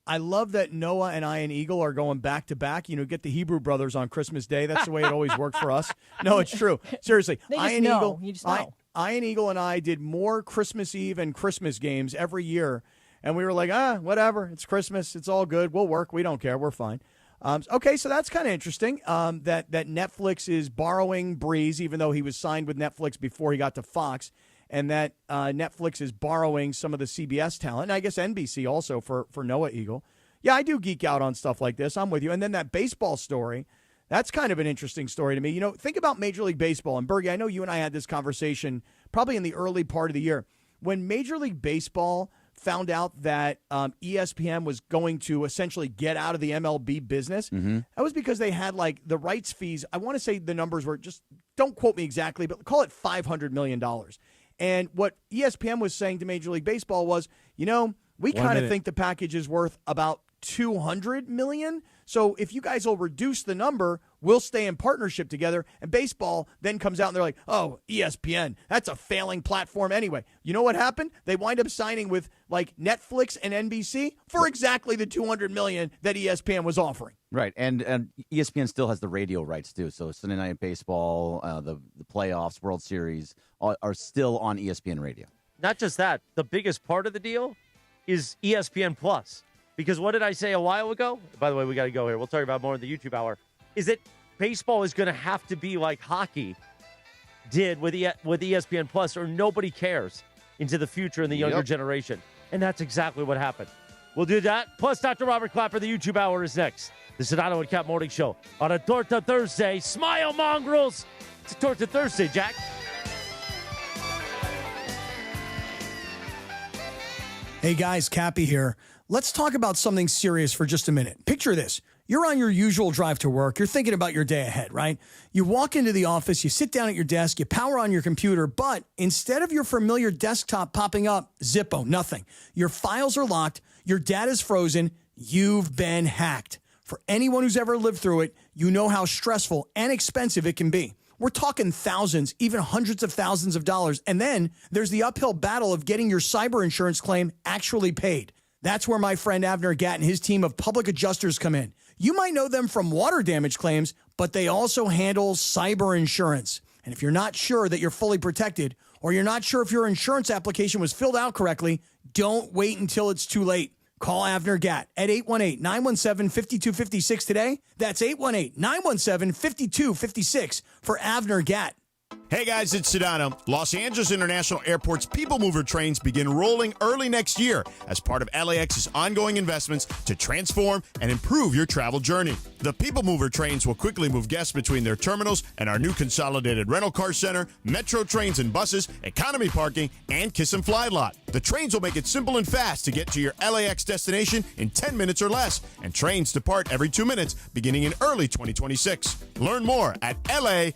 I love that Noah and Ian Eagle are going back to back. Get the Hebrew brothers on Christmas Day. That's the way it always worked for us. No, it's true. Seriously. They just Ian know. Eagle, You just know. Ian Eagle and I did more Christmas Eve and Christmas games every year. And we were like, whatever. It's Christmas. It's all good. We'll work. We don't care. We're fine. Okay, so that's kind of interesting that Netflix is borrowing Brees, even though he was signed with Netflix before he got to Fox, and that Netflix is borrowing some of the CBS talent, and I guess NBC also for Noah Eagle. Yeah, I do geek out on stuff like this. I'm with you. And then that baseball story, that's kind of an interesting story to me. Think about Major League Baseball. And, Bergie, I know you and I had this conversation probably in the early part of the year. When Major League Baseball found out that ESPN was going to essentially get out of the MLB business, that was because they had, the rights fees. I want to say the numbers were just, don't quote me exactly, but call it $500 million. And what ESPN was saying to Major League Baseball was, we kind of think the package is worth about $200 million. So if you guys will reduce the number, we'll stay in partnership together. And baseball then comes out and they're like, oh, ESPN, that's a failing platform anyway. You know what happened? They wind up signing with Netflix and NBC for exactly the $200 million that ESPN was offering. Right, and ESPN still has the radio rights too. So Sunday Night Baseball, the playoffs, World Series are still on ESPN Radio. Not just that, the biggest part of the deal is ESPN Plus. Because what did I say a while ago? By the way, we got to go here. We'll talk about more in the YouTube hour. Is that baseball is going to have to be like hockey did with ESPN Plus, or nobody cares into the future in the younger generation. And that's exactly what happened. We'll do that. Plus, Dr. Robert Klapper, the YouTube hour is next. The Sedano and Kap Morning Show on a Torta Thursday. Smile, mongrels. It's a Torta Thursday, Jack. Hey guys, Cappy here. Let's talk about something serious for just a minute. Picture this. You're on your usual drive to work. You're thinking about your day ahead, right? You walk into the office, you sit down at your desk, you power on your computer, but instead of your familiar desktop popping up, Zippo, nothing. Your files are locked, your data's frozen, you've been hacked. For anyone who's ever lived through it, you know how stressful and expensive it can be. We're talking thousands, even hundreds of thousands of dollars. And then there's the uphill battle of getting your cyber insurance claim actually paid. That's where my friend Avner Gatt and his team of public adjusters come in. You might know them from water damage claims, but they also handle cyber insurance. And if you're not sure that you're fully protected, or you're not sure if your insurance application was filled out correctly, don't wait until it's too late. Call Avner Gatt at 818-917-5256 today. That's 818-917-5256 for Avner Gatt. Hey guys, it's Sedano. Los Angeles International Airport's People Mover trains begin rolling early next year as part of LAX's ongoing investments to transform and improve your travel journey. The People Mover trains will quickly move guests between their terminals and our new consolidated rental car center, metro trains and buses, economy parking, and Kiss and Fly lot. The trains will make it simple and fast to get to your LAX destination in 10 minutes or less, and trains depart every 2 minutes beginning in early 2026. Learn more at lawa.org/ESPN.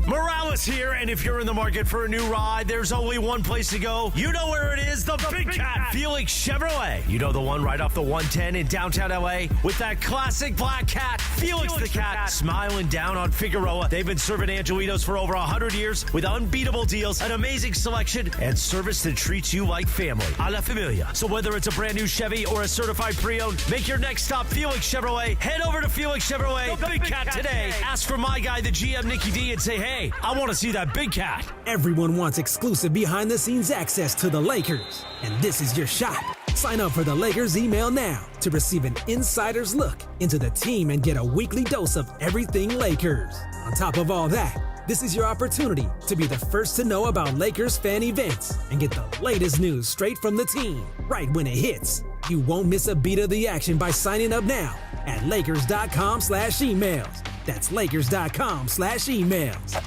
Morales here, and if you're in the market for a new ride, there's only one place to go. You know where it is, the Big Cat, Felix Chevrolet. You know the one right off the 110 in downtown LA with that classic black cat, Felix the Cat, smiling down on Figueroa. They've been serving Angelitos for over 100 years with unbeatable deals, an amazing selection, and service that treats you like family. A la familia. So whether it's a brand new Chevy or a certified pre-owned, make your next stop Felix Chevrolet. Head over to Felix Chevrolet, the Big Cat today. Ask for my guy, the GM Nicky D, and say, hey, I want to see that Big Cat. Everyone wants exclusive behind-the-scenes access to the Lakers, and this is your shot. Sign up for the Lakers email now to receive an insider's look into the team and get a weekly dose of everything Lakers. On top of all that, this is your opportunity to be the first to know about Lakers fan events and get the latest news straight from the team right when it hits. You won't miss a beat of the action by signing up now at Lakers.com/emails. That's Lakers.com/emails.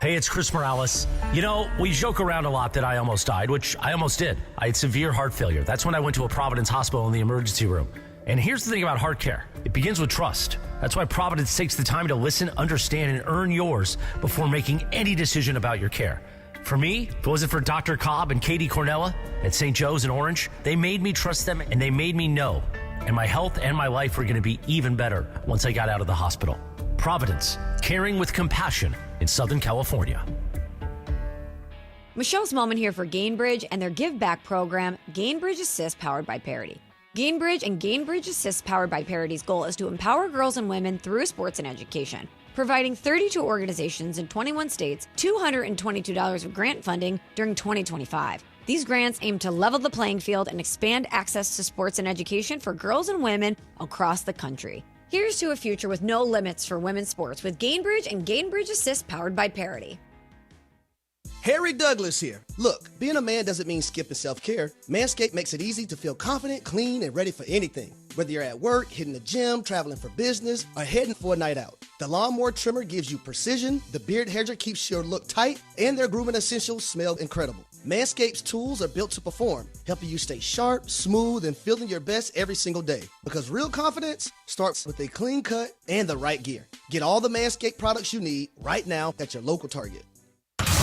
Hey, it's Chris Morales. You know, we joke around a lot that I almost died, which I almost did. I had severe heart failure. That's when I went to a Providence hospital in the emergency room. And here's the thing about heart care. It begins with trust. That's why Providence takes the time to listen, understand, and earn yours before making any decision about your care. For me, if it wasn't for Dr. Cobb and Katie Cornella at St. Joe's in Orange, they made me trust them and they made me know. And my health and my life were going to be even better once I got out of the hospital. Providence, caring with compassion in Southern California. Michelle Smallmon here for Gainbridge and their Give Back program, Gainbridge Assist, powered by Parity. Gainbridge and Gainbridge Assist, powered by Parity's goal is to empower girls and women through sports and education, providing 32 organizations in 21 states $222 of grant funding during 2025. These grants aim to level the playing field and expand access to sports and education for girls and women across the country. Here's to a future with no limits for women's sports with Gainbridge and Gainbridge Assist, powered by Parity. Harry Douglas here. Look, being a man doesn't mean skipping self-care. Manscaped makes it easy to feel confident, clean, and ready for anything. Whether you're at work, hitting the gym, traveling for business, or heading for a night out. The Lawnmower Trimmer gives you precision, the Beard Hedger keeps your look tight, and their grooming essentials smell incredible. Manscaped's tools are built to perform, helping you stay sharp, smooth, and feeling your best every single day. Because real confidence starts with a clean cut and the right gear. Get all the Manscaped products you need right now at your local Target.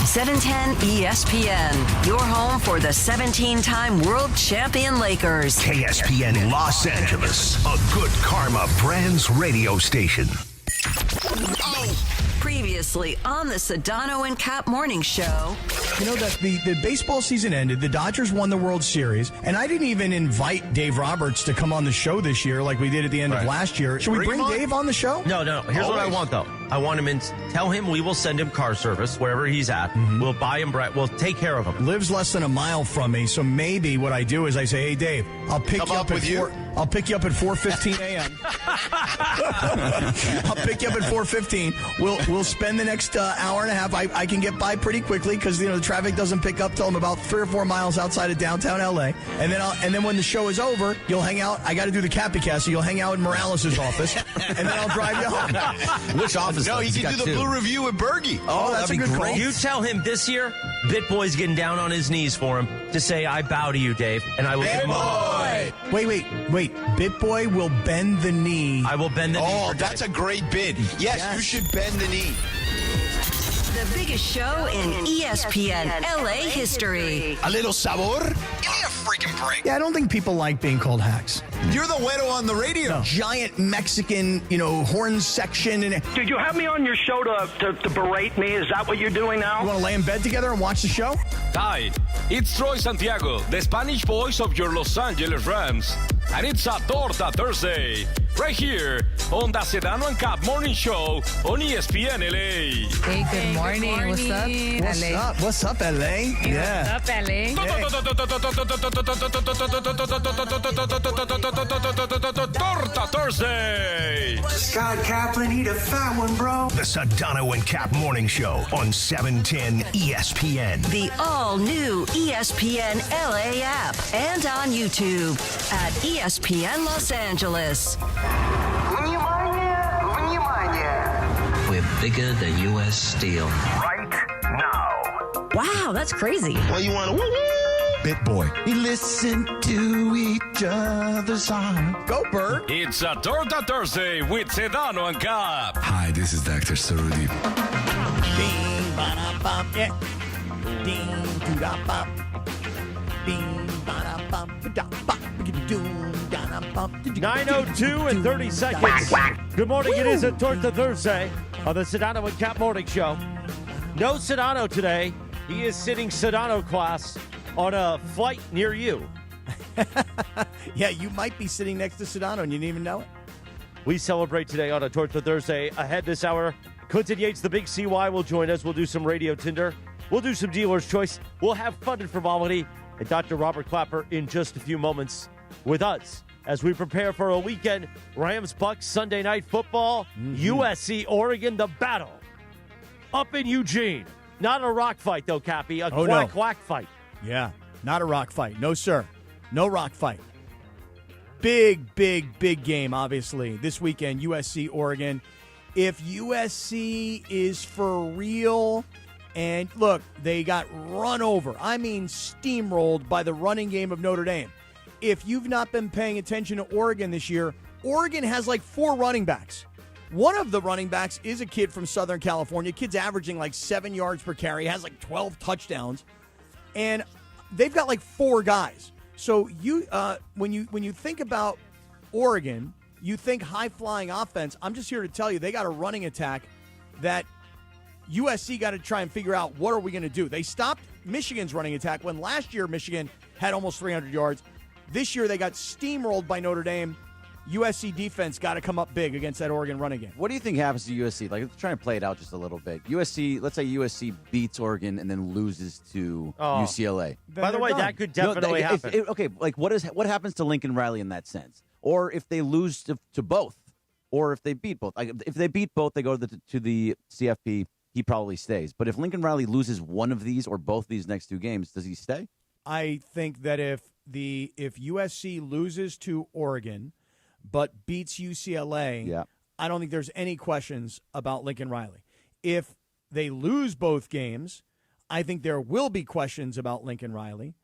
710 ESPN, your home for the 17-time world champion Lakers. KSPN Los Angeles, a Good Karma Brands radio station. Previously on the Sedano and Kap morning show. You know that the baseball season ended, the Dodgers won the World Series, and I didn't even invite Dave Roberts to come on the show this year like we did at the end of last year. Should we bring Dave on the show? No. Here's what I want, though. I want him in. Tell him we will send him car service wherever he's at. Mm-hmm. We'll buy him bread. We'll take care of him. Lives less than a mile from me, so maybe what I do is I say, hey, Dave, I'll pick you up at 4:15 a.m. I'll pick you up at 4:15. We'll spend the next hour and a half. I can get by pretty quickly because the traffic doesn't pick up till I'm about 3 or 4 miles outside of downtown LA. And then when the show is over, you'll hang out. I got to do the Cappy Cast, so you'll hang out in Morales' office, and then I'll drive you home. Which office? No, you can do the Blue Review with Bergie. Oh, that's a good call. You tell him this year, BitBoy's getting down on his knees for him to say, I bow to you, Dave, and I will give him a Wait. BitBoy will bend the knee. I will bend the knee. Oh, that's a great bid. Yes, you should bend the knee. The biggest show in ESPN LA history. A little sabor? Give me a freaking break. Yeah, I don't think people like being called hacks. You're the güero on the radio. No. Giant Mexican, horn section. Did you have me on your show to berate me? Is that what you're doing now? You want to lay in bed together and watch the show? Hi, it's Troy Santiago, the Spanish voice of your Los Angeles Rams. And it's a Torta Thursday, right here on the Sedano and Kap morning show on ESPN LA. Hey, good morning. What's up, LA? What's up, LA? Yeah. What's up, LA? Torta Thursday. Scott Kaplan, need a fat one, bro. The Sedano and Kap morning show on 710 ESPN. The all-new ESPN LA app and on YouTube at ESPN Los Angeles. We're bigger than U.S. Steel. Right now. Wow, that's crazy. Well, you want to woo-woo? BitBoy. We listen to each other's songs. Go, Bird. It's a Torta Thursday with Sedano and Kap. Hi, this is Dr. Cerruti. Ding, ba-da-bum, yeah. Ding, doo-da-bum. Ding, ba-da-bum, ba-da-bum. 9:02 and 30 seconds. Good morning. It is a Torta Thursday on the Sedano and Kap Morning Show. No Sedano today. He is sitting Sedano class on a flight near you. Yeah, you might be sitting next to Sedano and you didn't even know it. We celebrate today on a Torta Thursday. Ahead this hour, Clinton Yates, the big CY, will join us. We'll do some Radio Tinder. We'll do some Dealer's Choice. We'll have fun and frivolity. And Dr. Robert Klapper in just a few moments with us as we prepare for a weekend. Rams-Bucks Sunday Night Football. USC-Oregon, the battle up in Eugene. Not a rock fight, though, Cappy. A quack fight. Yeah, not a rock fight. No, sir. No rock fight. Big game, obviously. This weekend, USC-Oregon. If USC is for real, and look, they got run over. I mean, steamrolled by the running game of Notre Dame. If you've not been paying attention to Oregon this year, Oregon has like 4 running backs. One of the running backs is a kid from Southern California. Kid's averaging like 7 yards per carry, has like 12 touchdowns. And they've got like 4 guys. So when you think about Oregon, you think high-flying offense. I'm just here to tell you they got a running attack that USC got to try and figure out what are we going to do. They stopped Michigan's running attack when last year Michigan had almost 300 yards. This year they got steamrolled by Notre Dame. USC defense got to come up big against that Oregon running game. What do you think happens to USC? Like, let's try and play it out just a little bit. USC, let's say USC beats Oregon and then loses to UCLA. By the way, that could definitely happen. What happens to Lincoln Riley in that sense? Or if they lose to both, or if they beat both. Like, if they beat both, they go to the CFP. He probably stays. But if Lincoln Riley loses one of these or both these next 2 games, does he stay? I think that if USC loses to Oregon but beats UCLA, I don't think there's any questions about Lincoln Riley. If they lose both games, I think there will be questions about Lincoln Riley.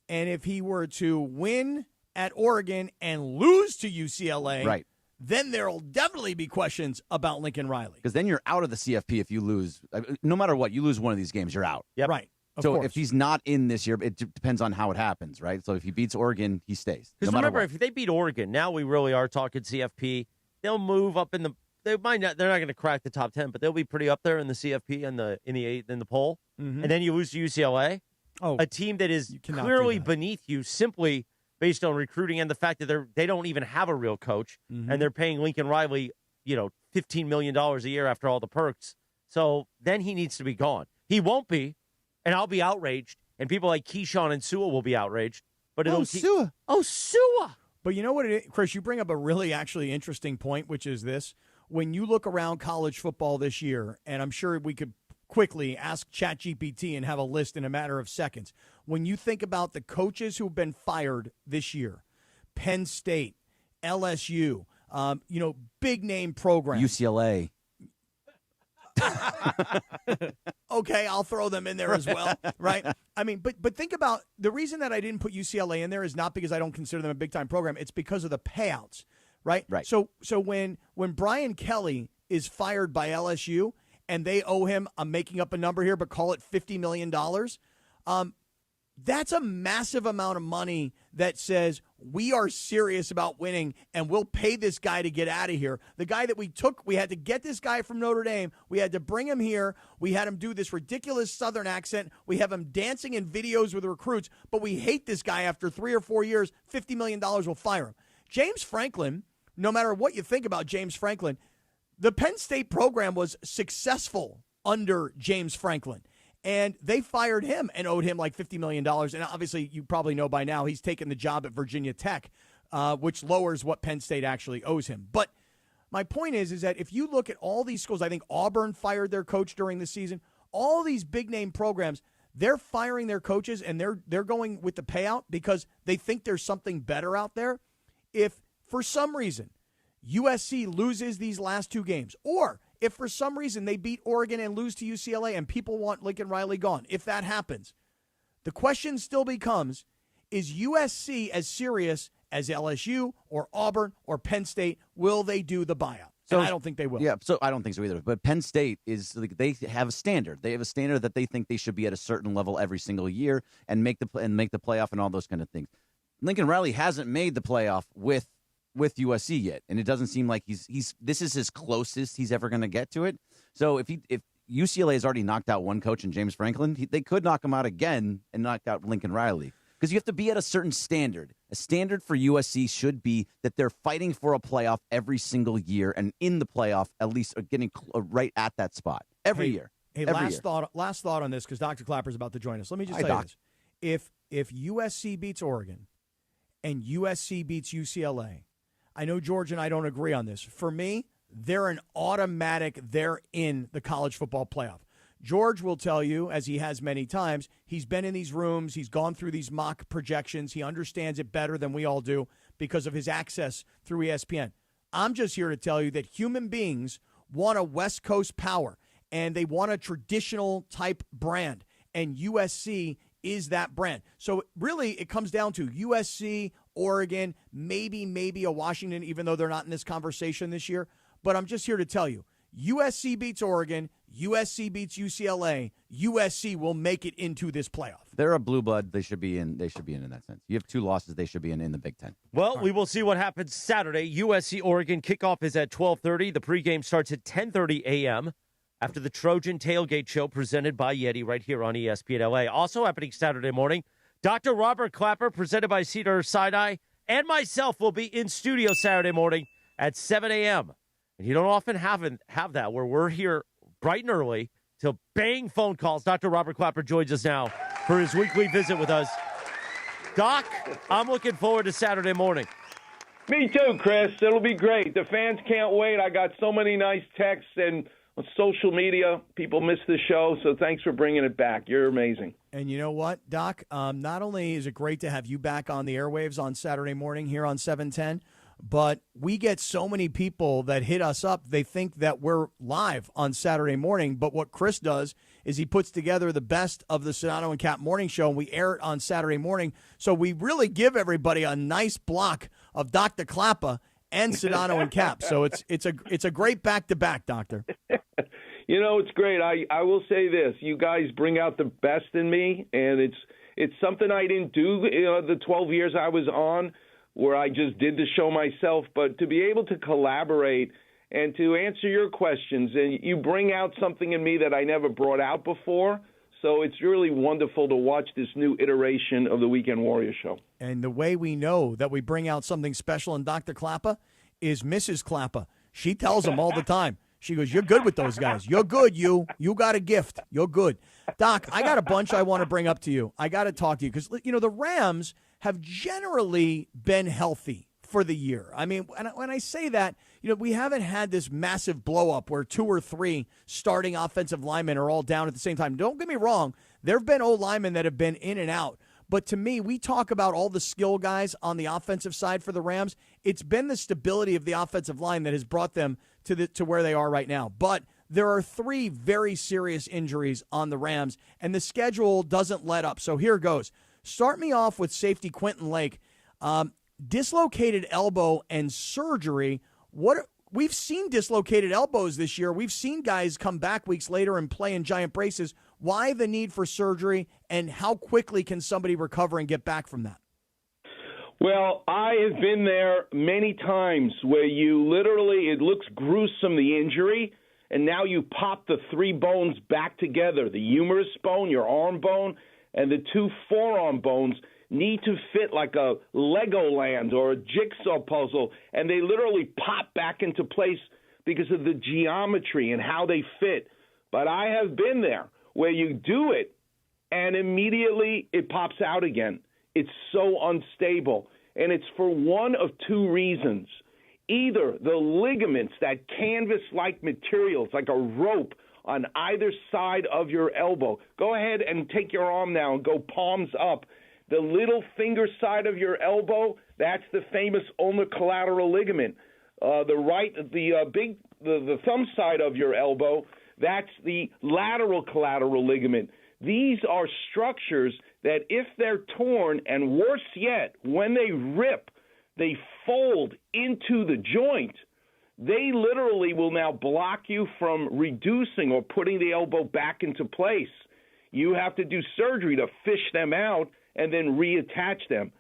And if he were to win at Oregon and lose to UCLA, then there will definitely be questions about Lincoln Riley. Because then you're out of the CFP if you lose. No matter what, you lose one of these games, you're out. Yep. Right. So if he's not in this year, it depends on how it happens, right? So if he beats Oregon, he stays. Because remember, if they beat Oregon, now we really are talking CFP. They'll move up in the. They're not going to crack the top 10, but they'll be pretty up there in the CFP and in the poll. Mm-hmm. And then you lose to UCLA, a team that is clearly beneath you simply based on recruiting and the fact that they don't even have a real coach, and they're paying Lincoln Riley, $15 million a year after all the perks. So then he needs to be gone. He won't be. And I'll be outraged, and people like Keyshawn and Sua will be outraged. But Sua. Sua. But you know what it is, Chris? You bring up a really actually interesting point, which is this. When you look around college football this year, and I'm sure we could quickly ask ChatGPT and have a list in a matter of seconds. When you think about the coaches who have been fired this year, Penn State, LSU, big-name programs. UCLA. Okay, I'll throw them in there as well, right? I mean, but think about the reason that I didn't put UCLA in there is not because I don't consider them a big-time program. It's because of the payouts, right? Right. So when Brian Kelly is fired by LSU and they owe him, I'm making up a number here, but call it $50 million, that's a massive amount of money that says we are serious about winning and we'll pay this guy to get out of here. The guy that we had to get this guy from Notre Dame. We had to bring him here. We had him do this ridiculous Southern accent. We have him dancing in videos with recruits, but we hate this guy after 3 or 4 years. $50 million will fire him. James Franklin, no matter what you think about James Franklin, the Penn State program was successful under James Franklin. And they fired him and owed him like $50 million. And obviously, you probably know by now, he's taken the job at Virginia Tech, which lowers what Penn State actually owes him. But my point is that if you look at all these schools, I think Auburn fired their coach during the season. All these big-name programs, they're firing their coaches, and they're going with the payout because they think there's something better out there. If, for some reason, USC loses these last 2 games, or if for some reason they beat Oregon and lose to UCLA and people want Lincoln Riley gone, if that happens, The question still becomes, is USC as serious as LSU or Auburn or Penn State? Will they do the buyout? So I don't think they will. Yeah, so I don't think so either. But Penn State is like, they have a standard. They have a standard that they think they should be at a certain level every single year and make the playoff and all those kind of things. Lincoln Riley hasn't made the playoff with USC yet, and it doesn't seem like he's this is his closest he's ever going to get to it. So if UCLA has already knocked out one coach in James Franklin, they could knock him out again and knock out Lincoln Riley. Because you have to be at a certain standard. A standard for USC should be that they're fighting for a playoff every single year, and in the playoff, at least getting right at that spot every year. Hey, last thought on this, because Dr. Klapper's about to join us. Let me just tell you this. If USC beats Oregon and USC beats UCLA, I know George and I don't agree on this. For me, they're in the college football playoff. George will tell you, as he has many times, he's been in these rooms, he's gone through these mock projections, he understands it better than we all do because of his access through ESPN. I'm just here to tell you that human beings want a West Coast power, and they want a traditional type brand, and USC is that brand. So really it comes down to USC, Oregon, maybe a Washington, even though they're not in this conversation this year. But I'm just here to tell you, USC beats Oregon, USC beats UCLA, USC will make it into this playoff. They're a blue blood. They should be in that sense. You have 2 losses. They should be in the Big Ten. Well, we will see what happens Saturday. USC-Oregon kickoff is at 12:30. The pregame starts at 10:30 a.m. after the Trojan Tailgate Show presented by Yeti right here on ESPN LA. Also happening Saturday morning, Dr. Robert Klapper, presented by Cedars-Sinai, and myself will be in studio Saturday morning at 7 a.m. And you don't often have that where we're here bright and early to bang phone calls. Dr. Robert Klapper joins us now for his weekly visit with us. Doc, I'm looking forward to Saturday morning. Me too, Chris. It'll be great. The fans can't wait. I got so many nice texts, and on social media, people miss the show, so thanks for bringing it back. You're amazing. And you know what, Doc? Not only is it great to have you back on the airwaves on Saturday morning here on 710, but we get so many people that hit us up. They think that we're live on Saturday morning. But what Chris does is he puts together the best of the Sedano and Kap morning show, and we air it on Saturday morning. So we really give everybody a nice block of Dr. Klapper and Sedano and Kap. So it's a great back-to-back, Doctor. You know, it's great. I will say this. You guys bring out the best in me, and it's something I didn't do the 12 years I was on, where I just did the show myself, but to be able to collaborate and to answer your questions, and you bring out something in me that I never brought out before. So it's really wonderful to watch this new iteration of the Weekend Warrior Show. And the way we know that we bring out something special in Dr. Klapper is Mrs. Klapper. She tells him all the time. She goes, "You're good with those guys. You're good, you. You got a gift. You're good." Doc, I got a bunch I want to bring up to you. I got to talk to you because, the Rams have generally been healthy for the year. I mean, when I say that, we haven't had this massive blow-up where 2 or 3 starting offensive linemen are all down at the same time. Don't get me wrong. There have been old linemen that have been in and out. But to me, we talk about all the skill guys on the offensive side for the Rams. It's been the stability of the offensive line that has brought them to where they are right now. But there are 3 very serious injuries on the Rams, and the schedule doesn't let up. So here goes. Start me off with safety Quentin Lake. Dislocated elbow and surgery. We've seen dislocated elbows this year. We've seen guys come back weeks later and play in giant braces. Why the need for surgery, and how quickly can somebody recover and get back from that? Well, I have been there many times where you literally, it looks gruesome, the injury, and now you pop the 3 bones back together. The humerus bone, your arm bone, and the 2 forearm bones need to fit like a Legoland or a jigsaw puzzle, and they literally pop back into place because of the geometry and how they fit. But I have been there where you do it, and immediately it pops out again. It's so unstable, and it's for one of 2 reasons. Either the ligaments, that canvas-like material, it's like a rope on either side of your elbow. Go ahead and take your arm now and go palms up. The little finger side of your elbow, that's the famous ulnar collateral ligament. The thumb side of your elbow, that's the lateral collateral ligament. These are structures that if they're torn, and worse yet, when they rip, they fold into the joint, they literally will now block you from reducing or putting the elbow back into place. You have to do surgery to fish them out and then reattach them.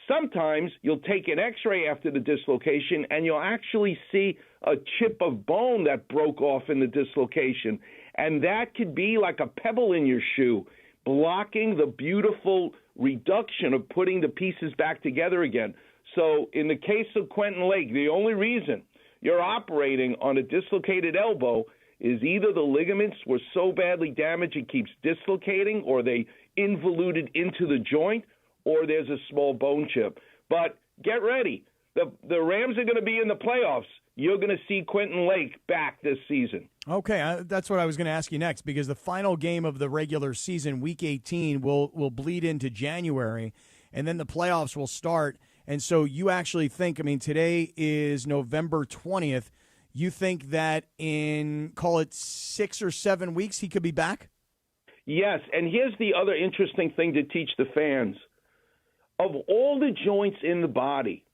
Sometimes you'll take an x-ray after the dislocation and you'll actually see a chip of bone that broke off in the dislocation. And that could be like a pebble in your shoe, blocking the beautiful reduction of putting the pieces back together again. So in the case of Quentin Lake, the only reason you're operating on a dislocated elbow is either the ligaments were so badly damaged it keeps dislocating, or they involuted into the joint, or there's a small bone chip. But get ready. The Rams are going to be in the playoffs. You're going to see Quentin Lake back this season. Okay, that's what I was going to ask you next, because the final game of the regular season, Week 18, will bleed into January, and then the playoffs will start. And so you actually think, I mean, today is November 20th. You think that in, call it 6 or 7 weeks, he could be back? Yes, and here's the other interesting thing to teach the fans. Of all the joints in the body,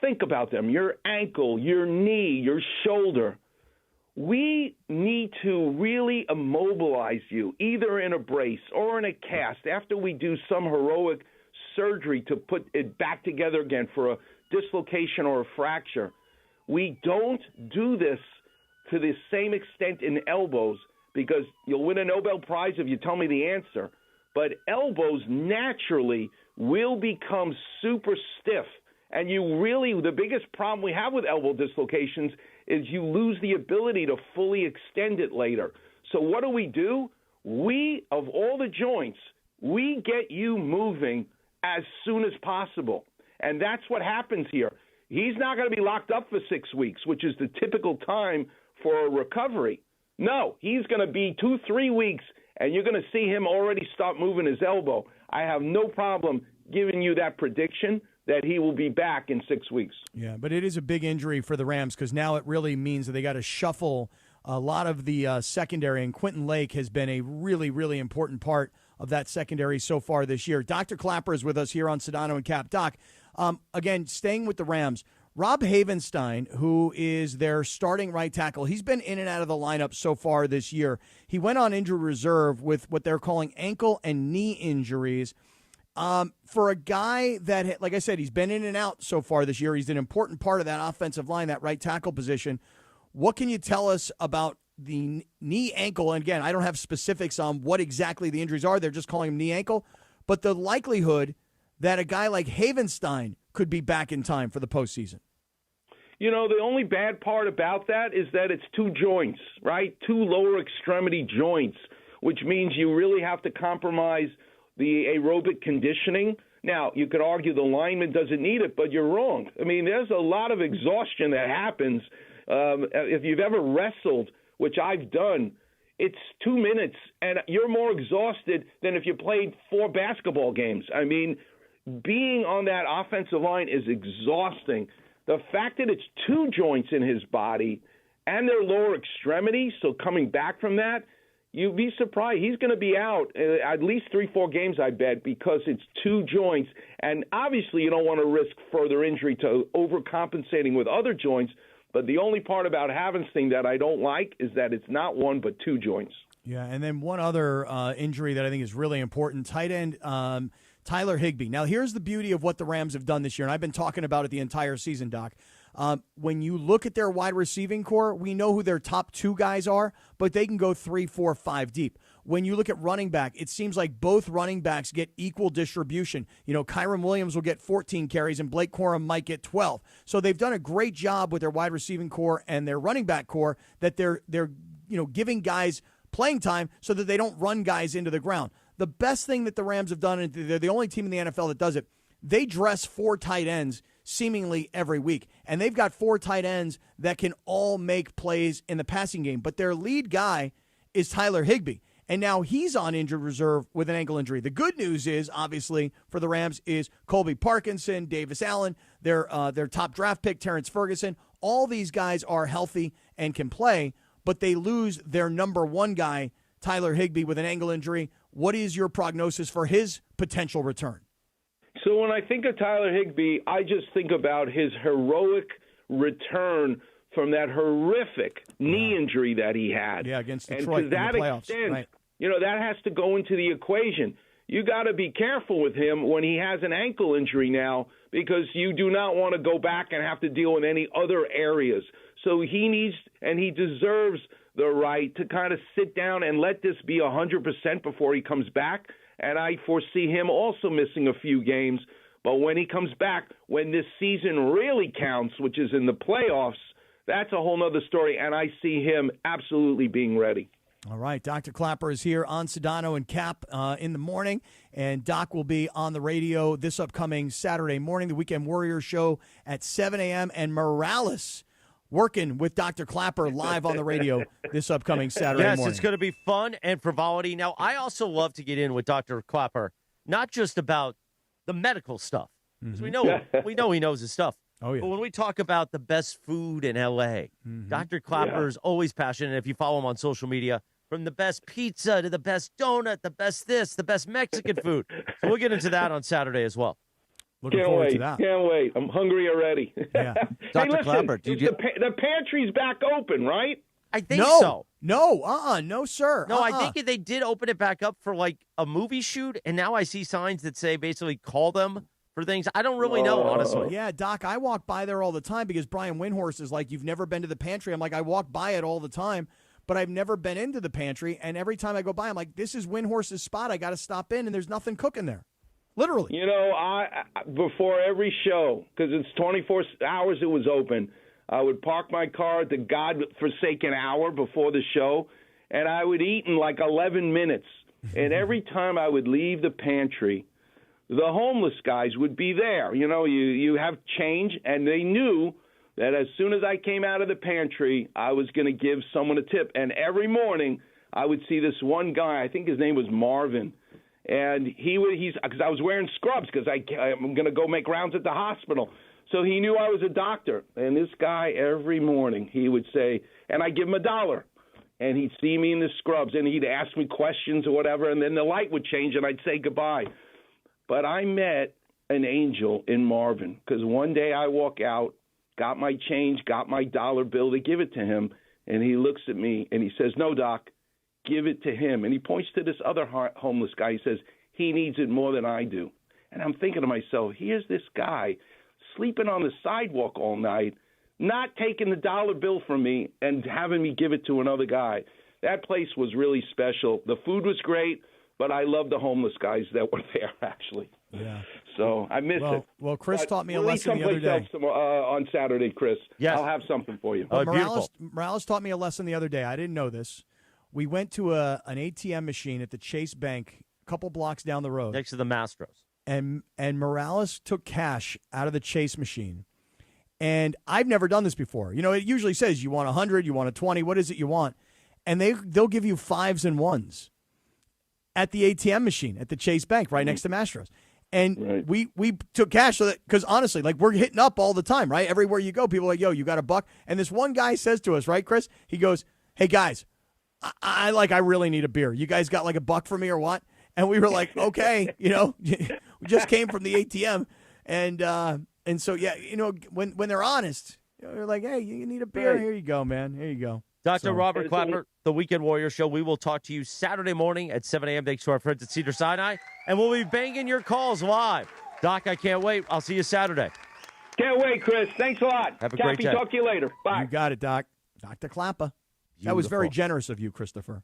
think about them, your ankle, your knee, your shoulder. We need to really immobilize you, either in a brace or in a cast, after we do some heroic surgery to put it back together again for a dislocation or a fracture. We don't do this to the same extent in elbows, because you'll win a Nobel Prize if you tell me the answer. But elbows naturally will become super stiff. And the biggest problem we have with elbow dislocations is you lose the ability to fully extend it later. So what do? We, of all the joints, we get you moving as soon as possible. And that's what happens here. He's not going to be locked up for 6 weeks, which is the typical time for a recovery. No, he's going to be 2-3 weeks, and you're going to see him already start moving his elbow. I have no problem giving you that prediction that he will be back in 6 weeks. Yeah, but it is a big injury for the Rams, because now it really means that they got to shuffle a lot of the secondary, and Quentin Lake has been a really, really important part of that secondary so far this year. Dr. Klapper is with us here on Sedano and Kap. Doc, again, staying with the Rams, Rob Havenstein, who is their starting right tackle, he's been in and out of the lineup so far this year. He went on injured reserve with what they're calling ankle and knee injuries. For a guy that, like I said, he's been in and out so far this year, he's an important part of that offensive line, that right tackle position. What can you tell us about the knee ankle? And again, I don't have specifics on what exactly the injuries are. They're just calling him knee ankle. But the likelihood that a guy like Havenstein could be back in time for the postseason. You know, the only bad part about that is that it's two joints, right? Two lower extremity joints, which means you really have to compromise the aerobic conditioning. Now, you could argue the lineman doesn't need it, but you're wrong. I mean, there's a lot of exhaustion that happens. If you've ever wrestled, which I've done, it's 2 minutes, and you're more exhausted than if you played 4 basketball games. I mean, being on that offensive line is exhausting. The fact that it's two joints in his body and their lower extremity, so coming back from that, you'd be surprised. He's going to be out at least 3-4 games, I bet, because it's two joints. And obviously you don't want to risk further injury to overcompensating with other joints. But the only part about Havenstein that I don't like is that it's not one but two joints. Yeah, and then one other injury that I think is really important, tight end Tyler Higbee. Now, here's the beauty of what the Rams have done this year, and I've been talking about it the entire season, Doc. When you look at their wide receiving core, we know who their top 2 guys are, but they can go 3, 4, 5 deep. When you look at running back, it seems like both running backs get equal distribution. You know, Kyron Williams will get 14 carries and Blake Corum might get 12. So they've done a great job with their wide receiving core and their running back core that they're giving guys playing time so that they don't run guys into the ground. The best thing that the Rams have done, and they're the only team in the NFL that does it, they dress 4 tight ends seemingly every week. And they've got 4 tight ends that can all make plays in the passing game. But their lead guy is Tyler Higbee. And now he's on injured reserve with an ankle injury. The good news is, obviously, for the Rams is Colby Parkinson, Davis Allen, their top draft pick, Terrence Ferguson. All these guys are healthy and can play, but they lose their number 1 guy, Tyler Higbee with an ankle injury. What is your prognosis for his potential return? So when I think of Tyler Higbee, I just think about his heroic return from that horrific knee injury that he had. Yeah, against and Detroit to that in the playoffs. extent, Right. that has to go into the equation. You got to be careful with him when he has an ankle injury now, because you do not want to go back and have to deal with any other areas. So he needs, and he deserves the right to kind of sit down and let this be 100% before he comes back. And I foresee him also missing a few games. But when he comes back, when this season really counts, which is in the playoffs, that's a whole other story. And I see him absolutely being ready. All right, Dr. Klapper is here on Sedano and Kap in the morning, and Doc will be on the radio this upcoming Saturday morning, the Weekend Warriors show at 7 a.m., and Morales working with Dr. Klapper live on the radio this upcoming Saturday morning. Yes, it's going to be fun and frivolity. Now, I also love to get in with Dr. Klapper, not just about the medical stuff, because we know he knows his stuff. Oh, yeah. But when we talk about the best food in L.A., Dr. Klapper is always passionate. If you follow him on social media, from the best pizza to the best donut, the best this, the best Mexican food. So we'll get into that on Saturday as well. Looking Can't forward wait. to that. Can't wait. I'm hungry already. Yeah. Hey, Dr. listen, Klapper, the pantry's back open, right? I think No. so. No, sir. No, I think they did open it back up for like a movie shoot, and now I see signs that say basically call them for things. I don't really know, honestly. Yeah, Doc, I walk by there all the time because Brian Windhorst is like, you've never been to the pantry. I'm like, I walk by it all the time, but I've never been into the pantry. And every time I go by, I'm like, this is Windhorst's spot. I got to stop in, and there's nothing cooking there. Literally. I before every show, because it's 24 hours it was open, I would park my car at the God-forsaken hour before the show, and I would eat in like 11 minutes. And every time I would leave the pantry, the homeless guys would be there. You have change, and they knew that as soon as I came out of the pantry, I was going to give someone a tip. And every morning, I would see this one guy, I think his name was Marvin, and he's because I was wearing scrubs because I'm going to go make rounds at the hospital. So he knew I was a doctor. And this guy, every morning, he would say, and I'd give him $1. And he'd see me in the scrubs, and he'd ask me questions or whatever, and then the light would change, and I'd say goodbye. But I met an angel in Marvin, because one day I walk out, got my change, got my dollar bill to give it to him, and he looks at me, and he says, no, Doc, give it to him. And he points to this other homeless guy. He says, he needs it more than I do. And I'm thinking to myself, here's this guy sleeping on the sidewalk all night, not taking the dollar bill from me and having me give it to another guy. That place was really special. The food was great, but I love the homeless guys that were there, actually. Yeah. So I miss it. Well, Chris But taught me a we'll eat lesson the other someplace day. else on Saturday, Chris. Yes. I'll have something for you. Morales taught me a lesson the other day. I didn't know this. We went to an ATM machine at the Chase Bank a couple blocks down the road. Next to the Mastros. And Morales took cash out of the Chase machine. And I've never done this before. It usually says you want 100, you want a 20, what is it you want? And they'll give you 5s and 1s at the ATM machine at the Chase Bank right next to Mastros. And we took cash so that, because honestly, like we're hitting up all the time, right? Everywhere you go, people are like, yo, you got $1? And this one guy says to us, right, Chris? He goes, hey guys, I really need a beer. You guys got like $1 for me or what? And we were like, okay, we just came from the ATM. And so, yeah, when they're honest, they're like, hey, you need a beer? Right. Here you go, man. Here you go. Dr. So- Robert Klapper, the Weekend Warrior Show. We will talk to you Saturday morning at 7 a.m. Thanks to our friends at Cedars-Sinai. And we'll be banging your calls live. Doc, I can't wait. I'll see you Saturday. Can't wait, Chris. Thanks a lot. Have a great day. Talk to you later. Bye. You got it, Doc. Dr. Klapper. That was very Beautiful. generous of you, Christopher.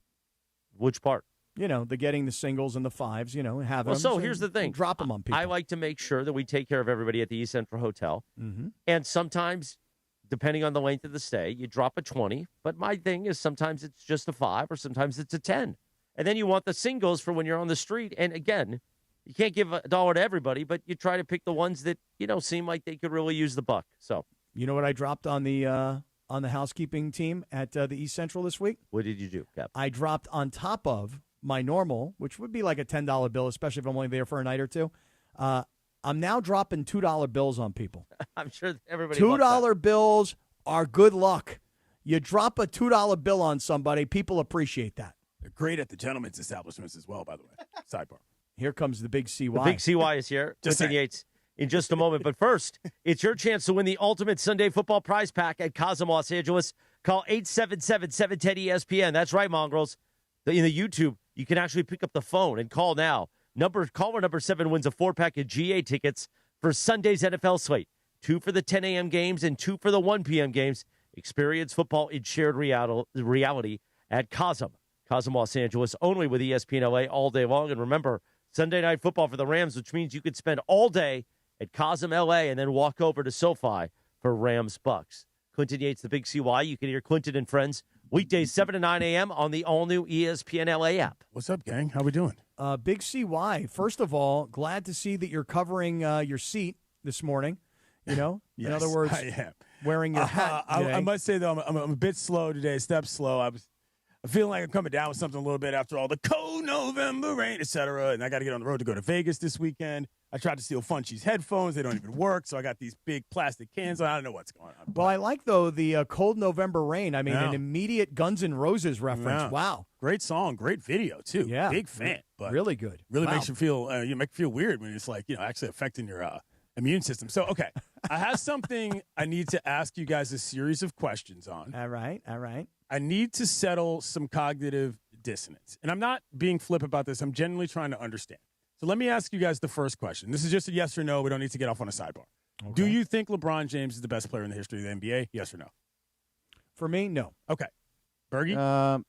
Which part? The getting the singles and the 5s, have them. Well, so here's the thing. Drop them on people. I like to make sure that we take care of everybody at the East Central Hotel. Mm-hmm. And sometimes, depending on the length of the stay, you drop a 20. But my thing is sometimes it's just a 5 or sometimes it's a 10. And then you want the singles for when you're on the street. And again, you can't give $1 to everybody, but you try to pick the ones that, seem like they could really use the buck. So, you know what I dropped on the housekeeping team at the East Central this week? What did you do, Cap? I dropped on top of my normal, which would be like a $10 bill, especially if I'm only there for a night or two. I'm now dropping $2 bills on people. I'm sure everybody $2 bills are good luck. You drop a $2 bill on somebody, people appreciate that. They're great at the gentlemen's establishments as well, by the way. Sidebar. Here comes the big CY. The big CY is here. Clinton Yates in just a moment. But first, it's your chance to win the ultimate Sunday football prize pack at Cosm Los Angeles. Call 877-710-ESPN. That's right, Mongrels. In the YouTube, you can actually pick up the phone and call now. Caller number 7 wins a 4-pack of GA tickets for Sunday's NFL slate. 2 for the 10 a.m. games and 2 for the 1 p.m. games. Experience football in shared reality at Cosm Los Angeles, only with ESPN LA all day long. And remember, Sunday Night Football for the Rams, which means you could spend all day at Cosm LA and then walk over to SoFi for Rams Bucks. Clinton Yates, the big CY. You can hear Clinton and Friends weekdays 7 to 9 a.m. on the all-new ESPN LA app. What's up, gang? How we doing? Big CY, first of all, glad to see that you're covering your seat this morning. You know, Yes, in other words, I am. wearing your hat. I must say, though, I'm a bit slow today, step slow. I'm feeling like I'm coming down with something a little bit after all the cold November rain, et cetera. And I got to get on the road to go to Vegas this weekend. I tried to steal Funchy's headphones. They don't even work. So I got these big plastic cans on. I don't know what's going on. Well, I like, though, the cold November rain. I mean, an immediate Guns N' Roses reference. Yeah. Wow. Great song, great video, too. Yeah. Big fan. But really good. Really Wow. makes you feel, you make you feel weird when it's like, actually affecting your immune system. So, okay, I have something I need to ask you guys a series of questions on. All right. I need to settle some cognitive dissonance. And I'm not being flip about this. I'm genuinely trying to understand. So let me ask you guys the first question. This is just a yes or no. We don't need to get off on a sidebar. Okay. Do you think LeBron James is the best player in the history of the NBA? Yes or no? For me, no. Okay. Bergie?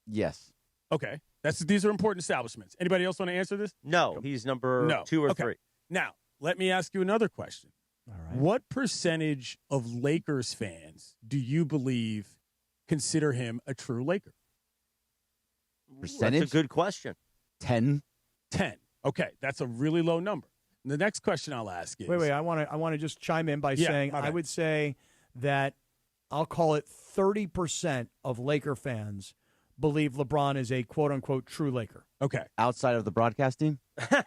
Yes. Okay. These are important establishments. Anybody else want to answer this? No, he's number 2 or 3. Now, let me ask you another question. All right. What percentage of Lakers fans do you believe consider him a true Laker? Percentage? That's a good question. 10. 10. Okay, that's a really low number. And the next question I'll ask is... Wait. I want to just chime in by saying my bad. I would say that I'll call it 30% of Laker fans believe LeBron is a quote-unquote true Laker. Okay. Outside of the broadcasting? I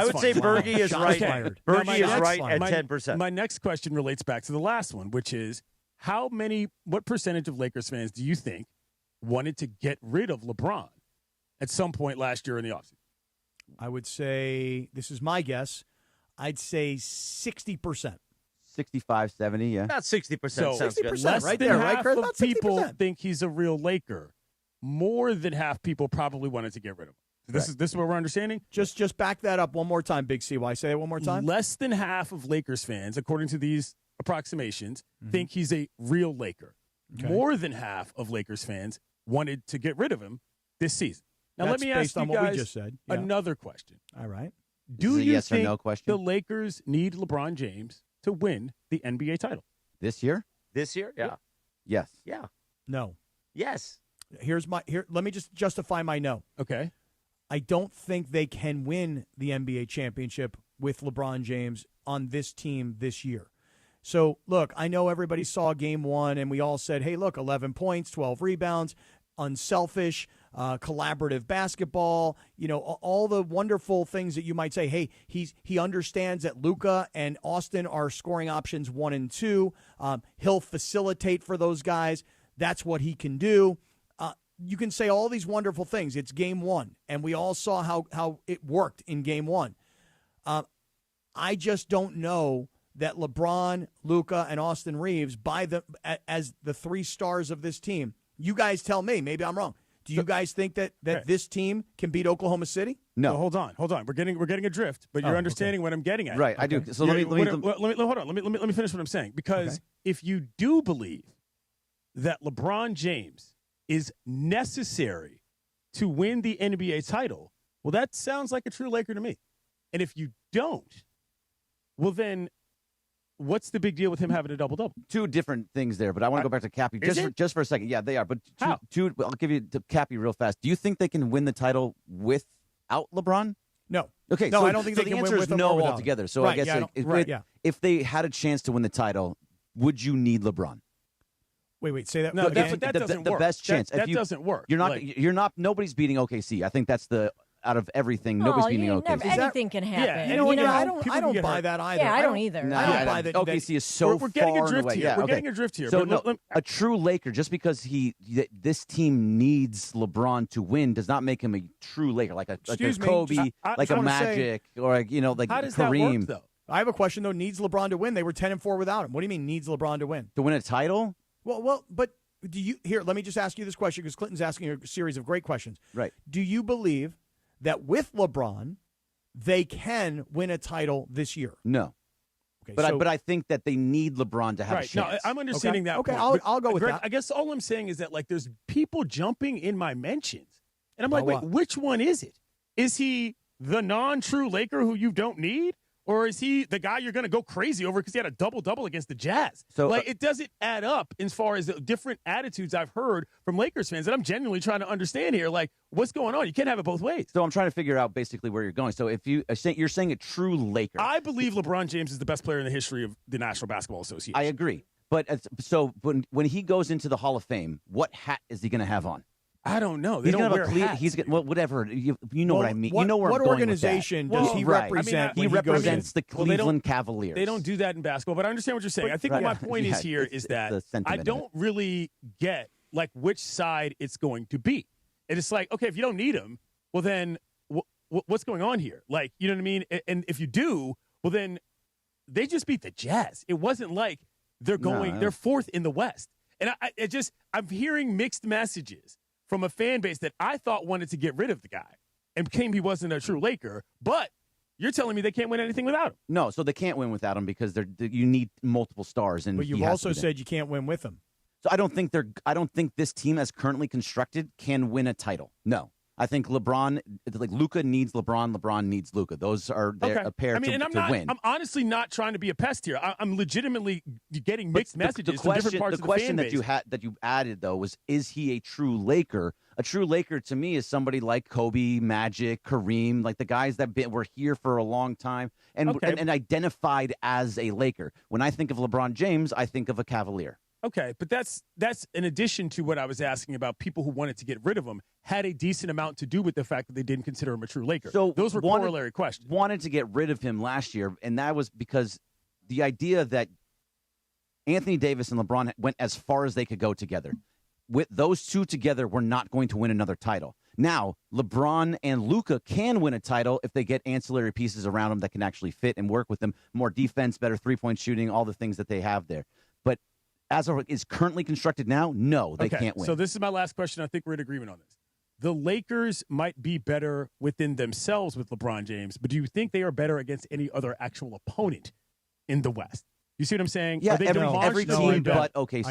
would say Bergie is right. Fired. Bergie is right at 10%. My next question relates back to the last one, which is what percentage of Lakers fans do you think wanted to get rid of LeBron at some point last year in the offseason? I would say, this is my guess, I'd say 60%. 65, 70, yeah. About 60% So sounds good. less right than there, half right, Chris? of About people 60%. think he's a real Laker. More than half people probably wanted to get rid of him. This is what we're understanding? Just back that up one more time, Big CY. Say it one more time. Less than half of Lakers fans, according to these approximations, think he's a real Laker. Okay. More than half of Lakers fans wanted to get rid of him this season. Now, That's let me ask based you on what we guys just said. Yeah. another question. All right. Do Is it a you yes or think no question? the Lakers need LeBron James to win the NBA title? This year? This year? Yeah. Yes. Yeah. No. Yes. Let me just justify my no. Okay. I don't think they can win the NBA championship with LeBron James on this team this year. So, look, I know everybody saw game 1 and we all said, hey, look, 11 points, 12 rebounds, unselfish, collaborative basketball, all the wonderful things that you might say. Hey, he understands that Luka and Austin are scoring options 1 and 2. He'll facilitate for those guys. That's what he can do. You can say all these wonderful things. It's game 1, and we all saw how it worked in game 1. I just don't know that LeBron, Luka, and Austin Reeves, as the 3 stars of this team. You guys tell me. Maybe I'm wrong. Do you guys think that this team can beat Oklahoma City? No. So hold on. We're getting a drift, but you're understanding what I'm getting at. Right, I do. So let me hold on. Let me finish what I'm saying. Because if you do believe that LeBron James is necessary to win the NBA title, well, that sounds like a true Laker to me. And if you don't, well, then what's the big deal with him having a double-double? 2 different things there, but I want to go back to Cappy just for a second. Yeah, they are. But How? I'll give you to Cappy real fast. Do you think they can win the title without LeBron? No. Okay, no, so, I don't think so they the can answer win is with him no or without altogether. him. So Right, I guess if they had a chance to win the title, would you need LeBron? Wait, say that. No, again. that doesn't the work. best chance. That doesn't work. You're not. Nobody's beating OKC. I think that's the out of everything, nobody's beating OKC. Anything can happen. Yeah, You know what? I don't buy that either. Yeah, I don't either. No, I don't buy that. OKC is so we're getting far a drift away. here. Yeah, We're okay. getting a drift here. So But a true Laker, just because this team needs LeBron to win, does not make him a true Laker, like a Kobe, like a Magic, or like how does Kareem. that work, though? I have a question though. Needs LeBron to win? They were 10-4 without him. What do you mean needs LeBron to win? To win a title? Well, but do you here? Let me just ask you this question because Clinton's asking a series of great questions. Right? Do you believe that with LeBron, they can win a title this year? No. Okay, but I think that they need LeBron to have a chance. No, I'm understanding that. Okay, point. I'll go with Greg, that. I guess all I'm saying is that there's people jumping in my mentions, and I'm like, About wait, what? which one is it? Is he the non-true Laker who you don't need? Or is he the guy you're going to go crazy over because he had a double-double against the Jazz? So, it doesn't add up as far as the different attitudes I've heard from Lakers fans that I'm genuinely trying to understand here. What's going on? You can't have it both ways. So I'm trying to figure out basically where you're going. So if you're saying a true Laker. I believe LeBron James is the best player in the history of the National Basketball Association. I agree. But when he goes into the Hall of Fame, what hat is he going to have on? I don't know. They He's don't gonna wear have a clear. hats. He's whatever. You know what I mean. You know where what I'm going organization with that. does he represent? He when goes in? represents the Cleveland Cavaliers. They don't do that in basketball, but I understand what you're saying. I think what my point is here is that I don't really get which side it's going to be. And it's okay, if you don't need him, well then what's going on here? You know what I mean? And if you do, well then they just beat the Jazz. It wasn't like they're fourth in the West. And I'm hearing mixed messages from a fan base that I thought wanted to get rid of the guy and claimed he wasn't a true Laker, but you're telling me they can't win anything without him. No, so they can't win without him because you need multiple stars. But you've also said you can't win with him. So I don't think this team as currently constructed can win a title. No. I think Luka needs LeBron. LeBron needs Luka. Those are a pair to win. I'm honestly not trying to be a pest here. I'm legitimately getting mixed messages from different parts of the fan base. The question that you added though was, is he a true Laker? A true Laker to me is somebody like Kobe, Magic, Kareem, like the guys that were here for a long time and identified as a Laker. When I think of LeBron James, I think of a Cavalier. Okay, but that's in addition to what I was asking about people who wanted to get rid of him had a decent amount to do with the fact that they didn't consider him a true Laker. So those were corollary questions. Wanted to get rid of him last year, and that was because the idea that Anthony Davis and LeBron went as far as they could go together. With those two together, we're not going to win another title. Now, LeBron and Luka can win a title if they get ancillary pieces around them that can actually fit and work with them. More defense, better three-point shooting, all the things that they have there. But as it is currently constructed now, no, they can't win. So this is my last question. I think we're in agreement on this. The Lakers might be better within themselves with LeBron James, but do you think they are better against any other actual opponent in the West? You see what I'm saying? Yeah, every team but OKC.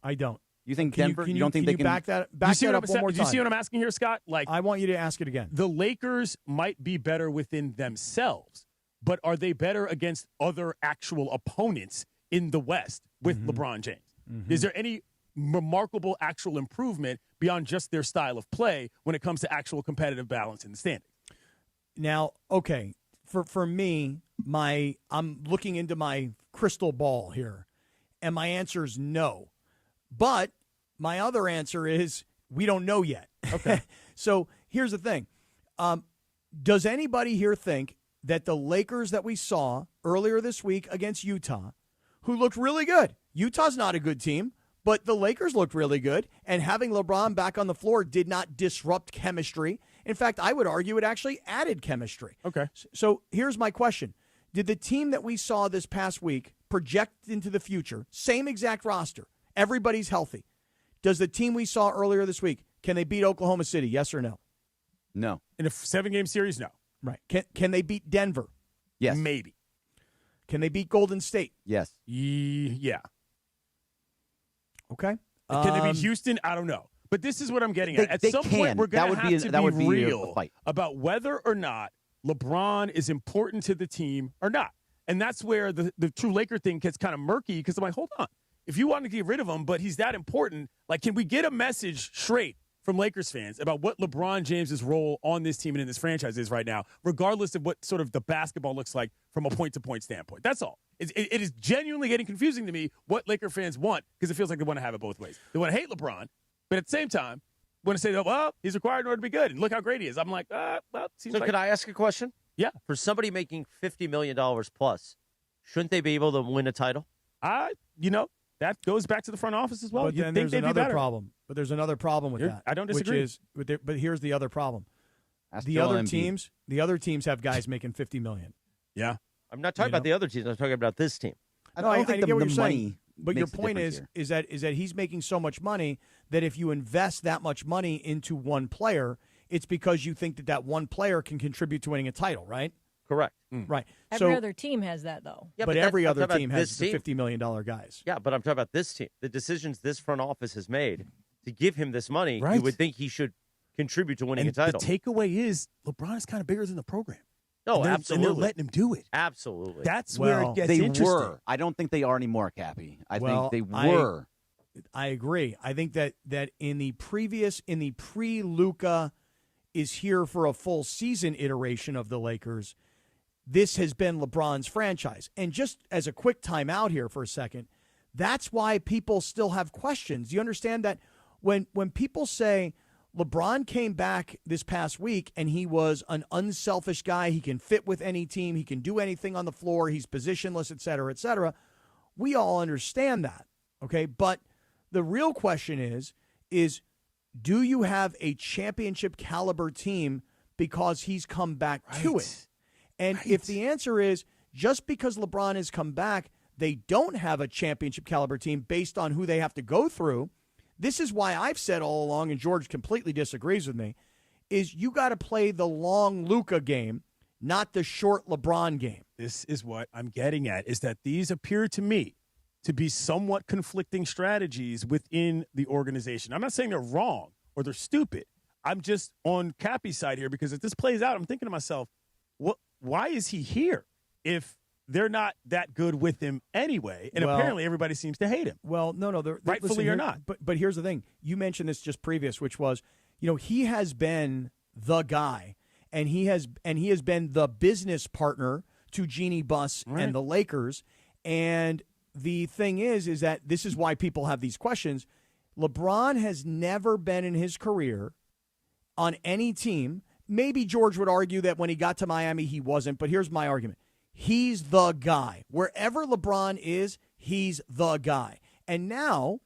I don't. You think Denver? You don't think they can back that up one more time? Do you see what I'm asking here, Scott? I want you to ask it again. The Lakers might be better within themselves, but are they better against other actual opponents in the West with LeBron James? Is there any remarkable actual improvement beyond just their style of play when it comes to actual competitive balance in the standings? Now, okay, for me, I'm looking into my crystal ball here, and my answer is no. But my other answer is we don't know yet. Okay. So here's the thing. Does anybody here think that the Lakers that we saw earlier this week against Utah, who looked really good, Utah's not a good team, but the Lakers looked really good, and having LeBron back on the floor did not disrupt chemistry. In fact, I would argue it actually added chemistry. Okay. So here's my question. Did the team that we saw this past week project into the future, same exact roster, everybody's healthy? Does the team we saw earlier this week, can they beat Oklahoma City, yes or no? No. In a 7-game series, no. Right. Can they beat Denver? Yes. Maybe. Can they beat Golden State? Yes. Yeah. Okay. Can they beat Houston? I don't know. But this is what I'm getting at. At some point, we're going to have to be real about whether or not LeBron is important to the team or not. And that's where the true Laker thing gets kind of murky because I'm like, hold on. If you want to get rid of him, but he's that important, can we get a message straight from Lakers fans about what LeBron James's role on this team and in this franchise is right now, regardless of what sort of the basketball looks like from a point-to-point standpoint? That's all. It is genuinely getting confusing to me what Laker fans want because it feels like they want to have it both ways. They want to hate LeBron, but at the same time, want to say, well, he's required in order to be good, and look how great he is. I'm like, well, seems so like. Can I ask a question? Yeah. For somebody making $50 million plus, shouldn't they be able to win a title? That goes back to the front office as well. But then there's another problem. But there's another problem with that. I don't disagree. But here's the other problem. That's The other teams have guys making $50 million. Yeah. I'm not talking about the other teams. I'm talking about this team. I don't think get what the you're money saying. But your point is that he's making so much money that if you invest that much money into one player, it's because you think that one player can contribute to winning a title, right? Correct. Right. Every other team has that, though. Yeah, but every other team has the $50 million guys. Yeah, but I'm talking about this team. The decisions this front office has made to give him this money, Right. you would think he should contribute to winning a title. The takeaway is LeBron is kind of bigger than the program. No, and absolutely. And they're letting him do it. Absolutely. That's where it gets they interesting. Were. I don't think they are anymore, Cappy. I think they were. I agree. I think that in the pre-Luka is here for a full season iteration of the Lakers, this has been LeBron's franchise. And just as a quick time out here for a second, that's why people still have questions. You understand that when people say LeBron came back this past week and he was an unselfish guy, he can fit with any team, he can do anything on the floor, he's positionless, et cetera, we all understand that, okay? But the real question is do you have a championship caliber team because he's come back to it? And if the answer is just because LeBron has come back, they don't have a championship caliber team based on who they have to go through, this is why I've said all along, and George completely disagrees with me, is you got to play the long Luka game, not the short LeBron game. This is what I'm getting at, is that these appear to me to be somewhat conflicting strategies within the organization. I'm not saying they're wrong or they're stupid. I'm just on Cappy's side here because if this plays out, I'm thinking to myself, why is he here if they're not that good with him anyway? And apparently everybody seems to hate him. Well, no, rightfully or not. But here's the thing. You mentioned this just previous, which was, he has been the guy, and he has been the business partner to Jeannie Buss and the Lakers. And the thing is that this is why people have these questions. LeBron has never been in his career on any team. Maybe George would argue that when he got to Miami, he wasn't. But here's my argument. He's the guy. Wherever LeBron is, he's the guy. And now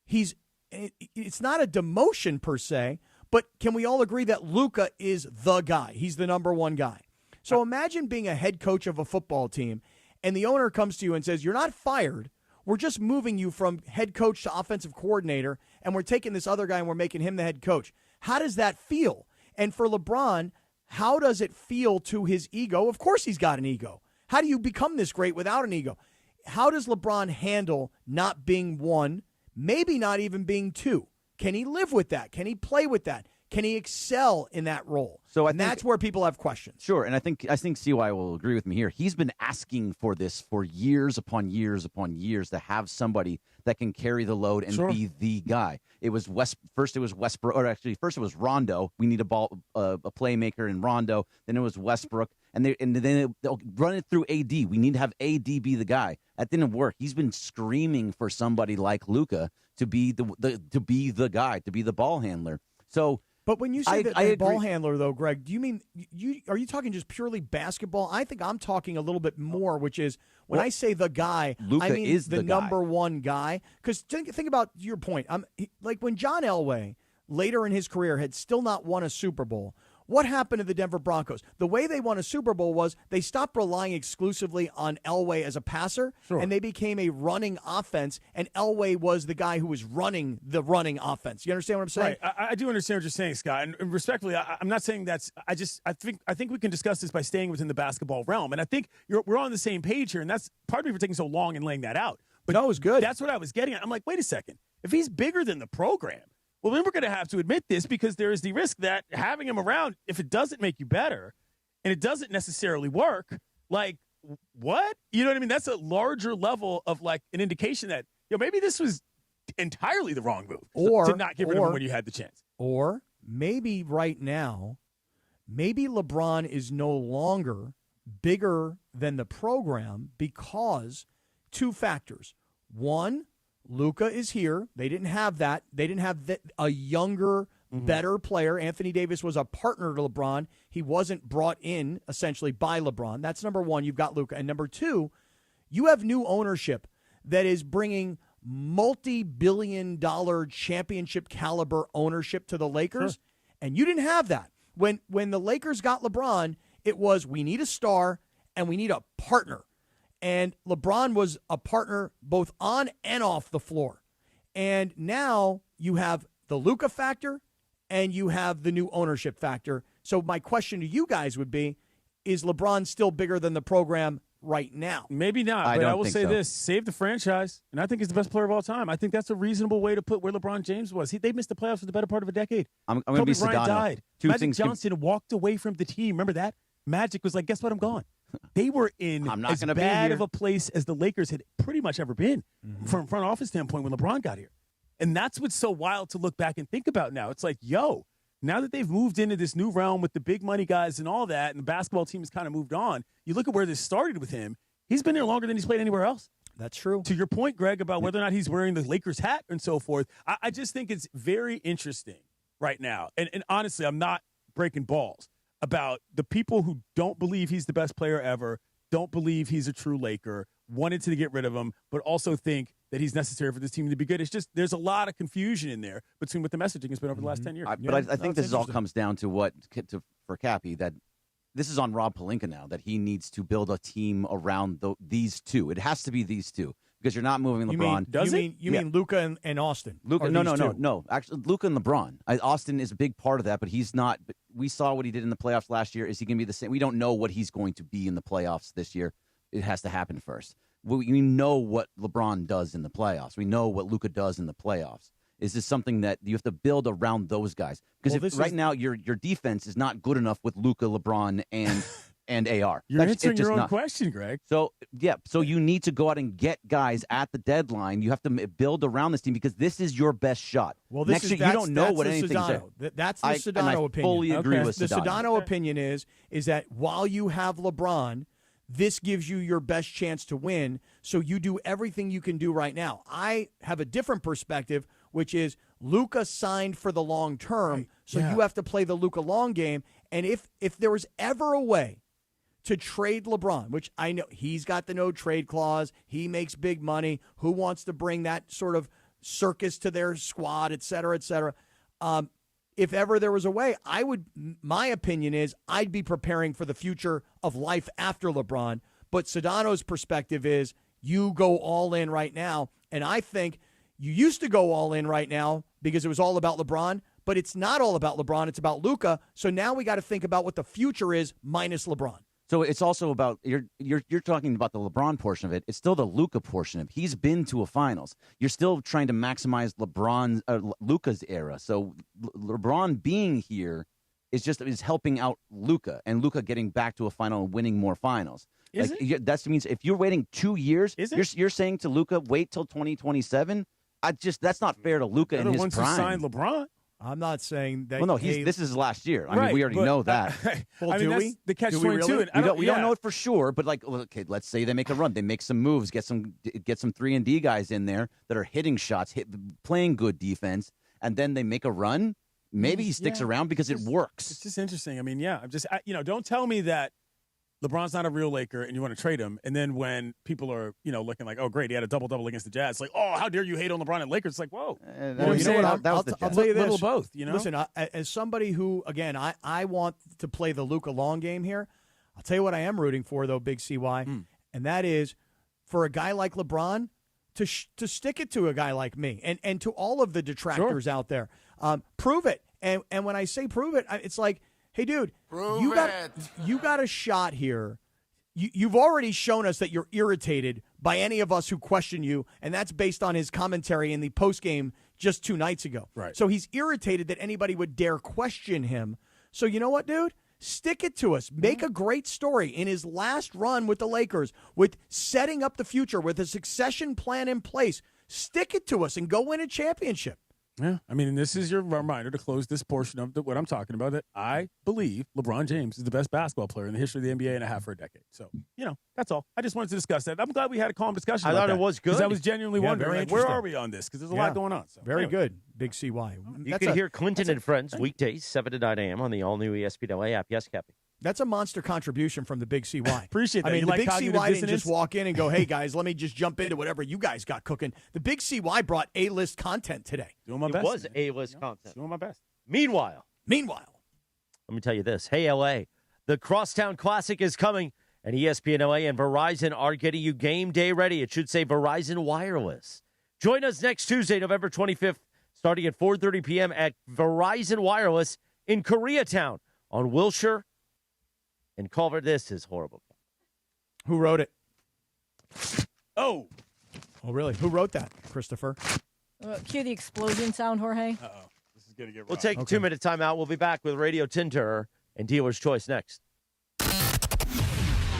it's not a demotion per se, but can we all agree that Luka is the guy? He's the number one guy. So imagine being a head coach of a football team and the owner comes to you and says, you're not fired. We're just moving you from head coach to offensive coordinator, and we're taking this other guy and we're making him the head coach. How does that feel? And for LeBron, how does it feel to his ego? Of course he's got an ego. How do you become this great without an ego? How does LeBron handle not being one, maybe not even being two? Can he live with that? Can he play with that? Can he excel in that role? And that's where people have questions. Sure, and I think CY will agree with me here. He's been asking for this for years upon years upon years, to have somebody that can carry the load and be the guy. It was first it was Westbrook, or actually first it was Rondo. We need a playmaker in Rondo. Then it was Westbrook, and then they'll run it through AD. We need to have AD be the guy. That didn't work. He's been screaming for somebody like Luka to be the guy, to be the ball handler. So. But when you say that ball handler, though, Greg, do you mean are you talking just purely basketball? I think I'm talking a little bit more, which is when I say the guy, Luka I mean is the number one guy. Because think about your point. Like when John Elway, later in his career, had still not won a Super Bowl. What happened to the Denver Broncos? The way they won a Super Bowl was they stopped relying exclusively on Elway as a passer, and they became a running offense, and Elway was the guy who was running the running offense. You understand what I'm saying? Right. I do understand what you're saying, Scott. And respectfully, I'm not saying that's – I think we can discuss this by staying within the basketball realm. And I think we're on the same page here, and that's part of me for taking so long and laying that out. But no, it was good. That's what I was getting at. I'm like, wait a second. If he's bigger than the program – well, then we're going to have to admit this, because there is the risk that having him around, if it doesn't make you better and it doesn't necessarily work, like, what? You know what I mean? That's a larger level of like an indication that, maybe this was entirely the wrong move to not give it him when you had the chance. Or maybe right now, maybe LeBron is no longer bigger than the program because two factors. One, Luka is here. They didn't have that. They didn't have a younger better player. Anthony Davis was a partner to LeBron. He wasn't brought in, essentially, by LeBron. That's number one. You've got Luka. And number two, you have new ownership that is bringing multi-billion-dollar championship-caliber ownership to the Lakers. Sure. And you didn't have that. When the Lakers got LeBron, it was, we need a star and we need a partner. And LeBron was a partner both on and off the floor. And now you have the Luka factor and you have the new ownership factor. So my question to you guys would be, is LeBron still bigger than the program right now? Maybe not, but I will say this. Save the franchise, and I think he's the best player of all time. I think that's a reasonable way to put where LeBron James was. They missed the playoffs for the better part of a decade. I'm going to be Kobe Bryant Sedano. died. Magic Johnson walked away from the team. Remember that? Magic was like, guess what? I'm gone. They were in as bad of a place as the Lakers had pretty much ever been from front office standpoint when LeBron got here. And that's what's so wild to look back and think about now. It's like, yo, now that they've moved into this new realm with the big money guys and all that, and the basketball team has kind of moved on, you look at where this started with him. He's been there longer than he's played anywhere else. That's true. To your point, Greg, about whether or not he's wearing the Lakers hat and so forth, I just think it's very interesting right now. And honestly, I'm not breaking balls about the people who don't believe he's the best player ever, don't believe he's a true Laker, wanted to get rid of him, but also think that he's necessary for this team to be good. It's just there's a lot of confusion in there between what the messaging has been over the last 10 years. But I think this all comes down to for Cappy, that this is on Rob Pelinka now, that he needs to build a team around these two. It has to be these two because you're not moving LeBron. You mean Luka and Austin? Luka, no. Actually, Luka and LeBron. Austin is a big part of that, but he's not. But we saw what he did in the playoffs last year. Is he going to be the same? We don't know what he's going to be in the playoffs this year. It has to happen first. We know what LeBron does in the playoffs. We know what Luka does in the playoffs. Is this something that you have to build around those guys? Because now your defense is not good enough with Luka, LeBron, and AR. You're answering your own question, Greg. So you need to go out and get guys at the deadline. You have to build around this team because this is your best shot. Well, next year you don't know what anything's there. That's the Sedano opinion. I fully agree with the Sedano. Sedano opinion is that while you have LeBron, this gives you your best chance to win. So you do everything you can do right now. I have a different perspective, which is Luka signed for the long term, so you have to play the Luka long game. And if there was ever a way to trade LeBron, which I know he's got the no trade clause, he makes big money, who wants to bring that sort of circus to their squad, et cetera, et cetera. If ever there was a way, my opinion is I'd be preparing for the future of life after LeBron. But Sedano's perspective is you go all in right now. And I think you used to go all in right now because it was all about LeBron, but it's not all about LeBron. It's about Luka. So now we got to think about what the future is minus LeBron. So it's also about you're talking about the LeBron portion of it. It's still the Luka portion of it. He's been to a finals. You're still trying to maximize Luka's era. So LeBron being here is helping out Luka and Luka getting back to a final and winning more finals. That means if you're waiting 2 years, you're saying to Luka, wait till 2027. That's not fair to Luka in his prime. The ones who signed LeBron. I'm not saying that. Well, no, this is last year. I mean, we already know that. Well, do we? The catch-22. Really? We don't know it for sure, but okay, let's say they make a run. They make some moves, get some 3-and-D guys in there that are hitting shots, playing good defense, and then they make a run. Maybe he sticks around because it works. It's just interesting. I mean, I'm just, don't tell me that LeBron's not a real Laker and you want to trade him, and then when people are, looking like, oh, great, he had a double-double against the Jazz, it's like, oh, how dare you hate on LeBron and Lakers? It's like, whoa. I'll tell you this. Little both, Listen, as somebody who, again, I want to play the Luka long game here, I'll tell you what I am rooting for, though, Big CY, and that is for a guy like LeBron to stick it to a guy like me and to all of the detractors out there. Prove it. And when I say prove it, it's like, hey, dude, you got a shot here. You've already shown us that you're irritated by any of us who question you, and that's based on his commentary in the postgame just 2 nights ago. Right. So he's irritated that anybody would dare question him. So you know what, dude? Stick it to us. Make a great story in his last run with the Lakers, with setting up the future, with a succession plan in place. Stick it to us and go win a championship. Yeah, I mean, this is your reminder to close this portion of what I'm talking about, that I believe LeBron James is the best basketball player in the history of the NBA and a half for a decade. So, that's all. I just wanted to discuss that. I'm glad we had a calm discussion about I thought that, it was good. because I was genuinely wondering, very where interesting. are we on this? Because there's a lot going on. So, Very good, Big CY. You can hear Clinton and Friends weekdays, 7 to 9 a.m. on the all-new ESPN LA app. Yes, Cappy. That's a monster contribution from the Big CY. Appreciate that. I mean, You the like Big cognitive CY didn't dissonance? just walk in and go, hey, guys, let me just jump into whatever you guys got cooking. The Big CY brought A-list content today. Doing my It best. was A-list content. Doing my best. Meanwhile, let me tell you this. Hey, LA, the Crosstown Classic is coming, and ESPN LA and Verizon are getting you game day ready. It should say Verizon Wireless. Join us next Tuesday, November 25th, starting at 4:30 p.m. at Verizon Wireless in Koreatown on Wilshire and Culver. This is horrible. Who wrote it? Oh, really? Who wrote that, Christopher? Cue the explosion sound, Jorge. Uh-oh. This is going to get rough. We'll take a 2-minute timeout. We'll be back with Radio Tinder and Dealer's Choice next.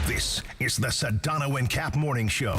This is the Sedano and Kap Morning Show.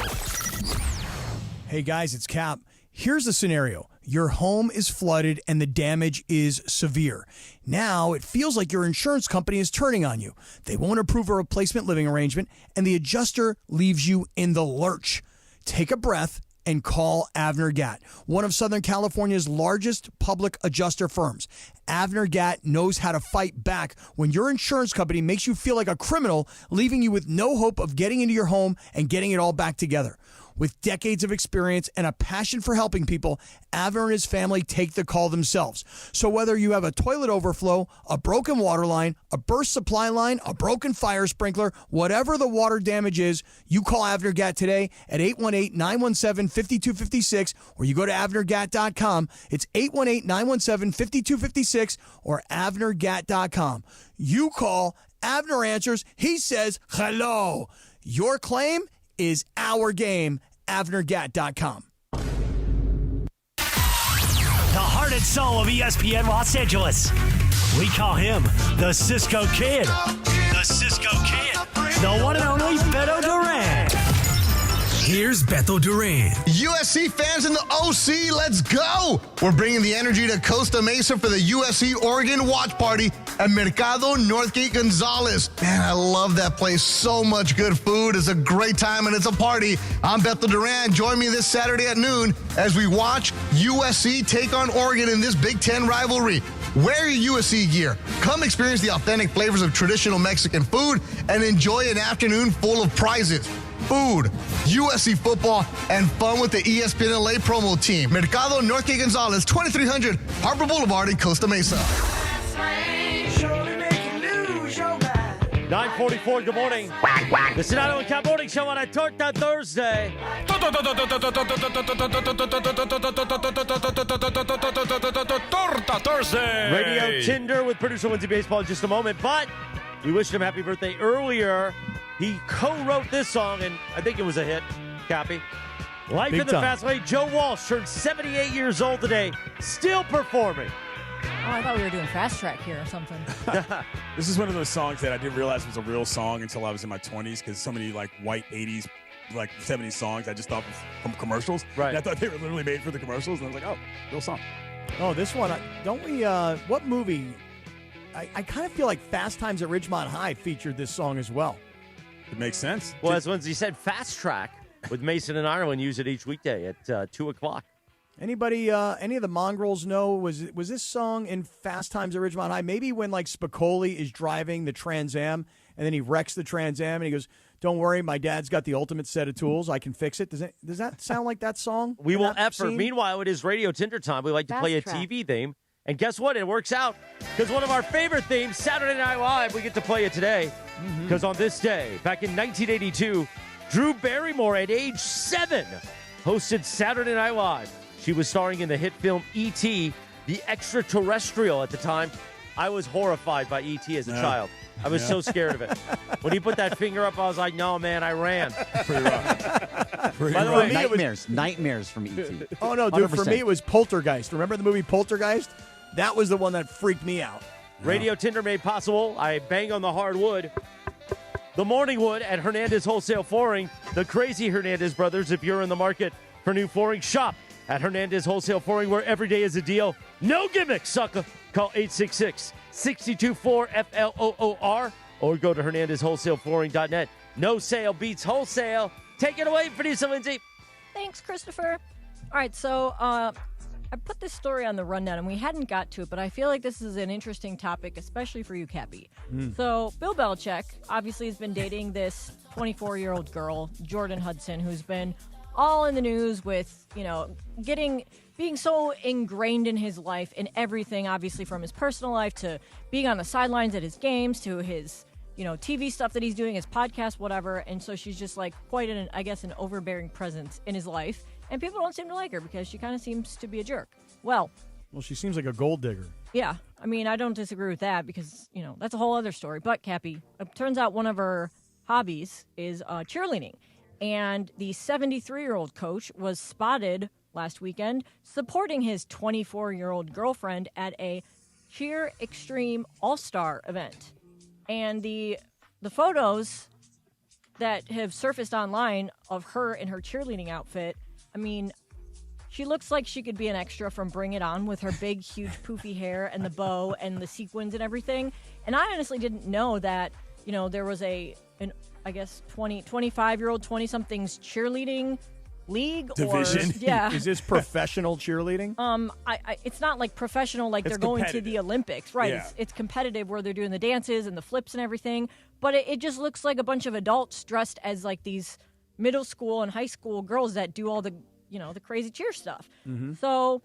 Hey guys, it's Cap. Here's the scenario. Your home is flooded and the damage is severe. Now it feels like your insurance company is turning on you. They won't approve a replacement living arrangement and the adjuster leaves you in the lurch. Take a breath and call Avner Gatt, one of Southern California's largest public adjuster firms. Avner Gatt knows how to fight back when your insurance company makes you feel like a criminal, leaving you with no hope of getting into your home and getting it all back together. With decades of experience and a passion for helping people, Avner and his family take the call themselves. So whether you have a toilet overflow, a broken water line, a burst supply line, a broken fire sprinkler, whatever the water damage is, you call Avner Gatt today at 818-917-5256, or you go to avnergatt.com. It's 818-917-5256 or avnergatt.com. You call, Avner answers, he says hello. Your claim is our game. avnergatt.com. The heart and soul of ESPN Los Angeles. We call him the Cisco Kid. The Cisco Kid. The one and only Beto Duran. Here's Beto Duran. USC fans in the OC, let's go! We're bringing the energy to Costa Mesa for the USC-Oregon watch party at Mercado Northgate Gonzalez. Man, I love that place. So much good food. It's a great time and it's a party. I'm Beto Duran. Join me this Saturday at noon as we watch USC take on Oregon in this Big Ten rivalry. Wear your USC gear. Come experience the authentic flavors of traditional Mexican food and enjoy an afternoon full of prizes, food, USC football, and fun with the ESPN LA promo team. Mercado Northgate Gonzalez, 2300 Harbor Boulevard in Costa Mesa. 9:44, good morning. The Sedano Kap Morning Show on a Torta Thursday. Torta Thursday. Radio Tinder with producer Lindsay Baseball in just a moment, but we wished him happy birthday earlier. He co-wrote this song, and I think it was a hit, Cappy. Life Big in the time. Fast Lane. Joe Walsh turned 78 years old today, still performing. Oh, I thought we were doing fast track here or something. This is one of those songs that I didn't realize was a real song until I was in my 20s, because so many like white 80s, like 70s songs I just thought was from commercials. Right. And I thought they were literally made for the commercials, and I was like, oh, real song. Oh, this one, don't we, what movie? I kind of feel like Fast Times at Ridgemont High featured this song as well. It makes sense. Well, as Lindsay said, Fast Track with Mason and Ireland use it each weekday at 2 o'clock. Anybody, any of the mongrels know, was this song in Fast Times at Ridgemont High? Maybe when like Spicoli is driving the Trans Am and then he wrecks the Trans Am and he goes, "Don't worry, my dad's got the ultimate set of tools. I can fix it." Does that sound like that song? We in will that effort. scene? Meanwhile, it is Radio Tinder time. We like to play a Fast track. TV theme. And guess what? It works out. Because one of our favorite themes, Saturday Night Live, we get to play it today. Because on this day, back in 1982, Drew Barrymore, at age 7, hosted Saturday Night Live. She was starring in the hit film E.T., the Extraterrestrial at the time. I was horrified by E.T. as a child. I was so scared of it. When he put that finger up, I was like, no, man, I ran. Pretty rough. By the way, Nightmares from E.T. Oh, no, dude, for 100%. me, it was Poltergeist. Remember the movie Poltergeist? That was the one that freaked me out. Radio Tinder made possible. I bang on the hard wood. The morning wood at Hernandez Wholesale Flooring. The crazy Hernandez brothers. If you're in the market for new flooring, shop At Hernandez Wholesale Flooring, where every day is a deal. No gimmicks, sucker. Call 866-624-FLOOR or go to HernandezWholesaleFlooring.net. No sale beats wholesale. Take it away, producer Lindsay. Thanks, Christopher. All right, so I put this story on the rundown, and we hadn't got to it, but I feel like this is an interesting topic, especially for you, Cappy. So Bill Belichick obviously has been dating this 24-year-old girl, Jordan Hudson, who's been all in the news with, being so ingrained in his life, in everything, obviously from his personal life to being on the sidelines at his games to his, TV stuff that he's doing, his podcast, whatever. And so she's just like quite an overbearing presence in his life. And people don't seem to like her because she kind of seems to be a jerk. Well, she seems like a gold digger. Yeah. I mean, I don't disagree with that because, that's a whole other story. But, Cappy, it turns out one of her hobbies is cheerleading. And the 73-year-old coach was spotted last weekend supporting his 24-year-old girlfriend at a Cheer Extreme All-Star event. And the photos that have surfaced online of her in her cheerleading outfit, I mean, she looks like she could be an extra from Bring It On with her big, huge, poofy hair and the bow and the sequins and everything. And I honestly didn't know that, there was an 25-year-old, 20-something's cheerleading league division. Yeah. Is this professional cheerleading? It's not like professional, like they're going to the Olympics, right? Yeah. It's competitive where they're doing the dances and the flips and everything. But it just looks like a bunch of adults dressed as like these middle school and high school girls that do all the the crazy cheer stuff. Mm-hmm. So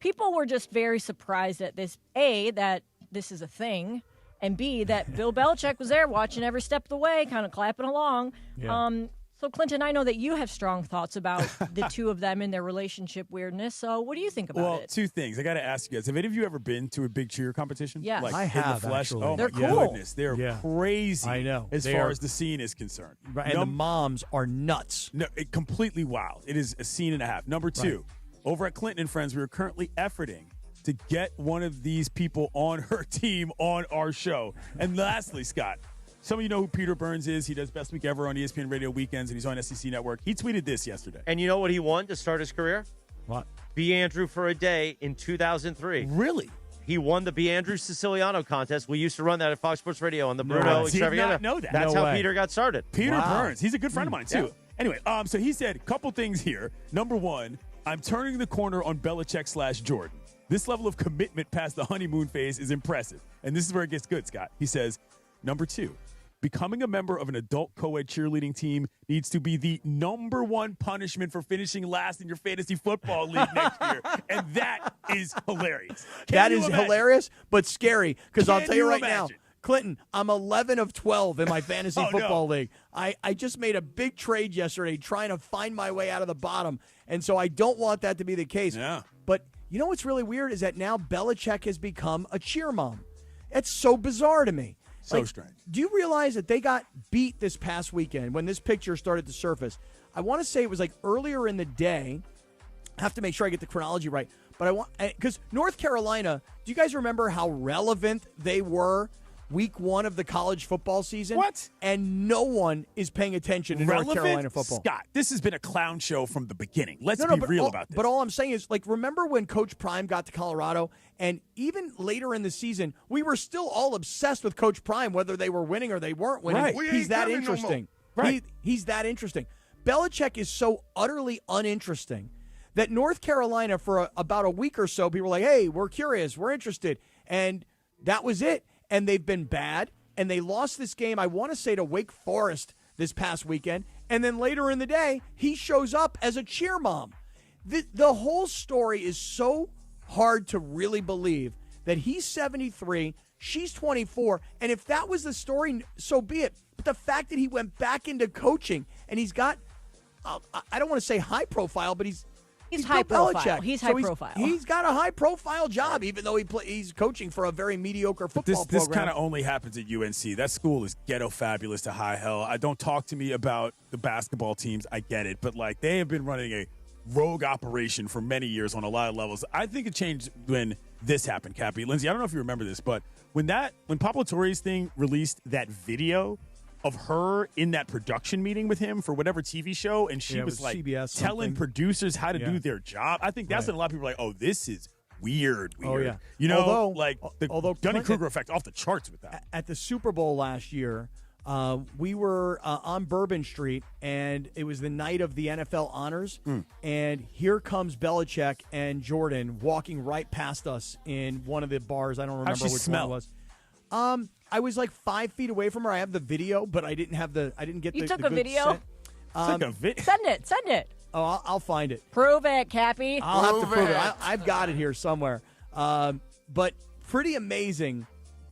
people were just very surprised at this, A, that this is a thing, and B, that Bill Belichick was there watching every step of the way, kind of clapping along. Yeah. So, Clinton, I know that you have strong thoughts about the two of them and their relationship weirdness. So what do you think about it? Well, two things. I got to ask you guys. Have any of you ever been to a big cheer competition? Yes. Like I in have, the flesh? actually. Oh, They're my cool. goodness. They're Yeah. crazy. I know. As They far are. as the scene is concerned. Right, and the moms are nuts. No, completely wild. It is a scene and a half. Number two, over at Clinton and Friends, we are currently efforting to get one of these people on her team on our show. And lastly, Scott, some of you know who Peter Burns is. He does Best Week Ever on ESPN Radio Weekends, and he's on SEC Network. He tweeted this yesterday. And you know what he won to start his career? What? Be Andrew for a Day in 2003. Really? He won the Be Andrew Siciliano contest. We used to run that at Fox Sports Radio on the Bruno I did Extravaganza. not know that. That's No how way. Peter got started. Peter Burns. He's a good friend of mine, too. Yeah. Anyway, so he said a couple things here. Number one, I'm turning the corner on Belichick/Jordan. This level of commitment past the honeymoon phase is impressive. And this is where it gets good, Scott. He says, number two, becoming a member of an adult co-ed cheerleading team needs to be the number one punishment for finishing last in your fantasy football league next year. And that is hilarious. That you is imagine? hilarious, but scary. Because I'll Can tell you you right now, imagine? Clinton, I'm 11 of 12 in my fantasy Oh, football no. league. I just made a big trade yesterday trying to find my way out of the bottom. And so I don't want that to be the case. Yeah. But you know what's really weird is that now Belichick has become a cheer mom. It's so bizarre to me. So strange. Do you realize that they got beat this past weekend when this picture started to surface? I want to say it was like earlier in the day. I have to make sure I get the chronology right. But I want, because North Carolina, do you guys remember how relevant they were week one of the college football season? What? And no one is paying attention to North Carolina football. Scott, this has been a clown show from the beginning. Let's No, be but real all, about this. But all I'm saying is, like, remember when Coach Prime got to Colorado, and even later in the season, we were still all obsessed with Coach Prime, whether they were winning or they weren't winning. Right. We He's ain't that coming no more. interesting. Right. He's that interesting. Belichick is so utterly uninteresting that North Carolina, for about a week or so, people were like, hey, we're curious, we're interested. And that was it. And they've been bad. And they lost this game, I want to say, to Wake Forest this past weekend. And then later in the day, he shows up as a cheer mom. The whole story is so hard to really believe that he's 73, she's 24. And if that was the story, so be it. But the fact that he went back into coaching and he's got, I don't want to say high profile, but he's high Bill profile. Belichick. He's So high profile. He's got a high profile job, even though he's coaching for a very mediocre football This program. kind of only happens at UNC. That school is ghetto fabulous to high hell. I don't talk to me about the basketball teams. I get it. But, like, they have been running a rogue operation for many years on a lot of levels. I think it changed when this happened, Cappy. Lindsay, I don't know if you remember this, but when Pablo Torre's thing released that video of her in that production meeting with him for whatever TV show, and she was like CBS telling something. producers how to do their job. I think that's when a lot of people are like, oh, this is weird. Oh, yeah. You know, Although the Dunning-Kruger effect off the charts with that. At the Super Bowl last year, we were on Bourbon Street, and it was the night of the NFL honors. And here comes Belichick and Jordan walking right past us in one of the bars. I don't remember How'd she which smell? one it was. I was like 5 feet away from her. I have the video, but I didn't get You the took the a good video? set. Send it. Oh, I'll find it. Prove it, Cappy. I'll have to prove it. I've got it here somewhere. But pretty amazing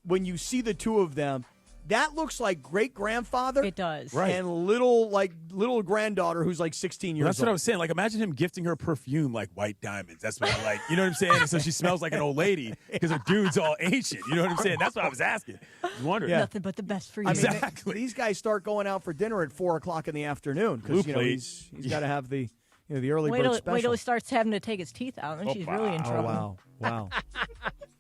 when you see the two of them. That looks like great-grandfather. It does. Right. And little granddaughter who's like 16 years That's old. what I was saying. Like, imagine him gifting her perfume like white diamonds. That's what I like. You know what I'm saying? And so she smells like an old lady because her dude's all ancient. You know what I'm saying? That's what I was asking. I was wondering. Nothing but the best for you. I mean, these guys start going out for dinner at 4 o'clock in the afternoon because he's got to have the the early bird special. Wait till he starts having to take his teeth out, and she's really in trouble. Oh, wow.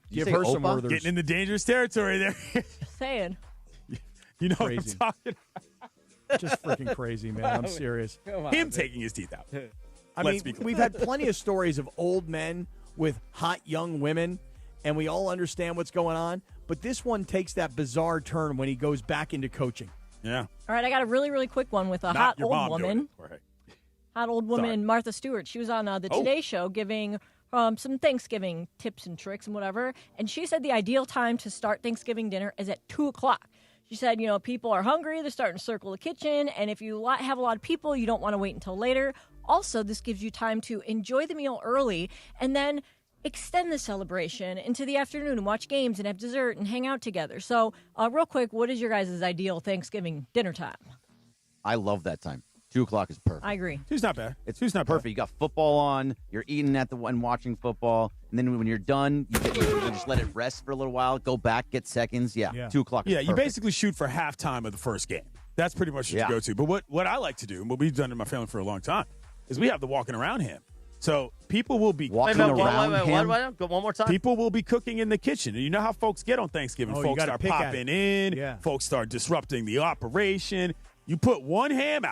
You Give say her some Opa? Werthers. Getting into dangerous territory there. Just saying. You know Crazy. what I'm talking about? Just freaking crazy, man. I'm serious. Him taking his teeth out. I mean, we've had plenty of stories of old men with hot young women, and we all understand what's going on. But this one takes that bizarre turn when he goes back into coaching. Yeah. All right, I got a really, really quick one with a Not hot your old mom, woman. Jordan. Hot old woman, Sorry. Martha Stewart. She was on the Today Show giving some Thanksgiving tips and tricks and whatever. And she said the ideal time to start Thanksgiving dinner is at 2 o'clock. She said, people are hungry. They're starting to circle the kitchen. And if you have a lot of people, you don't want to wait until later. Also, this gives you time to enjoy the meal early and then extend the celebration into the afternoon and watch games and have dessert and hang out together. So real quick, what is your guys' ideal Thanksgiving dinner time? I love that time. 2 o'clock is perfect. I agree. Two's not bad. It's not perfect. You got football on. You're eating at the one watching football, and then when you're done, you just let it rest for a little while. Go back, get seconds. Yeah. 2 o'clock. Yeah, is you perfect. basically shoot for halftime of the first game. That's pretty much what you go to. But what I like to do, and what we've done in my family for a long time, is we have the walking around ham. So people will be Wait, one more time. People will be cooking in the kitchen. And you know how folks get on Thanksgiving. Oh, you Folks gotta start pick at popping it. in. Yeah. Folks start disrupting the operation. You put one ham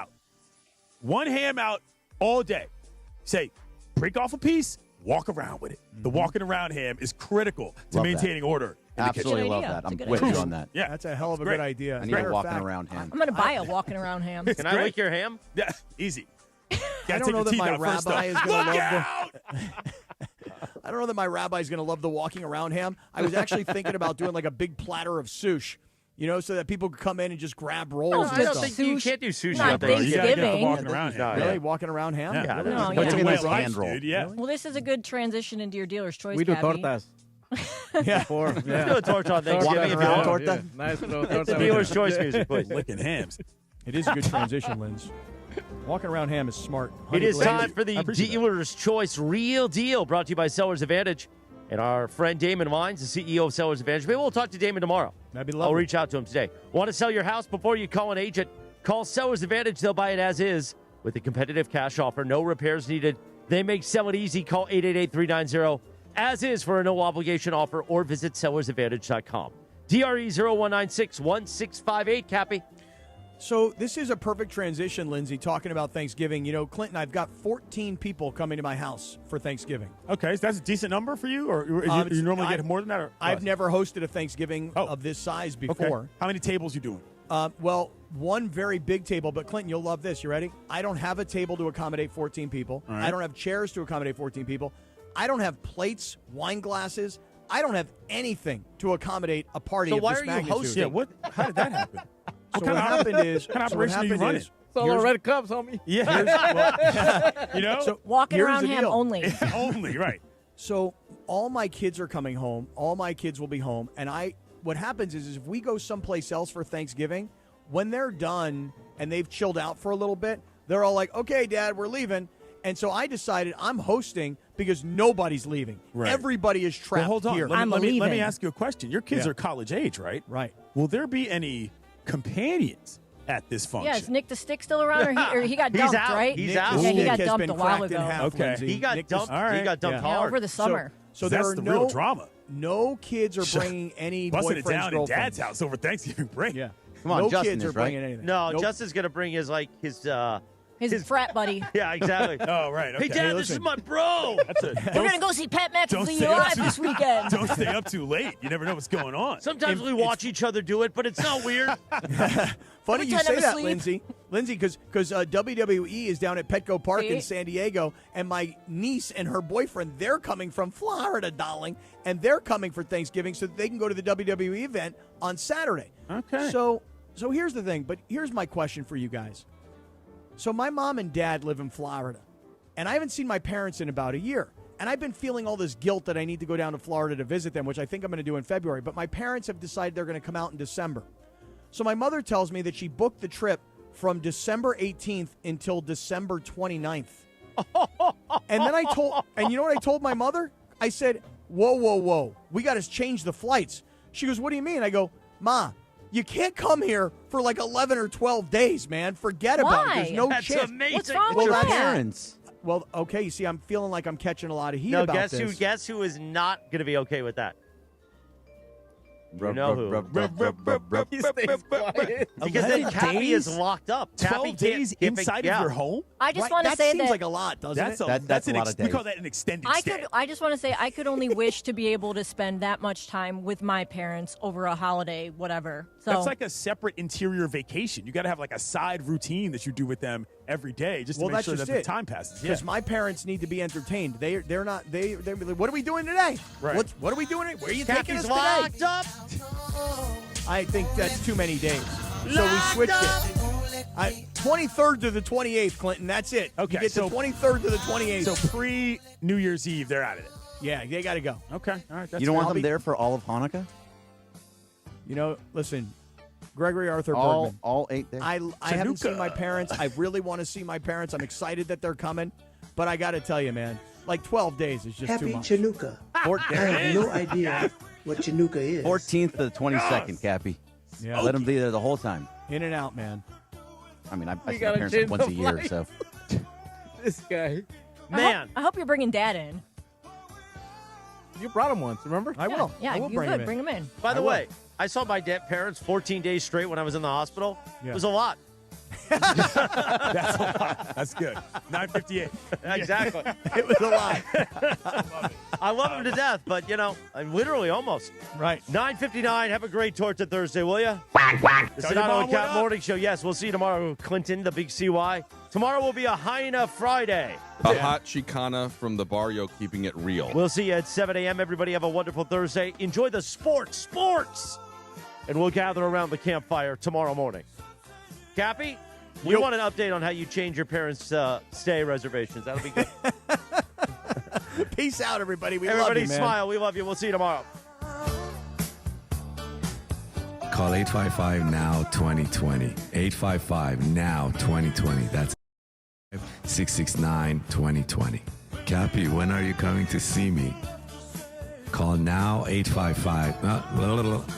out all day. Say, break off a piece, walk around with it. The walking around ham is critical to Love maintaining order. In Absolutely the love kitchen. that. I'm good with idea. you on that. Yeah, That's a hell of a great. good idea. I need a walking around ham. I'm going to buy a walking around ham. Can I lick your ham? Yeah, easy. I Gotta don't take know the that teeth my out first, rabbi though. is going to Look love out! I don't know that my rabbi's going to love the walking around ham. I was actually thinking about doing like a big platter of sush, so that people could come in and just grab rolls and I don't stuff. think you can't do sushi Not on Thanksgiving. You gotta get the Thanksgiving. walking around ham. Really? Walking around ham? Yeah. No, But yeah. it's a Give way me of a life, hand roll. dude. Yeah. Well, this is a good transition into your dealer's choice, We do Cappy. tortas. Yeah. Before, Let's do a torch on Thanksgiving if you around want. torta. Nice little It's torta. dealer's choice music, please. Licking hams. It is a good transition, Linz. Walking around ham is smart. It is Honey time for I the appreciate that. Dealer's Choice Real Deal, brought to you by Sellers Advantage. And our friend Damon Wines, the CEO of Sellers Advantage. Maybe we'll talk to Damon tomorrow. That'd be I'll lovely. reach out to him today. Want to sell your house before you call an agent? Call Sellers Advantage. They'll buy it as is with a competitive cash offer. No repairs needed. They make sell it easy. Call 888-390 as is for a no obligation offer or visit sellersadvantage.com. DRE 0196-1658, Cappy. So this is a perfect transition, Lindsay, talking about Thanksgiving. Clinton, I've got 14 people coming to my house for Thanksgiving. Okay, so that's a decent number for you? Or you normally get more than that? Or I've less? never hosted a Thanksgiving of this size Okay. before. How many tables you doing? Well, one very big table, but Clinton, you'll love this. You ready? I don't have a table to accommodate 14 people. All right. I don't have chairs to accommodate 14 people. I don't have plates, wine glasses. I don't have anything to accommodate a party So of why this are you magnitude. hosting? Yeah, how did that happen? So what happened is, What kind of operation are you running? Solo red cups, homie. Yeah. So Walking here's around the ham deal. only. Only, right. So all my kids are coming home. All my kids will be home. And what happens is if we go someplace else for Thanksgiving, when they're done and they've chilled out for a little bit, they're all like, okay, Dad, we're leaving. And so I decided I'm hosting because nobody's leaving. Right. Everybody is trapped Well, hold on. here. Let me leaving. ask you a question. Your kids Yeah. are college age, right? Right. Will there be any companions at this function? Yeah, is Nick the Stick still around, or he got He's dumped, out. right? He's Nick out. the Yeah, he Stick got has dumped been a while cracked in ago. half, Okay. Lindsay. He got Nick the dumped. All right. He got dumped Yeah, hard. over the summer. So that's there are the real no drama. No kids are bringing any Busting boyfriends, it down in girlfriends. Dad's house over Thanksgiving break. Yeah. Come on, no Justin kids is, are bringing right? anything. No, Nope. Justin's going to bring his frat buddy. Yeah, exactly. Oh, right. Okay. Hey, Dad, this is my bro. We're going to go see Pat McAfee stay up live too- this weekend. Don't stay up too late. You never know what's going on. Sometimes we watch each other do it, but it's not weird. Funny you Pretend say I'm that, asleep. Lindsay, because WWE is down at Petco Park in See? San Diego, and my niece and her boyfriend, they're coming from Florida, darling, and they're coming for Thanksgiving so that they can go to the WWE event on Saturday. Okay. So here's the thing, but here's my question for you guys. So my mom and dad live in Florida, and I haven't seen my parents in about a year. And I've been feeling all this guilt that I need to go down to Florida to visit them, which I think I'm going to do in February. But my parents have decided they're going to come out in December. So my mother tells me that she booked the trip from December 18th until December 29th. And then and you know what I told my mother? I said, whoa. We got to change the flights. She goes, what do you mean? I go, Ma, you can't come here for like 11 or 12 days, man. Forget about it. There's no That's chance. amazing. What's wrong Well, with that's that? parents. Well, okay, you see, I'm feeling like I'm catching a lot of heat No, about guess this. Guess who is not going to be okay with that? You know who? He stays quiet. Because then Cappy is locked up. 12 days inside of your home? I just Right, want to that say seems that like a lot, doesn't it? That's a lot of We days. call that an extended stay. I just want to say I could only wish to be able to spend that much time with my parents over a holiday, whatever. So That's like a separate interior vacation. You got to have like a side routine that you do with them every day just to make that's sure just that the it. time passes. Yeah. Because my parents need to be entertained. They're not. They're like, what are we doing today? Right. What are we doing? Where are you taking us Cappy's locked today? up. I think that's too many days. So we switched it. 23rd to the 28th, Clinton. That's it. Okay, You get so- the 23rd to the 28th. So pre-New Year's Eve, they're out of it. yeah, they got to go. Okay. All right. That's You don't want I'll them be- there for all of Hanukkah? You know, listen, Gregory Arthur All Bergman. 8 days? I haven't seen Chanukah. my parents. I really want to see my parents. I'm excited that they're coming. But I got to tell you, man, like 12 days is just too Happy much. Chanukah. I have no idea what Chanukah is. 14th to the 22nd, Cappy. Yeah. Let them be there the whole time. In and out, man. I mean, I see my gotta parents change once the a year, flight. so. This guy. Man. I hope you're bringing Dad in. You brought him once, remember? I will. Yeah, I will you bring could him bring in. him in. By the I will. way, I saw my parents 14 days straight when I was in the hospital. Yeah. It was a lot. That's a lot. That's good. 9:58. Exactly. It was a lot. I love him to death, but, I'm literally almost. Right. 9:59. Have a great Torture Thursday, will you? The Tell your Sedano mom Kap what up. Morning Show. Yes, we'll see you tomorrow, Clinton, the big CY. Tomorrow will be a Hyena Friday. A hot Chicana from the barrio, keeping it real. We'll see you at 7 a.m. Everybody have a wonderful Thursday. Enjoy the sports. And we'll gather around the campfire tomorrow morning. Cappy, we want an update on how you change your parents' stay reservations. That'll be good. Peace out, everybody. We Everybody love you, man. smile. We love you. We'll see you tomorrow. Call 855-NOW-2020. 855-NOW-2020. That's 669-2020. Cappy, when are you coming to see me? Call now 855.